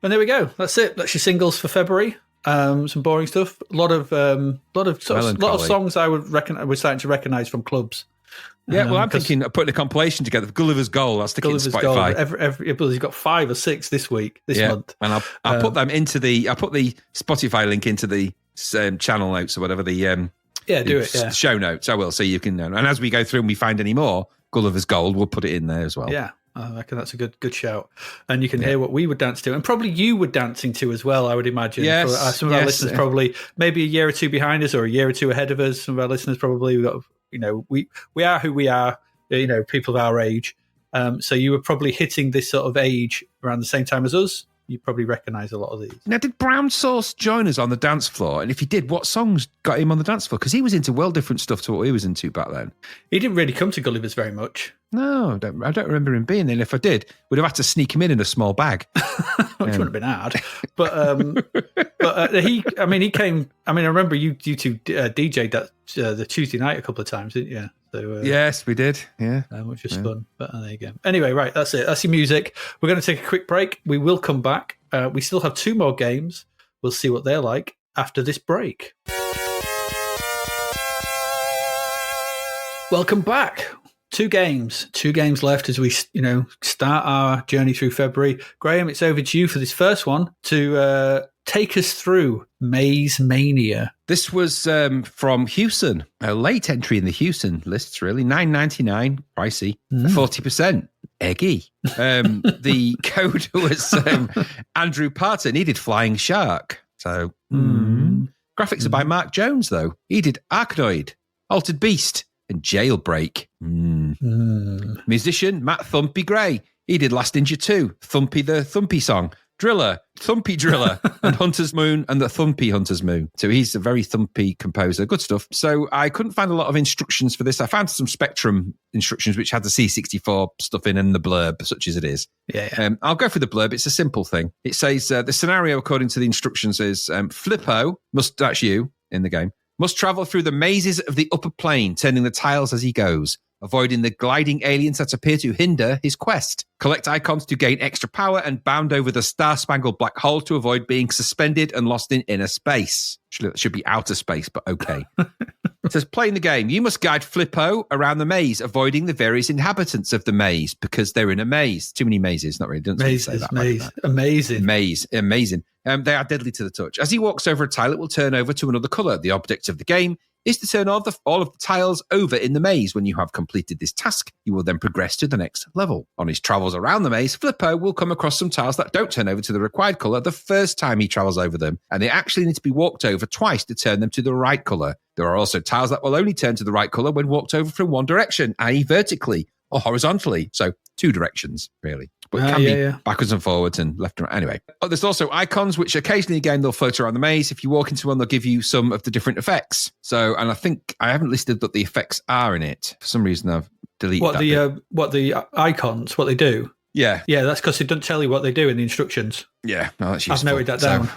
And there we go. That's it. That's your singles for February. Some boring stuff. A lot of songs I would reckon we're starting to recognise from clubs. Yeah, well, I'm thinking of putting a compilation together. Gulliver's Gold. I'll stick it in Spotify. He's got 5 or 6 this month. And I'll put them into I'll put the Spotify link into the channel notes or whatever show notes. I will, so you can know. And as we go through and we find any more Gulliver's Gold, we'll put it in there as well. Yeah, I reckon that's a good shout. And you can hear what we would dance to, and probably you would dancing to as well, I would imagine. Yes, some of our listeners probably maybe a year or two behind us or a year or two ahead of us. Some of our listeners probably we've got. We are who we are, people of our age. So you were probably hitting this sort of age around the same time as us. You probably recognise a lot of these. Now, did Brown Sauce join us on the dance floor? And if he did, what songs got him on the dance floor? Because he was into well different stuff to what he was into back then. He didn't really come to Gulliver's very much. No, I don't remember him being there. And if I did, we'd have had to sneak him in a small bag. Which wouldn't have been hard. But he came. I mean, I remember you two DJ'd that the Tuesday night a couple of times, didn't you? So, yes, we did. Yeah, which was fun. But there you go. Anyway, right, that's it. That's your music. We're going to take a quick break. We will come back. We still have 2 more games. We'll see what they're like after this break. Welcome back. Two games left as we, start our journey through February. Graham, it's over to you for this first one to take us through Maze Mania. This was from Hewson, a late entry in the Hewson lists, really. $9.99, pricey, 40%, eggy. The code was Andrew Parton. He did Flying Shark. So, graphics are by Mark Jones, though. He did Arkanoid, Altered Beast, and Jailbreak. Musician, Matt Thumpy Gray. He did Last Ninja 2, Thumpy the Thumpy Song, Driller, Thumpy Driller, and Hunter's Moon, and the Thumpy Hunter's Moon. So he's a very thumpy composer. Good stuff. So I couldn't find a lot of instructions for this. I found some Spectrum instructions, which had the C64 stuff in and the blurb, such as it is. Yeah. I'll go for the blurb. It's a simple thing. It says, the scenario, according to the instructions, is Flippo, that's you in the game, must travel through the mazes of the upper plane, turning the tiles as he goes, avoiding the gliding aliens that appear to hinder his quest. Collect icons to gain extra power and bound over the star-spangled black hole to avoid being suspended and lost in inner space. Should be outer space, but okay. It says, playing the game, you must guide Flippo around the maze, avoiding the various inhabitants of the maze because they're in a maze. Too many mazes, not really. Doesn't say that. Maze. Like that. Amazing. They are deadly to the touch. As he walks over a tile, it will turn over to another colour. The object of the game is to turn all of the tiles over in the maze. When you have completed this task, you will then progress to the next level. On his travels around the maze, Flippo will come across some tiles that don't turn over to the required colour the first time he travels over them, and they actually need to be walked over twice to turn them to the right colour. There are also tiles that will only turn to the right colour when walked over from one direction, i.e. vertically or horizontally. So 2 directions, really. But it can be backwards and forwards and left and right. Anyway, there's also icons, which occasionally, again, they'll float around the maze. If you walk into one, they'll give you some of the different effects. So, and I think I haven't listed what the effects are in it. For some reason, I've deleted that. What the icons, what they do? Yeah. Yeah, that's because it doesn't tell you what they do in the instructions. Yeah, no, that's useful. I've noted that down.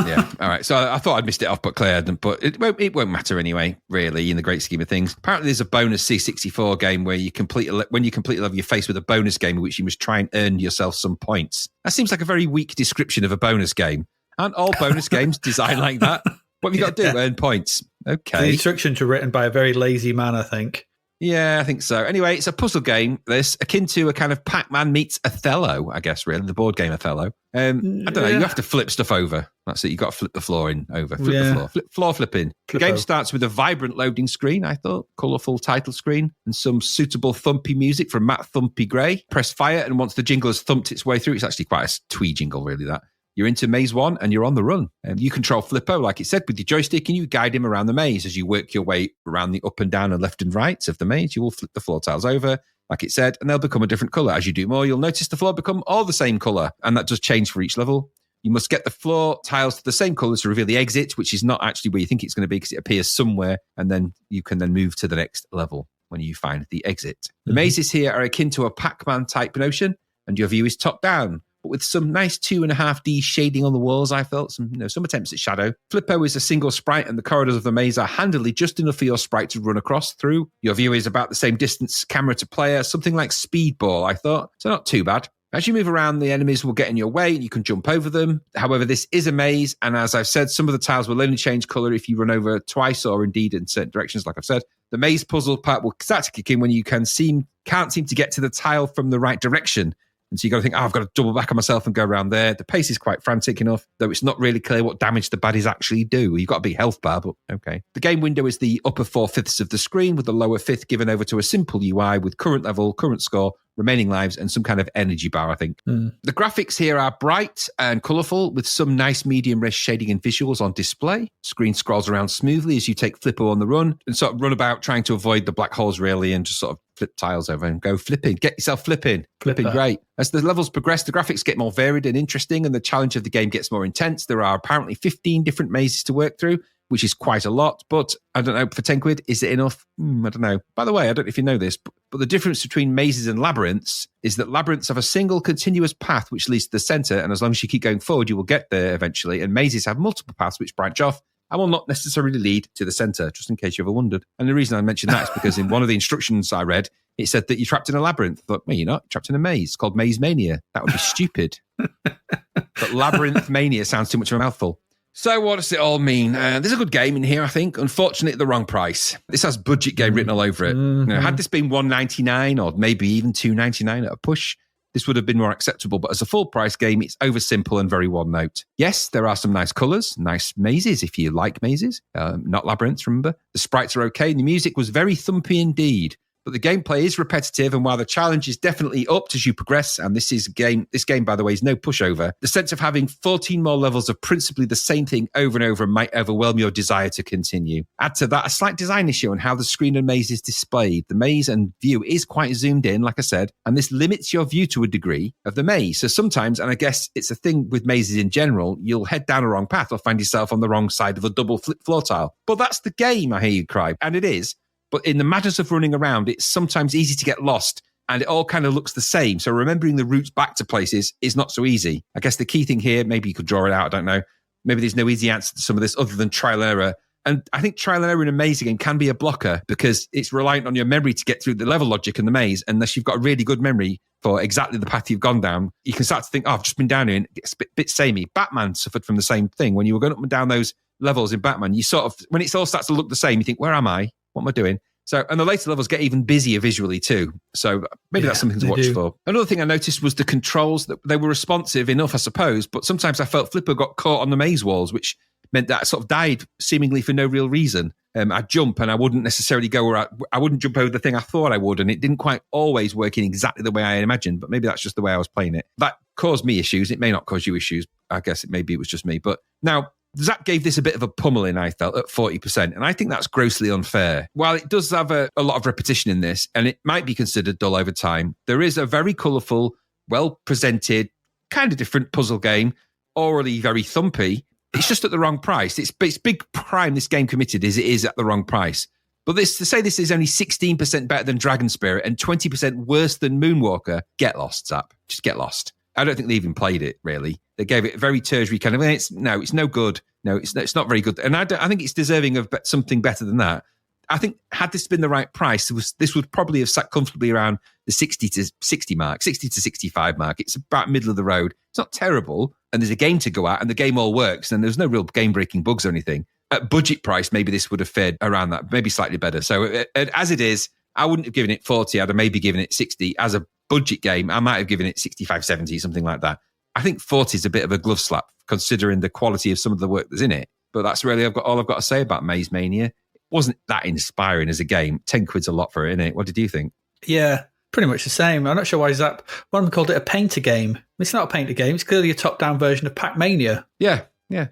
Yeah, all right. So I thought I'd missed it off, but Claire hadn't. But it won't matter anyway, really, in the great scheme of things. Apparently, there's a bonus C64 game where when you complete a level, you're faced with a bonus game in which you must try and earn yourself some points. That seems like a very weak description of a bonus game. Aren't all bonus games designed like that? What have you got to do? Earn points. Okay. The instructions were written by a very lazy man, I think. Yeah, I think so. Anyway, it's a puzzle game, this, akin to a kind of Pac-Man meets Othello, I guess, really, the board game Othello. I don't know, you have to flip stuff over. That's it, you've got to flip the floor over. The floor. Floor flipping. The game starts with a vibrant loading screen, I thought, colourful title screen, and some suitable thumpy music from Matt Thumpy Gray. Press fire, and once the jingle has thumped its way through, it's actually quite a twee jingle, really, that. You're into Maze 1 and you're on the run. You control Flippo, like it said, with your joystick, and you guide him around the maze. As you work your way around the up and down and left and right of the maze, you will flip the floor tiles over, like it said, and they'll become a different colour. As you do more, you'll notice the floor become all the same colour, and that does change for each level. You must get the floor tiles to the same colour to reveal the exit, which is not actually where you think it's going to be because it appears somewhere, and then you can then move to the next level when you find the exit. The mazes here are akin to a Pac-Man type notion, and your view is top down, but with some nice 2.5D shading on the walls, I felt. Some attempts at shadow. Flippo is a single sprite, and the corridors of the maze are handily just enough for your sprite to run across through. Your view is about the same distance camera to player, something like Speedball, I thought. So not too bad. As you move around, the enemies will get in your way and you can jump over them. However, this is a maze, and as I've said, some of the tiles will only change colour if you run over twice or indeed in certain directions, like I've said. The maze puzzle part will start to kick in when you can't seem to get to the tile from the right direction. And so you've got to think, I've got to double back on myself and go around there. The pace is quite frantic enough, though it's not really clear what damage the baddies actually do. You've got a big health bar, but okay. The game window is the upper 4/5 of the screen, with the lower fifth given over to a simple UI with current level, current score, remaining lives, and some kind of energy bar, I think. The graphics here are bright and colourful, with some nice medium-res shading and visuals on display. Screen scrolls around smoothly as you take Flippo on the run and sort of run about trying to avoid the black holes, really, and just sort of flip tiles over and go flipping. Get yourself flipping. Flipping great. As the levels progress, the graphics get more varied and interesting, and the challenge of the game gets more intense. There are apparently 15 different mazes to work through, which is quite a lot, but I don't know, for 10 quid, is it enough? I don't know. By the way, I don't know if you know this, but the difference between mazes and labyrinths is that labyrinths have a single continuous path which leads to the centre, and as long as you keep going forward, you will get there eventually, and mazes have multiple paths which branch off and will not necessarily lead to the centre, just in case you ever wondered. And the reason I mentioned that is because in one of the instructions I read, it said that you're trapped in a labyrinth. I thought, well, you're not. You're trapped in a maze. It's called Maze Mania. That would be stupid. But Labyrinth Mania sounds too much of a mouthful. So what does it all mean? There's a good game in here, I think. Unfortunately, at the wrong price. This has budget game written all over it. Had this been $1.99 or maybe even $2.99 at a push, this would have been more acceptable. But as a full price game, it's oversimple and very one note. Yes, there are some nice colours, nice mazes if you like mazes. Not labyrinths, remember? The sprites are okay. And the music was very thumpy indeed. But the gameplay is repetitive, and while the challenge is definitely upped as you progress, and this game, by the way, is no pushover, the sense of having 14 more levels of principally the same thing over and over might overwhelm your desire to continue. Add to that a slight design issue on how the screen and maze is displayed. The maze and view is quite zoomed in, like I said, and this limits your view to a degree of the maze. So sometimes, and I guess it's a thing with mazes in general, you'll head down a wrong path or find yourself on the wrong side of a double flip floor tile. But that's the game, I hear you cry, and it is. But in the matters of running around, it's sometimes easy to get lost and it all kind of looks the same. So remembering the routes back to places is not so easy. I guess the key thing here, maybe you could draw it out, I don't know. Maybe there's no easy answer to some of this other than trial and error. And I think trial and error in a maze game can be a blocker because it's reliant on your memory to get through the level logic in the maze. Unless you've got a really good memory for exactly the path you've gone down, you can start to think, I've just been down here and it's a bit samey. Batman suffered from the same thing. When you were going up and down those levels in Batman, you sort of, when it all starts to look the same, you think, where am I? What am I doing? So, and the later levels get even busier visually too. So maybe that's something to watch for. Another thing I noticed was the controls. That they were responsive enough, I suppose, but sometimes I felt Flipper got caught on the maze walls, which meant that I sort of died seemingly for no real reason. I'd jump and I wouldn't necessarily go where I wouldn't jump over the thing I thought I would, and it didn't quite always work in exactly the way I imagined, but maybe that's just the way I was playing it. That caused me issues. It may not cause you issues. I guess maybe it was just me. But now, Zapped gave this a bit of a pummeling, I felt, at 40%, and I think that's grossly unfair. While it does have a lot of repetition in this, and it might be considered dull over time, there is a very colourful, well-presented, kind of different puzzle game, orally very thumpy. It's just at the wrong price. It's big crime this game committed is it is at the wrong price. But to say this is only 16% better than Dragon Spirit and 20% worse than Moonwalker, get lost, Zap. Just get lost. I don't think they even played it, really. They gave it a very tertiary kind of, it's no good. No, it's not very good. And I think it's deserving of something better than that. I think had this been the right price, this would probably have sat comfortably around the 60 to 65 mark. It's about middle of the road. It's not terrible. And there's a game to go at and the game all works. And there's no real game-breaking bugs or anything. At budget price, maybe this would have fared around that, maybe slightly better. So as it is, I wouldn't have given it 40. I'd have maybe given it 60. As a budget game, I might have given it 65, 70, something like that. I think 40 is a bit of a glove slap considering the quality of some of the work that's in it. But that's really all I've got to say about Maze Mania. It wasn't that inspiring as a game. 10 quid's a lot for it, innit? What did you think? Yeah, pretty much the same. I'm not sure why one of them called it a painter game. It's not a painter game. It's clearly a top-down version of Pac-Mania. Yeah,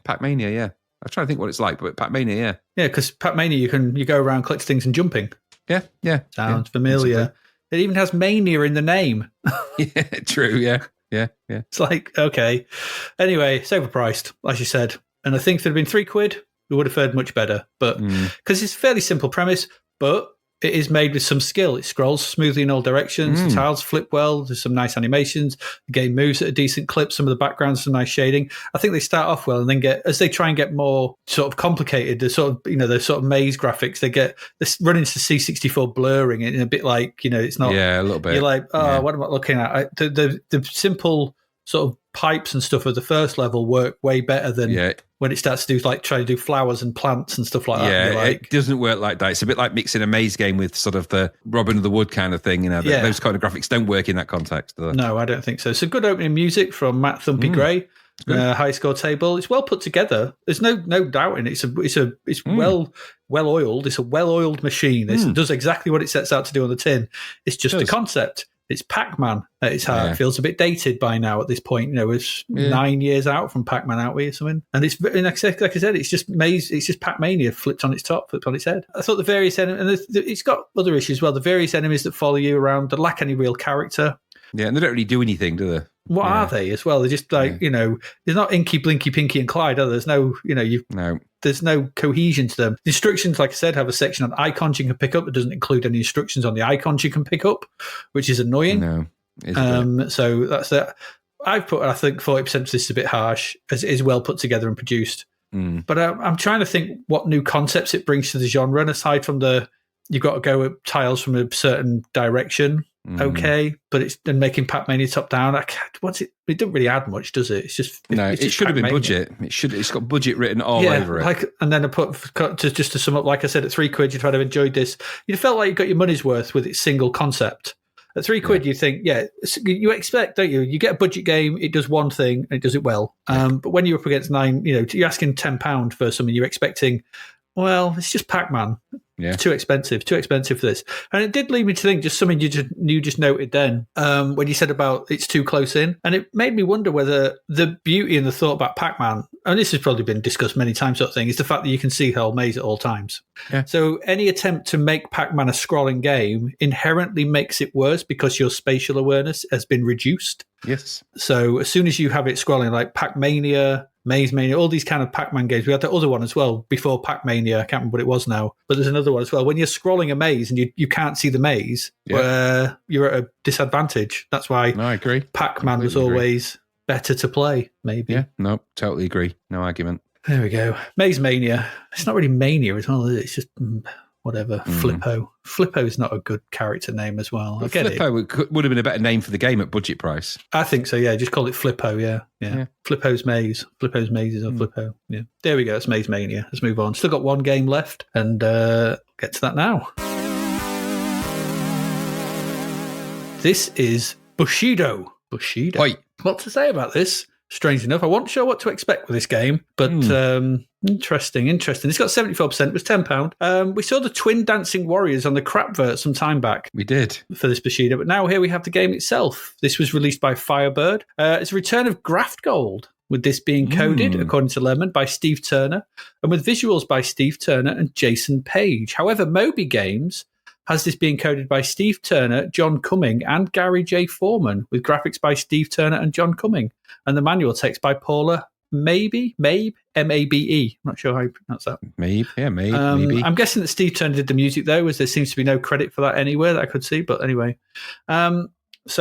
Pac-Mania, yeah. I'm trying to think what it's like, but Pac-Mania, yeah. Yeah, because Pac-Mania, you go around, collect things and jumping. Yeah. Sounds familiar. Exactly. It even has Mania in the name. Yeah, true, yeah. It's like, okay. Anyway, it's overpriced, as you said. And I think if it had been £3, it would have fared much better. But because it's a fairly simple premise, but it is made with some skill. It scrolls smoothly in all directions. The tiles flip well. There's some nice animations. The game moves at a decent clip. Some of the backgrounds, some nice shading. I think they start off well and then as they try and get more sort of complicated, the sort of maze graphics, they run into C64 blurring and a bit like, it's not. Yeah, a little bit. You're like, what am I looking at? The simple sort of pipes and stuff of the first level work way better than when it starts to do try to do flowers and plants and stuff like that. Yeah, it doesn't work like that. It's a bit like mixing a maze game with sort of the Robin of the Wood kind of thing. Those kind of graphics don't work in that context, do they? No, I don't think so. So good opening music from Matt Thumpy Gray. High score table. It's well put together. There's no doubt in it. It's well oiled. It's a well oiled machine. It does exactly what it sets out to do on the tin. It's just a concept. It's Pac-Man at its heart. It feels a bit dated by now at this point. It's 9 years out from Pac-Man, aren't we, or something? And it's like I said, it's just maze. It's just Pac-Mania flipped on its top, flipped on its head. I thought the various enemies, and it's got other issues as well. The various enemies that follow you around, they lack any real character. Yeah, and they don't really do anything, do they? What are they as well? They're just like, there's not Inky, Blinky, Pinky and Clyde, are there? There's no, no. There's no cohesion to them. The instructions, like I said, have a section on icons you can pick up that doesn't include any instructions on the icons you can pick up, which is annoying. No. So that's that. I think 40% of this is a bit harsh, as it is well put together and produced. But I'm trying to think what new concepts it brings to the genre, and aside from you've got to go with tiles from a certain direction. okay, but it's and making Pac-Mania top down. What's it? It doesn't really add much, does it? It's just it should have been Pac-Mania. budget. It's got budget written all over it. And then just to sum up, like I said, at £3, you'd have enjoyed this. You felt like you got your money's worth with its single concept. At £3, you think, you expect, don't you? You get a budget game, it does one thing, and it does it well. But when you're up against £9, you're asking £10 for something, you're expecting, well, it's just Pac-Man. Yeah. Too expensive for this. And it did lead me to think just something you just noted then when you said about it's too close in. And it made me wonder whether the beauty and the thought about Pac-Man, and this has probably been discussed many times, sort of thing, is the fact that you can see the whole maze at all times. Yeah. So any attempt to make Pac-Man a scrolling game inherently makes it worse because your spatial awareness has been reduced. Yes. So as soon as you have it scrolling, like Pac-Mania, Maze Mania, all these kind of Pac-Man games. We had that other one as well before Pac-Mania. I can't remember what it was now, but there's another one as well. When you're scrolling a maze and you can't see the maze, you're at a disadvantage. That's why I agree. Pac-Man was always better to play, maybe. Yeah, no, totally agree. No argument. There we go. Maze Mania. It's not really Mania as well, is it? It's just whatever. Flippo. Flippo's not a good character name as well. I get Flippo would have been a better name for the game at budget price. I think so, yeah. Just call it Flippo, yeah. Flippo's Maze. Flippo's Mazes or Flippo, yeah. There we go. It's Maze Mania. Let's move on. Still got one game left and get to that now. This is Bushido. Oi. What to say about this? Strange enough, I wasn't sure what to expect with this game, but interesting. It's got 74%. It was £10. We saw the twin dancing warriors on the Crapvert some time back. We did. For this Bushido, but now here we have the game itself. This was released by Firebird. It's a return of Graft Gold, with this being coded, according to Lemon, by Steve Turner, and with visuals by Steve Turner and Jason Page. However, Moby Games has this being coded by Steve Turner, John Cumming, and Gary J. Foreman, with graphics by Steve Turner and John Cumming, and the manual text by Paula Mabe, M-A-B-E. I'm not sure how you pronounce that. Maybe. I'm guessing that Steve Turner did the music, though, as there seems to be no credit for that anywhere that I could see, but anyway. So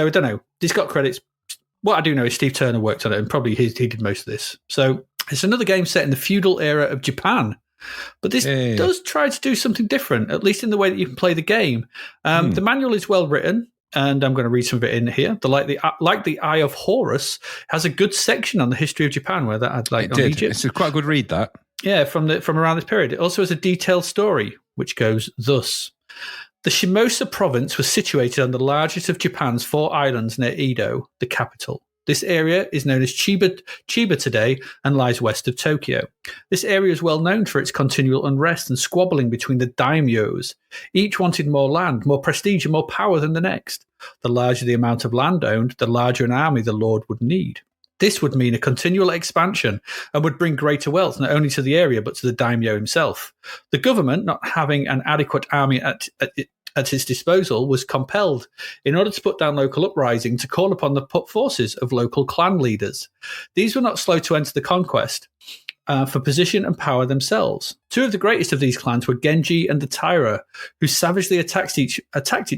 I don't know. He's got credits. What I do know is Steve Turner worked on it, and probably he did most of this. So it's another game set in the feudal era of Japan. But this does try to do something different, at least in the way that you can play the game. The manual is well written, and I'm going to read some of it in here. Like the Eye of Horus has a good section on the history of Japan, where that had on Egypt. It's quite a good read, that. Yeah, from around this period. It also has a detailed story, which goes thus. The Shimosa province was situated on the largest of Japan's 4 islands near Edo, the capital. This area is known as Chiba today and lies west of Tokyo. This area is well known for its continual unrest and squabbling between the daimyos. Each wanted more land, more prestige, and more power than the next. The larger the amount of land owned, the larger an army the lord would need. This would mean a continual expansion and would bring greater wealth not only to the area but to the daimyo himself. The government, not having an adequate army at its disposal, was compelled, in order to put down local uprising, to call upon the forces of local clan leaders. These were not slow to enter the conquest for position and power themselves. 2 of the greatest of these clans were Genji and the Taira, who savagely attacked each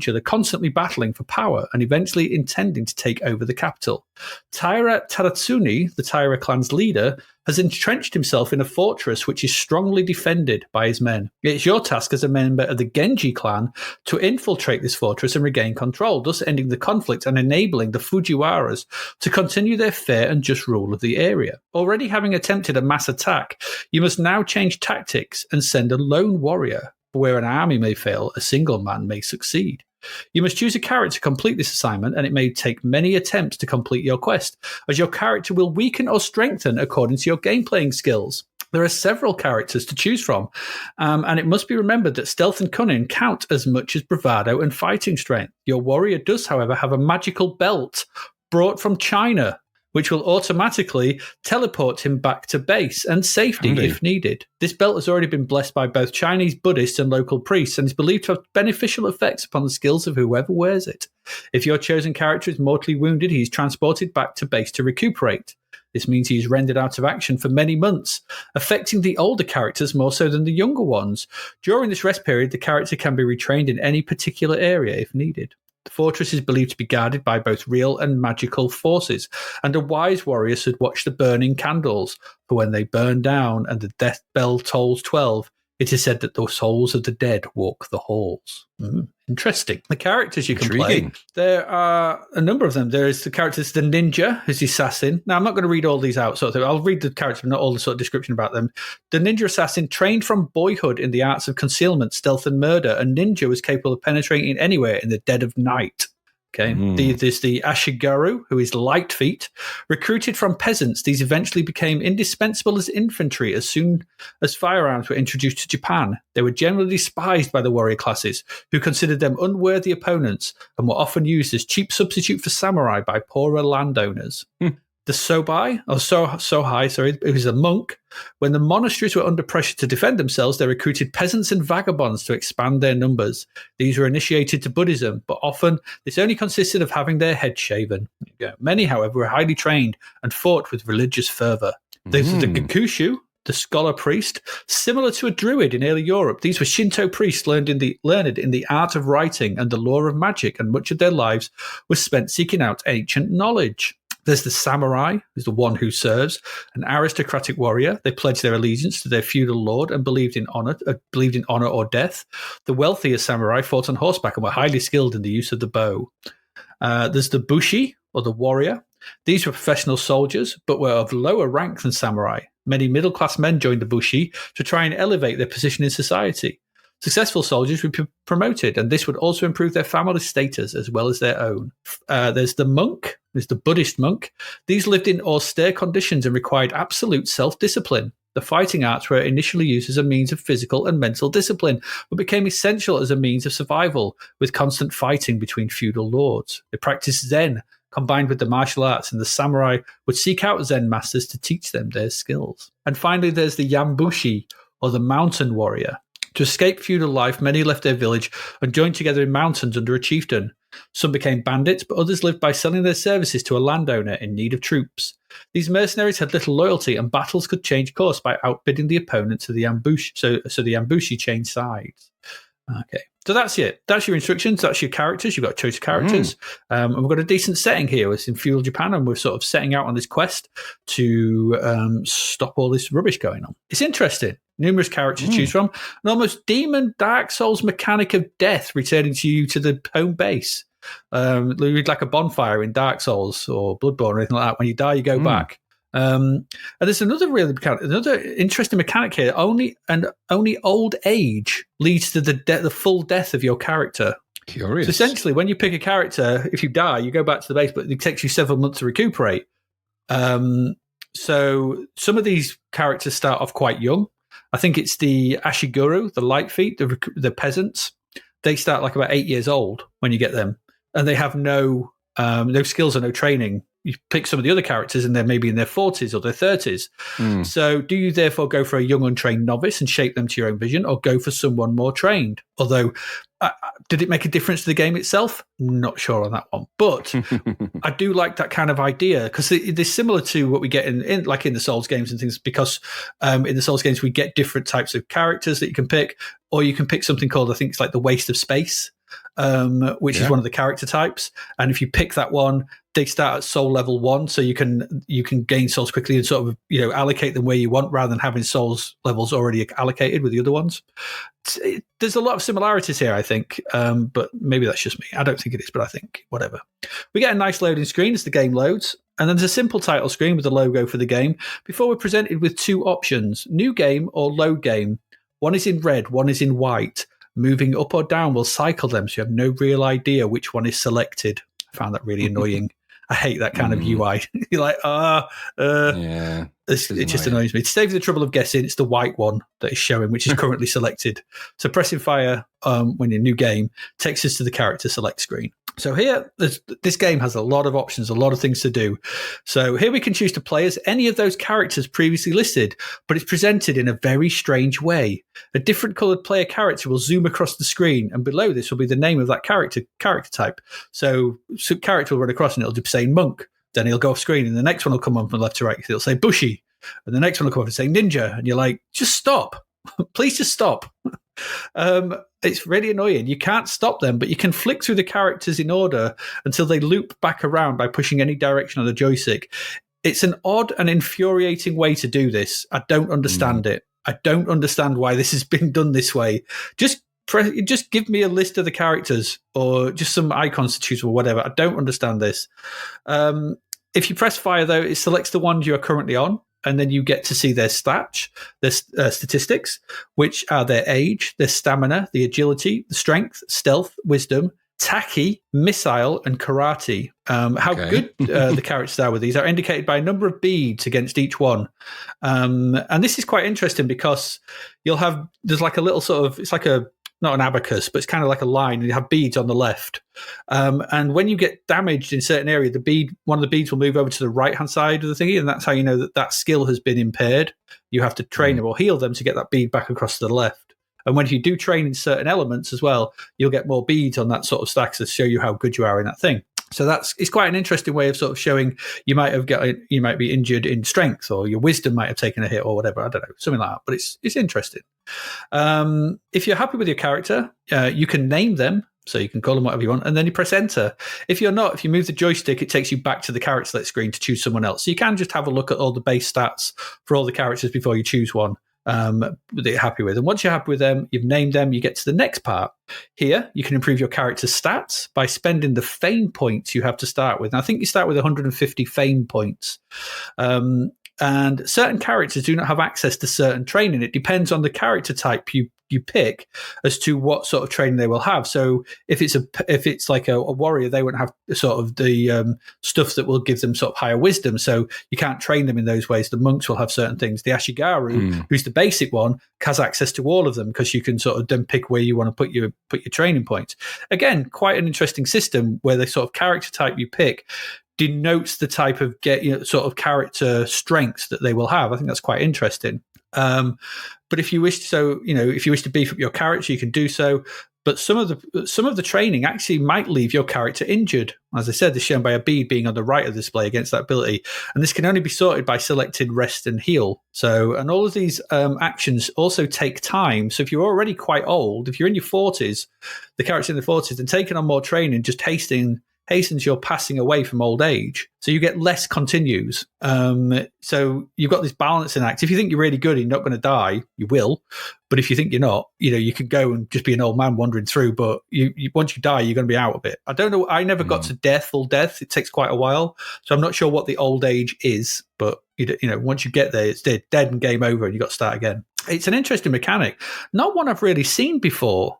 other, constantly battling for power and eventually intending to take over the capital. Taira Taratsuni, the Taira clan's leader, has entrenched himself in a fortress which is strongly defended by his men. It's your task as a member of the Genji clan to infiltrate this fortress and regain control, thus ending the conflict and enabling the Fujiwaras to continue their fair and just rule of the area. Already having attempted a mass attack, you must now change tactics and send a lone warrior. Where an army may fail, a single man may succeed. You must choose a character to complete this assignment, and it may take many attempts to complete your quest, as your character will weaken or strengthen according to your game-playing skills. There are several characters to choose from, and it must be remembered that stealth and cunning count as much as bravado and fighting strength. Your warrior does, however, have a magical belt brought from China, which will automatically teleport him back to base and safety if needed. This belt has already been blessed by both Chinese Buddhists and local priests and is believed to have beneficial effects upon the skills of whoever wears it. If your chosen character is mortally wounded, he is transported back to base to recuperate. This means he is rendered out of action for many months, affecting the older characters more so than the younger ones. During this rest period, the character can be retrained in any particular area if needed. The fortress is believed to be guarded by both real and magical forces, and a wise warrior should watch the burning candles, for when they burn down and the death bell tolls 12, It is said that the souls of the dead walk the halls. Interesting. The characters you can play, there are a number of them. There is the characters, the ninja, who's the assassin. Now, I'm not going to read all these out. I'll read the characters, but not all the sort of description about them. The ninja assassin, trained from boyhood in the arts of concealment, stealth, and murder. A ninja was capable of penetrating anywhere in the dead of night. Okay, there's the Ashigaru, who is light feet. Recruited from peasants, these eventually became indispensable as infantry as soon as firearms were introduced to Japan. They were generally despised by the warrior classes, who considered them unworthy opponents and were often used as cheap substitute for samurai by poorer landowners. The Sohai, who was a monk. When the monasteries were under pressure to defend themselves, they recruited peasants and vagabonds to expand their numbers. These were initiated to Buddhism, but often this only consisted of having their head shaven. Many, however, were highly trained and fought with religious fervor. These are the Gakushu, the scholar priest, similar to a druid in early Europe. These were Shinto priests learned in the art of writing and the lore of magic, and much of their lives was spent seeking out ancient knowledge. There's the samurai, who's the one who serves, an aristocratic warrior. They pledged their allegiance to their feudal lord and believed in honor or death. The wealthier samurai fought on horseback and were highly skilled in the use of the bow. There's the bushi, or the warrior. These were professional soldiers, but were of lower rank than samurai. Many middle-class men joined the bushi to try and elevate their position in society. Successful soldiers would be promoted, and this would also improve their family status as well as their own. There's the monk. There's the Buddhist monk. These lived in austere conditions and required absolute self-discipline. The fighting arts were initially used as a means of physical and mental discipline, but became essential as a means of survival, with constant fighting between feudal lords. They practiced Zen, combined with the martial arts, and the samurai would seek out Zen masters to teach them their skills. And finally, there's the Yambushi, or the mountain warrior. To escape feudal life, many left their village and joined together in mountains under a chieftain. Some became bandits, but others lived by selling their services to a landowner in need of troops. These mercenaries had little loyalty, and battles could change course by outbidding the opponents of the ambush. So the ambushi changed sides. Okay, so that's it. That's your instructions. That's your characters. You've got a choice of characters. And we've got a decent setting here. It's in feudal Japan, and we're sort of setting out on this quest to stop all this rubbish going on. It's interesting. Numerous characters to choose from. An almost demon Dark Souls mechanic of death returning to you to the home base. Like a bonfire in Dark Souls or Bloodborne or anything like that. When you die, you go back. And there's another interesting mechanic here. Only old age leads to the full death of your character. Curious. So essentially, when you pick a character, if you die, you go back to the base, but it takes you several months to recuperate. So some of these characters start off quite young. I think it's the Ashiguru, the light feet, the peasants. They start like about 8 years old when you get them, and they have no skills or no training. You pick some of the other characters and they're maybe in their 40s or their 30s. So do you therefore go for a young untrained novice and shape them to your own vision, or go for someone more trained? Although, did it make a difference to the game itself? Not sure on that one. But I do like that kind of idea, because they're similar to what we get in the Souls games and things, because in the Souls games we get different types of characters that you can pick, or you can pick something called, I think it's like the Waste of Space, which is one of the character types. And if you pick that one, they start at soul level 1, so you can gain souls quickly and sort of allocate them where you want, rather than having souls levels already allocated with the other ones. There's a lot of similarities here, I think, but maybe that's just me. I don't think it is, but I think whatever. We get a nice loading screen as the game loads, and then there's a simple title screen with the logo for the game before we're presented with two options: new game or load game. One is in red, one is in white. Moving up or down will cycle them, so you have no real idea which one is selected. I found that really annoying. I hate that kind of UI. You're like, yeah. It just annoys me. To save the trouble of guessing, it's the white one that is showing, which is currently selected. So pressing fire when you're in a new game takes us to the character select screen. So here, this game has a lot of options, a lot of things to do. So here we can choose to play as any of those characters previously listed, but it's presented in a very strange way. A different coloured player character will zoom across the screen, and below this will be the name of that character type. So character will run across and it'll be saying monk. Then he'll go off screen, and the next one will come on from left to right. It'll say Bushi, and the next one will come up and say ninja, and you're like, just stop. Please just stop. It's really annoying. You can't stop them, but you can flick through the characters in order until they loop back around by pushing any direction on the joystick. It's an odd and infuriating way to do this. I don't understand it. I don't understand why this has been done this way. Just give me a list of the characters or just some icons to choose or whatever. I don't understand this. If you press fire, though, it selects the ones you are currently on, and then you get to see their stats, their statistics, which are their age, their stamina, the agility, the strength, stealth, wisdom, tacky, missile, and karate. How good the characters are with these are indicated by a number of beads against each one. And this is quite interesting because there's like a little sort of, it's like not an abacus, but it's kind of like a line, and you have beads on the left. And when you get damaged in a certain area, one of the beads will move over to the right-hand side of the thingy, and that's how you know that skill has been impaired. You have to train them or heal them to get that bead back across to the left. And when you do train in certain elements as well, you'll get more beads on that sort of stack to show you how good you are in that thing. So it's quite an interesting way of sort of showing you might be injured in strength, or your wisdom might have taken a hit or whatever. I don't know, something like that. But it's interesting. If you're happy with your character, you can name them. So you can call them whatever you want, and then you press enter. If you're not, if you move the joystick, it takes you back to the character select screen to choose someone else. So you can just have a look at all the base stats for all the characters before you choose one that you're happy with. And once you're happy with them, you've named them, you get to the next part. Here, you can improve your character's stats by spending the fame points you have to start with. And I think you start with 150 fame points. And certain characters do not have access to certain training. It depends on the character type you pick as to what sort of training they will have. So if it's like a warrior, they won't have sort of the stuff that will give them sort of higher wisdom. So you can't train them in those ways. The monks will have certain things. The Ashigaru, who's the basic one, has access to all of them because you can sort of then pick where you want to put your training points. Again, quite an interesting system where the sort of character type you pick denotes the type of sort of character strengths that they will have. I think that's quite interesting. But if you wish to beef up your character, you can do so. But some of the training actually might leave your character injured. As I said, this is shown by a bead being on the right of the display against that ability. And this can only be sorted by selecting rest and heal. So, and all of these actions also take time. So if you're already quite old, if you're in your 40s, the character's in the 40s, and taking on more training just hastens your passing away from old age. So you get less continues. So you've got this balancing act. If you think you're really good and you're not going to die, you will. But if you think you're not, you can go and just be an old man wandering through. But you once you die, you're going to be out of it. I don't know. I never got to full death. It takes quite a while. So I'm not sure what the old age is. But once you get there, it's dead and game over, and you got to start again. It's an interesting mechanic. Not one I've really seen before.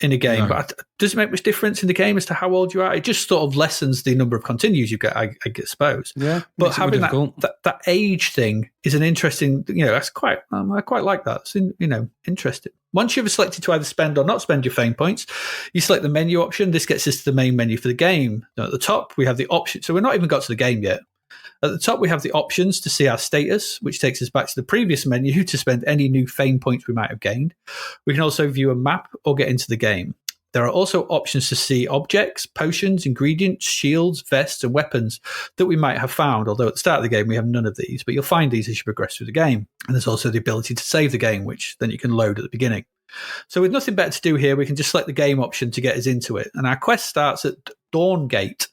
In a game, but does it make much difference in the game as to how old you are? It just sort of lessens the number of continues you get, I suppose. Yeah, but having that age thing is an interesting. That's quite. I quite like that. It's interesting. Once you've selected to either spend or not spend your fame points, you select the menu option. This gets us to the main menu for the game. Now, at the top, we have the option. So we're not even got to the game yet. At the top, we have the options to see our status, which takes us back to the previous menu to spend any new fame points we might have gained. We can also view a map or get into the game. There are also options to see objects, potions, ingredients, shields, vests, and weapons that we might have found, although at the start of the game we have none of these, but you'll find these as you progress through the game. And there's also the ability to save the game, which then you can load at the beginning. So with nothing better to do here, we can just select the game option to get us into it. And our quest starts at Dawngate.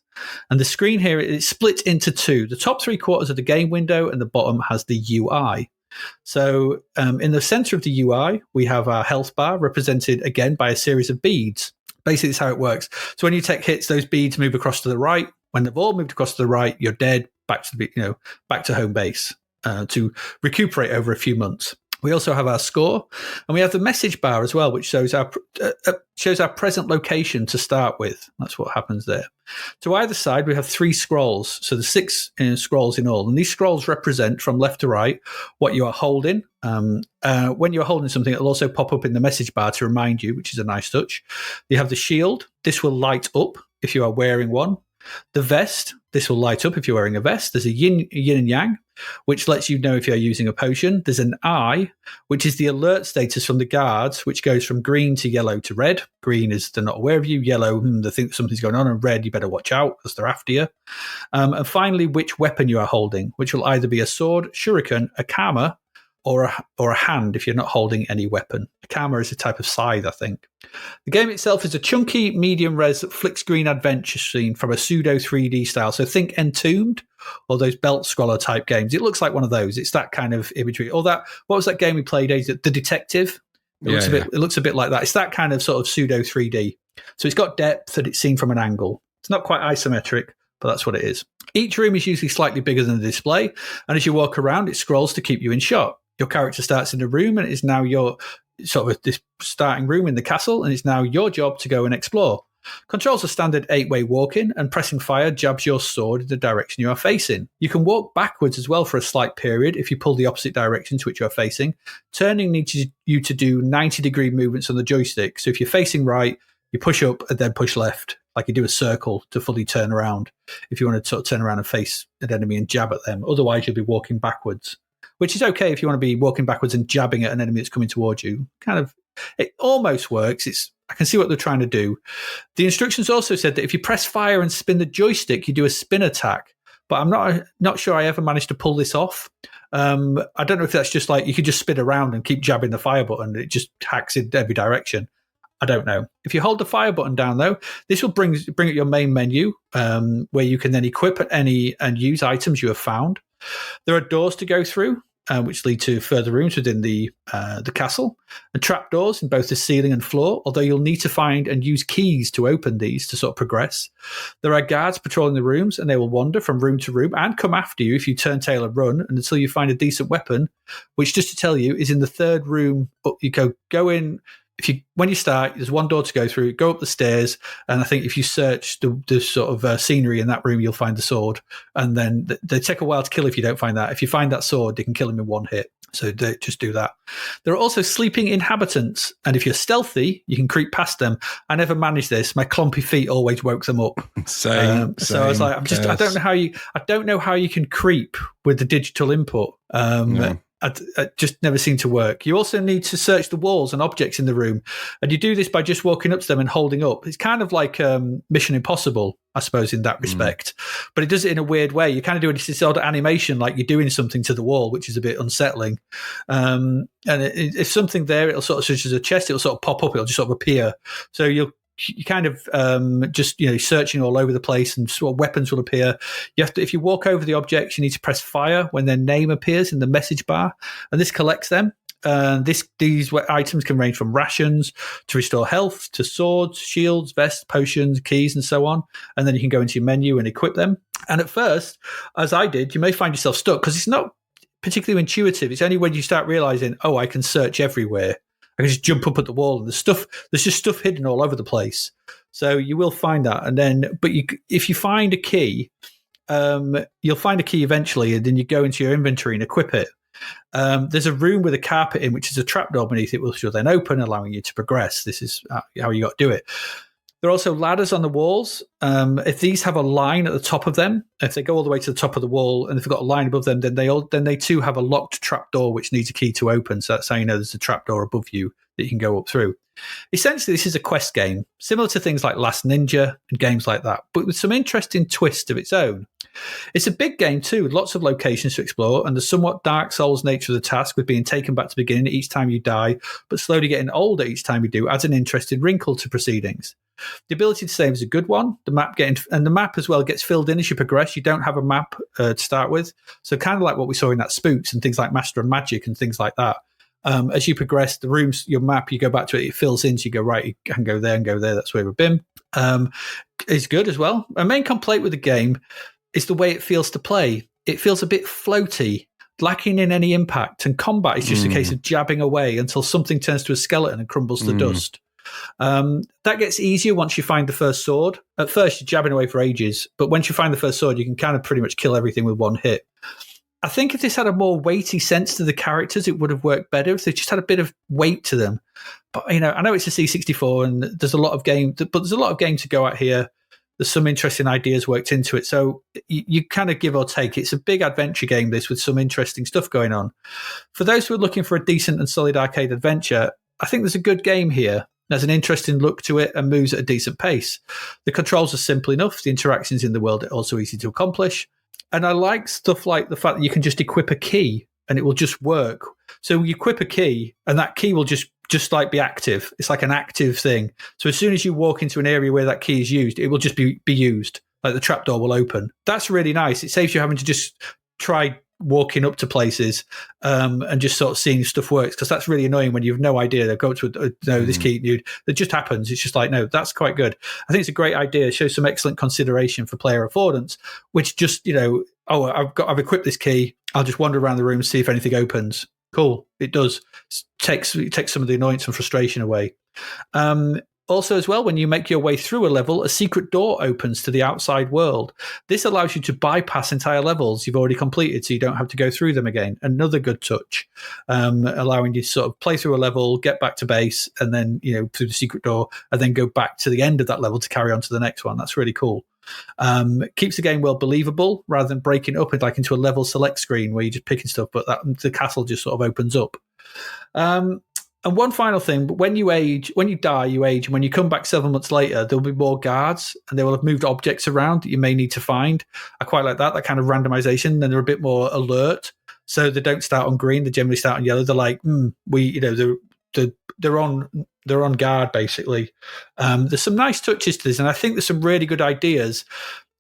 And the screen here is split into two. The top 3/4 of the game window and the bottom has the UI. So in the center of the UI, we have our health bar represented again by a series of beads. Basically, that's how it works. So when you take hits, those beads move across to the right. When they've all moved across to the right, you're dead, back to home base to recuperate over a few months. We also have our score, and we have the message bar as well, which shows our present location to start with. That's what happens there. To either side, we have 3 scrolls. So there's 6 scrolls in all, and these scrolls represent from left to right what you are holding. When you're holding something, it'll also pop up in the message bar to remind you, which is a nice touch. You have the shield. This will light up if you are wearing one. The vest, this will light up if you're wearing a vest. There's a yin and yang, which lets you know if you're using a potion. There's an eye, which is the alert status from the guards, which goes from green to yellow to red. Green is they're not aware of you. Yellow, they think something's going on. And red, you better watch out because they're after you. And finally, which weapon you are holding, which will either be a sword, shuriken, a kama, or a hand if you're not holding any weapon. A camera is a type of scythe, I think. The game itself is a chunky, medium-res, flick-screen adventure scene from a pseudo 3D style. So think Entombed or those belt scroller type games. It looks like one of those. It's that kind of imagery. Or what was that game we played? The Detective. It looks a bit like that. It's that kind of sort of pseudo 3D. So it's got depth and it's seen from an angle. It's not quite isometric, but that's what it is. Each room is usually slightly bigger than the display, and as you walk around, it scrolls to keep you in shot. Your character starts in a room, and it is now your sort of this starting room in the castle, and it's now your job to go and explore. Controls are standard 8-way walking, and pressing fire jabs your sword in the direction you are facing. You can walk backwards as well for a slight period if you pull the opposite direction to which you are facing. Turning needs you to do 90-degree movements on the joystick. So if you're facing right, you push up and then push left, like you do a circle to fully turn around if you want to sort of turn around and face an enemy and jab at them. Otherwise, you'll be walking backwards, which is okay if you want to be walking backwards and jabbing at an enemy that's coming towards you. It almost works. I can see what they're trying to do. The instructions also said that if you press fire and spin the joystick, you do a spin attack. But I'm not sure I ever managed to pull this off. I don't know if that's just like you could just spin around and keep jabbing the fire button. It just hacks in every direction. I don't know. If you hold the fire button down, though, this will bring up your main menu where you can then equip and use items you have found. There are doors to go through, which lead to further rooms within the castle, and trapdoors in both the ceiling and floor, although you'll need to find and use keys to open these to sort of progress. There are guards patrolling the rooms, and they will wander from room to room and come after you if you turn tail and run, and until you find a decent weapon, which, just to tell you, is in the third room. But you go in. When you start, there's one door to go through, go up the stairs, and I think if you search the sort of scenery in that room, you'll find the sword. And then they take a while to kill if you don't find that. If you find that sword, you can kill them in one hit. So just do that. There are also sleeping inhabitants, and if you're stealthy, you can creep past them. I never managed this. My clumpy feet always woke them up. So I was like, I don't know how you can creep with the digital input. No. I just never seemed to work. You also need to search the walls and objects in the room, and you do this by just walking up to them and holding up. It's kind of like Mission Impossible, I suppose, in that respect, but it does it in a weird way. You kind of do this odd animation like you're doing something to the wall, which is a bit unsettling. And if something there, it'll sort of, such as a chest, it'll sort of pop up, it'll just sort of appear. So you kind of just searching all over the place, and sort of weapons will appear. You have to, if you walk over the objects, you need to press fire when their name appears in the message bar, and this collects them. These items can range from rations to restore health to swords, shields, vests, potions, keys, and so on. And then you can go into your menu and equip them. And at first, as I did, you may find yourself stuck because it's not particularly intuitive. It's only when you start realizing, oh, I can search everywhere. I can just jump up at the wall, and there's just stuff hidden all over the place. So you will find that. And then, if you find a key, you'll find a key eventually, and then you go into your inventory and equip it. There's a room with a carpet in, which is a trapdoor beneath it, which will then open, allowing you to progress. This is how you got to do it. There are also ladders on the walls. If these have a line at the top of them, if they go all the way to the top of the wall, and if they've got a line above them, then they too have a locked trapdoor which needs a key to open. So that's how you know there's a trapdoor above you that you can go up through. Essentially, this is a quest game, similar to things like Last Ninja and games like that, but with some interesting twist of its own. It's a big game too, with lots of locations to explore, and the somewhat Dark Souls nature of the task with being taken back to the beginning each time you die, but slowly getting older each time you do, adds an interesting wrinkle to proceedings. The ability to save is a good one. The map as well gets filled in as you progress. You don't have a map to start with, so kind of like what we saw in that Spooks and things like Master of Magic and things like that. As you progress, the rooms, your map, you go back to it, it fills in, so you go, right, you can go there and go there. That's where we've been. It's good as well. My main complaint with the game is the way it feels to play. It feels a bit floaty, lacking in any impact, and combat is just a case of jabbing away until something turns to a skeleton and crumbles to dust. That gets easier once you find the first sword. At first, you're jabbing away for ages, but once you find the first sword, you can kind of pretty much kill everything with one hit. I think if this had a more weighty sense to the characters, it would have worked better if they just had a bit of weight to them. But I know it's a C64, and there's a lot of game, but there's a lot of game to go at here. There's some interesting ideas worked into it, so you kind of give or take. It's a big adventure game, this, with some interesting stuff going on. For those who are looking for a decent and solid arcade adventure, I think there's a good game here. There's an interesting look to it and moves at a decent pace. The controls are simple enough. The interactions in the world are also easy to accomplish. And I like stuff like the fact that you can just equip a key and it will just work. So you equip a key, and that key will just like be active. It's like an active thing. So as soon as you walk into an area where that key is used, it will just be used. Like the trapdoor will open. That's really nice. It saves you having to just try walking up to places and just sort of seeing if stuff works, because that's really annoying when you have no idea. They go to this key, dude. It just happens. It's just like, no, that's quite good. I think it's a great idea. It shows some excellent consideration for player affordance, which just, I've equipped this key. I'll just wander around the room, see if anything opens. Cool. It does. It takes some of the annoyance and frustration away. Also, as well, when you make your way through a level, a secret door opens to the outside world. This allows you to bypass entire levels you've already completed, so you don't have to go through them again. Another good touch, allowing you to sort of play through a level, get back to base, and then, through the secret door, and then go back to the end of that level to carry on to the next one. That's really cool. Keeps the game well believable rather than breaking it up into a level select screen where you're just picking stuff, but the castle just sort of opens up. And one final thing, but when you die, you age, and when you come back 7 months later, there'll be more guards, and they will have moved objects around that you may need to find. I quite like that kind of randomization, and they're a bit more alert. So they don't start on green, they generally start on yellow. They're like, they're on guard, basically. There's some nice touches to this, and I think there's some really good ideas.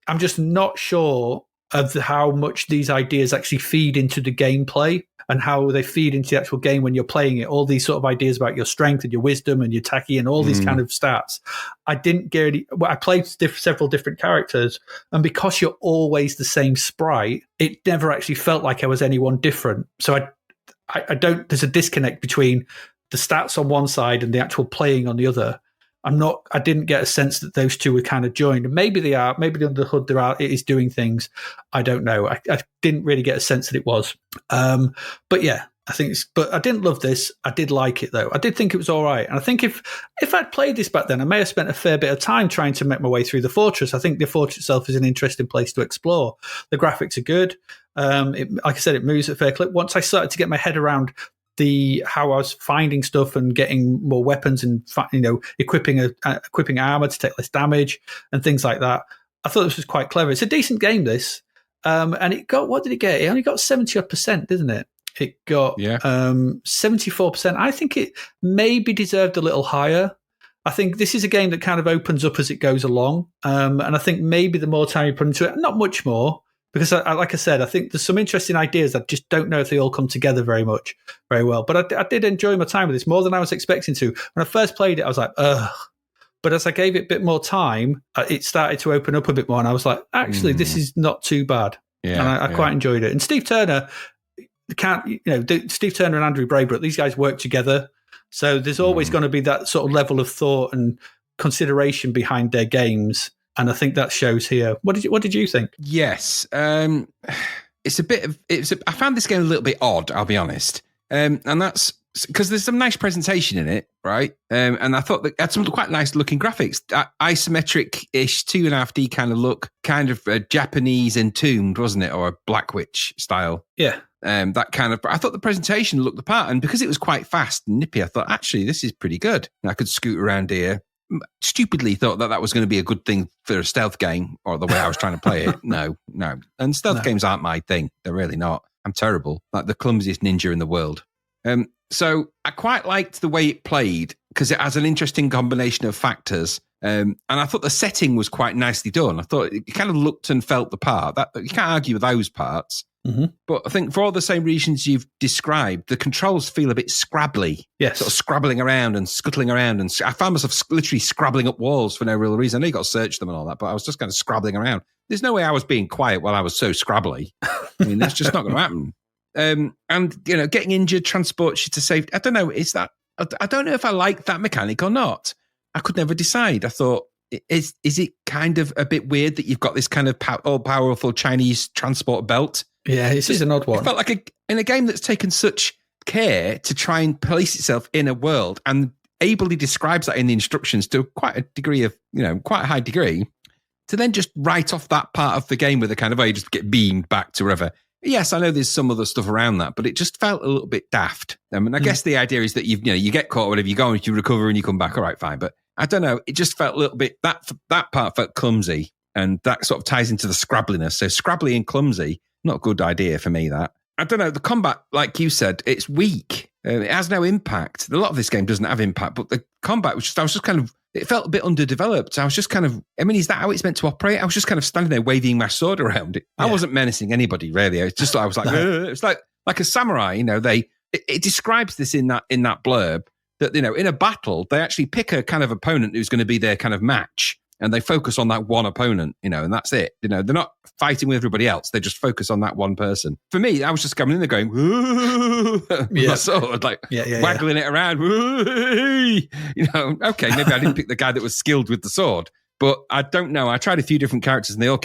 I'm just not sure of how much these ideas actually feed into the gameplay and how they feed into the actual game when you're playing it. All these sort of ideas about your strength and your wisdom and your tacky and all these kind of stats. I didn't get any. I played several different characters, and because you're always the same sprite, it never actually felt like I was anyone different. So I don't. There's a disconnect between the stats on one side and the actual playing on the other. I didn't get a sense that those two were kind of joined. Maybe they are. Maybe under the hood it is doing things. I don't know. I didn't really get a sense that it was. But yeah, but I didn't love this. I did like it though. I did think it was all right. And I think if I'd played this back then, I may have spent a fair bit of time trying to make my way through the fortress. I think the fortress itself is an interesting place to explore. The graphics are good. Like I said, it moves at a fair clip. Once I started to get my head around how I was finding stuff and getting more weapons and equipping armor to take less damage and things like that, I thought this was quite clever. It's a decent game, this, and it got, what did it get? It only got 70%, didn't it? It got 74%. I think it maybe deserved a little higher. I think this is a game that kind of opens up as it goes along, and I think maybe the more time you put into it, not much more. Because, like I said, I think there's some interesting ideas. I just don't know if they all come together very well. But I did enjoy my time with this more than I was expecting to. When I first played it, I was like, ugh. But as I gave it a bit more time, it started to open up a bit more. And I was like, actually, this is not too bad. Yeah, and I quite enjoyed it. And Steve Turner, Steve Turner and Andrew Braybrook, these guys work together. So there's always going to be that sort of level of thought and consideration behind their games. And I think that shows here. What did you think? Yes, I found this game a little bit odd, I'll be honest, and that's because there's some nice presentation in it, right? And I thought that it had some quite nice looking graphics, isometric-ish 2.5D kind of look, kind of Japanese Entombed, wasn't it, or a Black Witch style? Yeah. That kind of. I thought the presentation looked the part, and because it was quite fast and nippy, I thought actually this is pretty good. And I could scoot around here. Stupidly thought that was going to be a good thing for a stealth game, or the way I was trying to play it. No. And stealth games aren't my thing. They're really not. I'm terrible. Like the clumsiest ninja in the world. So I quite liked the way it played because it has an interesting combination of factors. And I thought the setting was quite nicely done. I thought it kind of looked and felt the part. That you can't argue with those parts. Mm-hmm. But I think for all the same reasons you've described, the controls feel a bit scrabbly. Yes. Sort of scrabbling around and scuttling around. And I found myself literally scrabbling up walls for no real reason. I know you got to search them and all that, but I was just kind of scrabbling around. There's no way I was being quiet while I was so scrabbly. I mean, that's just not going to happen. And, getting injured transports you to safety. I don't know. I don't know if I like that mechanic or not. I could never decide. I thought, is it kind of a bit weird that you've got this kind of all-powerful Chinese transport belt? Yeah, this is an odd one. It felt like in a game that's taken such care to try and police itself in a world and ably describes that in the instructions to quite a degree of, quite a high degree, to then just write off that part of the game with a kind of, you just get beamed back to wherever. Yes, I know there's some other stuff around that, but it just felt a little bit daft. And I guess the idea is that you get caught or whatever, you go and you recover and you come back. All right, fine. But I don't know. It just felt a little bit, that part felt clumsy, and that sort of ties into the scrabbliness. So scrabbly and clumsy, not a good idea for me, that. I don't know, the combat, like you said, it's weak. It has no impact. A lot of this game doesn't have impact, but the combat was just, I was just kind of, it felt a bit underdeveloped. I was just kind of, I mean, is that how it's meant to operate? I was just kind of standing there waving my sword around it. I wasn't menacing anybody really. It's just, I was like, it's like a samurai, you know, it describes this in that blurb that, you know, in a battle, they actually pick a kind of opponent who's going to be their kind of match. And they focus on that one opponent, you know, and that's it. You know, they're not fighting with everybody else. They just focus on that one person. For me, I was just coming in there going, with my sword, like waggling it around. You know, okay, maybe I didn't pick the guy that was skilled with the sword. But I don't know. I tried a few different characters and they all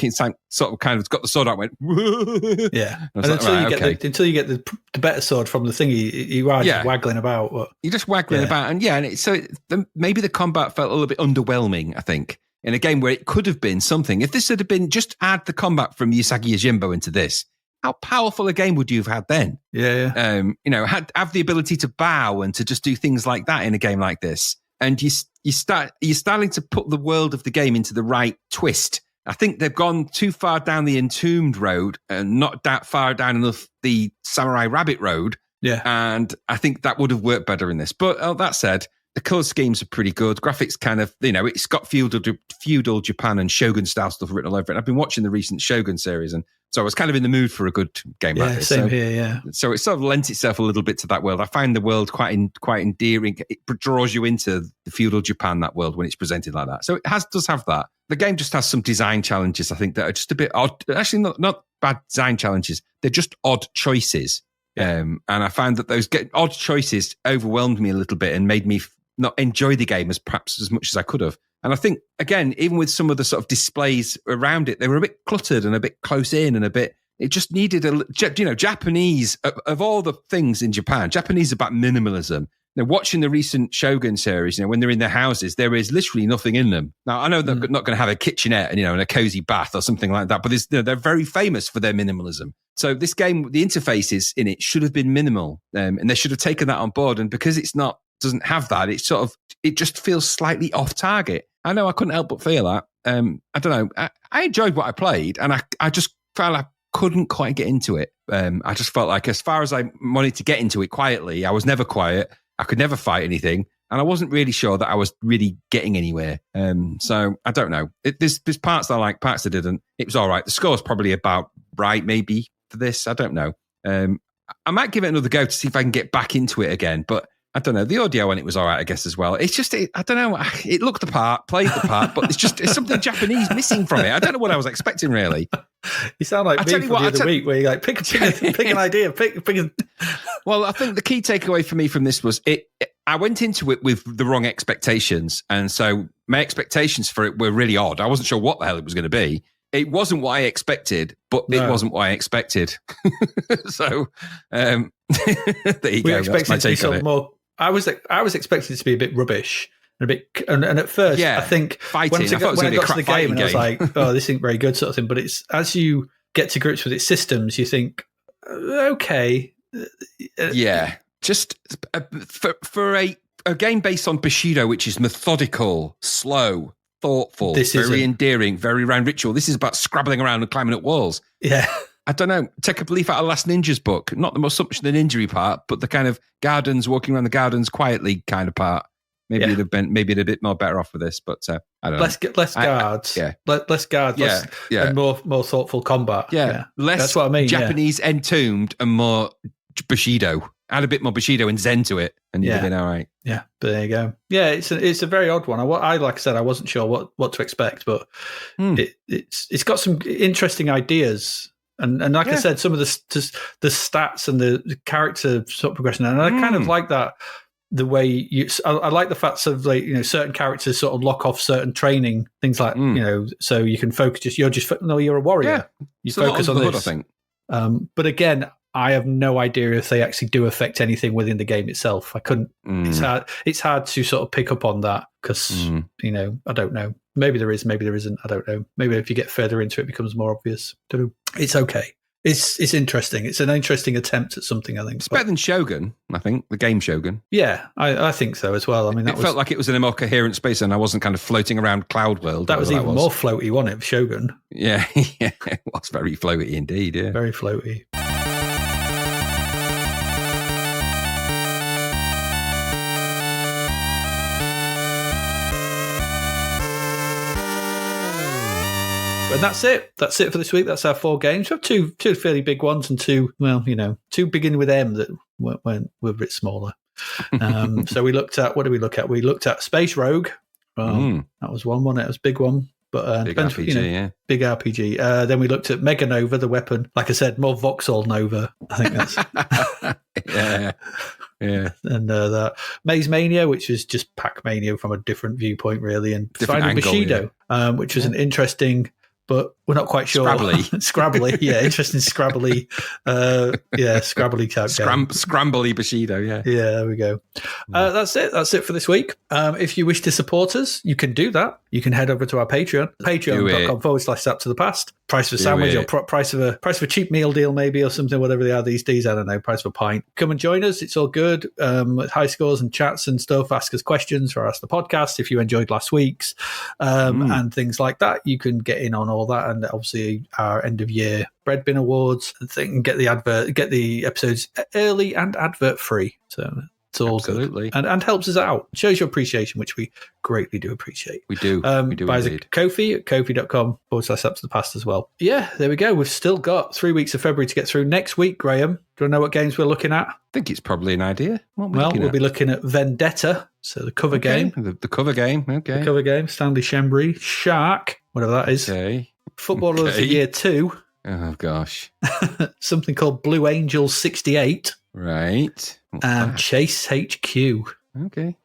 sort of kind of got the sword out and went, yeah. And until you get the better sword from the thing, you are just waggling about. You're just waggling about. And maybe the combat felt a little bit underwhelming, I think. In a game where it could have been something. If this had been just add the combat from Usagi Yojimbo into this, how powerful a game would you have had then? Yeah. You know, have the ability to bow and to just do things like that in a game like this. And you're starting to put the world of the game into the right twist. I think they've gone too far down the Entombed road and not that far down enough the Samurai Rabbit road. Yeah. And I think that would have worked better in this. But that said, the colour schemes are pretty good. Graphics kind of, you know, it's got feudal Japan and Shogun style stuff written all over it. I've been watching the recent Shogun series, and so I was kind of in the mood for a good game like this. Same here, yeah. So it sort of lent itself a little bit to that world. I find the world quite endearing. It draws you into the feudal Japan, that world, when it's presented like that. So it does have that. The game just has some design challenges, I think, that are just a bit odd. Actually, not bad design challenges. They're just odd choices. Yeah. And I found that those odd choices overwhelmed me a little bit and made me not enjoy the game perhaps as much as I could have. And I think, again, even with some of the sort of displays around it, they were a bit cluttered and a bit close in and it just needed Japanese, of all the things in Japan, Japanese about minimalism. Now, watching the recent Shogun series, you know, when they're in their houses, there is literally nothing in them. Now, I know they're not going to have a kitchenette and, you know, and a cozy bath or something like that, but they're very famous for their minimalism. So this game, the interfaces in it should have been minimal, and they should have taken that on board. And because doesn't have that, it just feels slightly off target. I know I couldn't help but feel that. I don't know. I enjoyed what I played, and I just felt I couldn't quite get into it. I just felt like as far as I wanted to get into it quietly, I was never quiet. I could never fight anything, and I wasn't really sure that I was really getting anywhere. So I don't know. There's parts that I like, parts that didn't. It was all right. The score's probably about right, maybe, for this. I don't know. I might give it another go to see if I can get back into it again, but I don't know. The audio on it was all right, I guess, as well. It's just, I don't know. It looked the part, played the part, but it's something Japanese missing from it. I don't know what I was expecting, really. You sound like me from the other week where you're like, pick an idea, pick a... Well, I think the key takeaway for me from this was I went into it with the wrong expectations. And so my expectations for it were really odd. I wasn't sure what the hell it was going to be. It wasn't what I expected, but it wasn't what I expected. So there you go. That's my take on it. More. I was expecting it to be a bit rubbish and at first I think fighting. when I got to the game and I was like, oh, this isn't very good sort of thing. But it's as you get to grips with its systems, you think, okay, just for a game based on Bushido, which is methodical, slow, thoughtful, very endearing, very round ritual. This is about scrabbling around and climbing up walls. Yeah. I don't know. Take a leaf out of Last Ninja's book. Not the most sumptuous the injury part, but the kind of gardens, walking around the gardens quietly kind of part. Maybe it'd have been a bit more better off with this, but I don't know. Less guards. Less guards. And more thoughtful combat. Yeah. Less that's what I mean. Japanese Entombed and more Bushido. Add a bit more Bushido and Zen to it, and you'd have been all right. Yeah, but there you go. Yeah, it's a very odd one. I like I said, I wasn't sure what to expect, but it's got some interesting ideas. And like I said, some of the stats and the character sort of progression, and I kind of like that. The way I like the facts of certain characters sort of lock off certain training things like so you can focus. You're a warrior. Yeah. You focus on this. I think. But again, I have no idea if they actually do affect anything within the game itself. I couldn't. It's hard to sort of pick up on that because I don't know. Maybe there is, maybe there isn't. I don't know. Maybe if you get further into it, it becomes more obvious. Don't know. It's okay. It's interesting. It's an interesting attempt at something, I think. It's better than Shogun, I think, the game Shogun. Yeah, I think so as well. I mean, it felt like it was in a more coherent space and I wasn't kind of floating around Cloud World. That was even more floaty, wasn't it, Shogun? Yeah, it was very floaty indeed, yeah. Very floaty. And that's it. That's it for this week. That's our 4 games. We have two fairly big ones and two beginning with M that were a bit smaller. So we looked at, what did we look at? We looked at Space Rogue. That was one, wasn't it? It was a big one. But big RPG, big RPG. Then we looked at Meganova, the weapon. Like I said, more Vauxhall Nova. I think that's yeah. And that Maze Mania, which is just Pac Mania from a different viewpoint, really, and finally Bushido, which was an interesting, but we're not quite sure. Scrabbly, yeah, interesting, scrabbly, scrabbly type game. Scrambly Bushido, yeah. Yeah, there we go. That's it. That's it for this week. If you wish to support us, you can do that. You can head over to our Patreon, patreon.com/Zapped to the Past. Price of a sandwich or price of a cheap meal deal, maybe, or something, whatever they are these days. I don't know. Price of a pint. Come and join us. It's all good. High scores and chats and stuff. Ask us questions or ask the podcast if you enjoyed last week's and things like that. You can get in on all that, and obviously our end of year bread bin awards and get the episodes early and advert free. So it's all absolutely good. And helps us out. Shows your appreciation, which we greatly do appreciate. We do. We do buys indeed. a Ko-fi at kofi.com/Zapped to the Past as well. Yeah, there we go. We've still got 3 weeks of February to get through. Next week, Graham, do you know what games we're looking at? I think it's probably an idea. We'll be looking at Vendetta, so the cover game. The cover game, okay. The cover game, Stanley Shembry, Shark, whatever that is. Okay. Footballer of the Year 2. Oh, gosh. Something called Blue Angels 68. Right. And Chase HQ. Okay.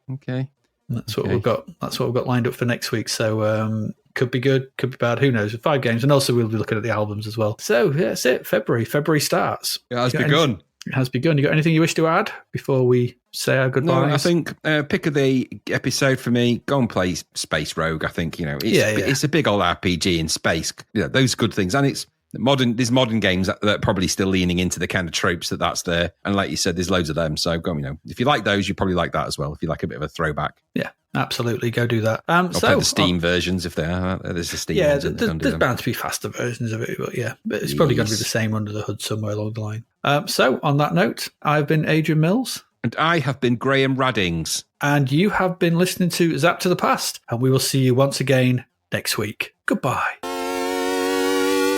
That's what we've got. That's what we've got lined up for next week. So could be good, could be bad. Who knows? 5 games, and also we'll be looking at the albums as well. So yeah, that's it. February starts. It has begun. It has begun. You got anything you wish to add before we say our goodbyes? No, I think pick of the episode for me. Go and play Space Rogue. I think it's a big old RPG in space. Those good things, and it's. There's modern games that are probably still leaning into the kind of tropes that's there. And like you said, there's loads of them. So go, if you like those, you probably like that as well. If you like a bit of a throwback. Yeah, absolutely. Go do that. Or play the Steam versions if there are. There's the Steam versions. There's bound to be faster versions of it, but it's probably going to be the same under the hood somewhere along the line. So on that note, I've been Adrian Mills. And I have been Graham Raddings. And you have been listening to Zapped to the Past. And we will see you once again next week. Goodbye.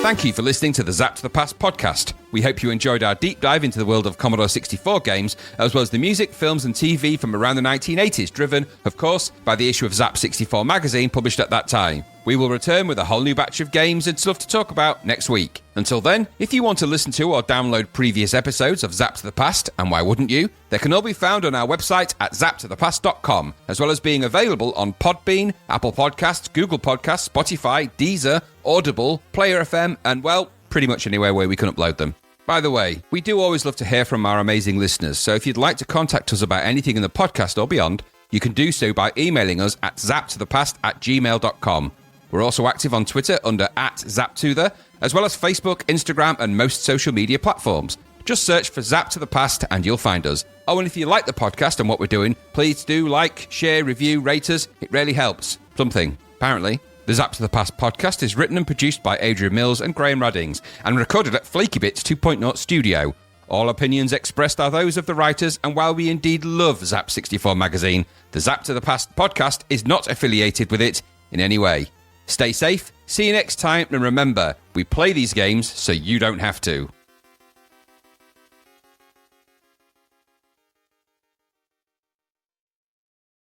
Thank you for listening to the Zapped to the Past podcast. We hope you enjoyed our deep dive into the world of Commodore 64 games, as well as the music, films and TV from around the 1980s, driven, of course, by the issue of Zap 64 magazine published at that time. We will return with a whole new batch of games and stuff to talk about next week. Until then, if you want to listen to or download previous episodes of Zapped to the Past, and why wouldn't you, they can all be found on our website at zappedtothepast.com, as well as being available on Podbean, Apple Podcasts, Google Podcasts, Spotify, Deezer, Audible, Player FM, and, well, pretty much anywhere where we can upload them. By the way, we do always love to hear from our amazing listeners, so if you'd like to contact us about anything in the podcast or beyond, you can do so by emailing us at zappedtothepast@gmail.com. We're also active on Twitter under @ZapTother, as well as Facebook, Instagram, and most social media platforms. Just search for Zapped to the Past and you'll find us. Oh, and if you like the podcast and what we're doing, please do like, share, review, rate us. It really helps. Something, apparently. The Zapped to the Past podcast is written and produced by Adrian Mills and Graham Raddings and recorded at FlakyBits 2.0 Studio. All opinions expressed are those of the writers, and while we indeed love Zap 64 magazine, the Zapped to the Past podcast is not affiliated with it in any way. Stay safe, see you next time, and remember, we play these games so you don't have to.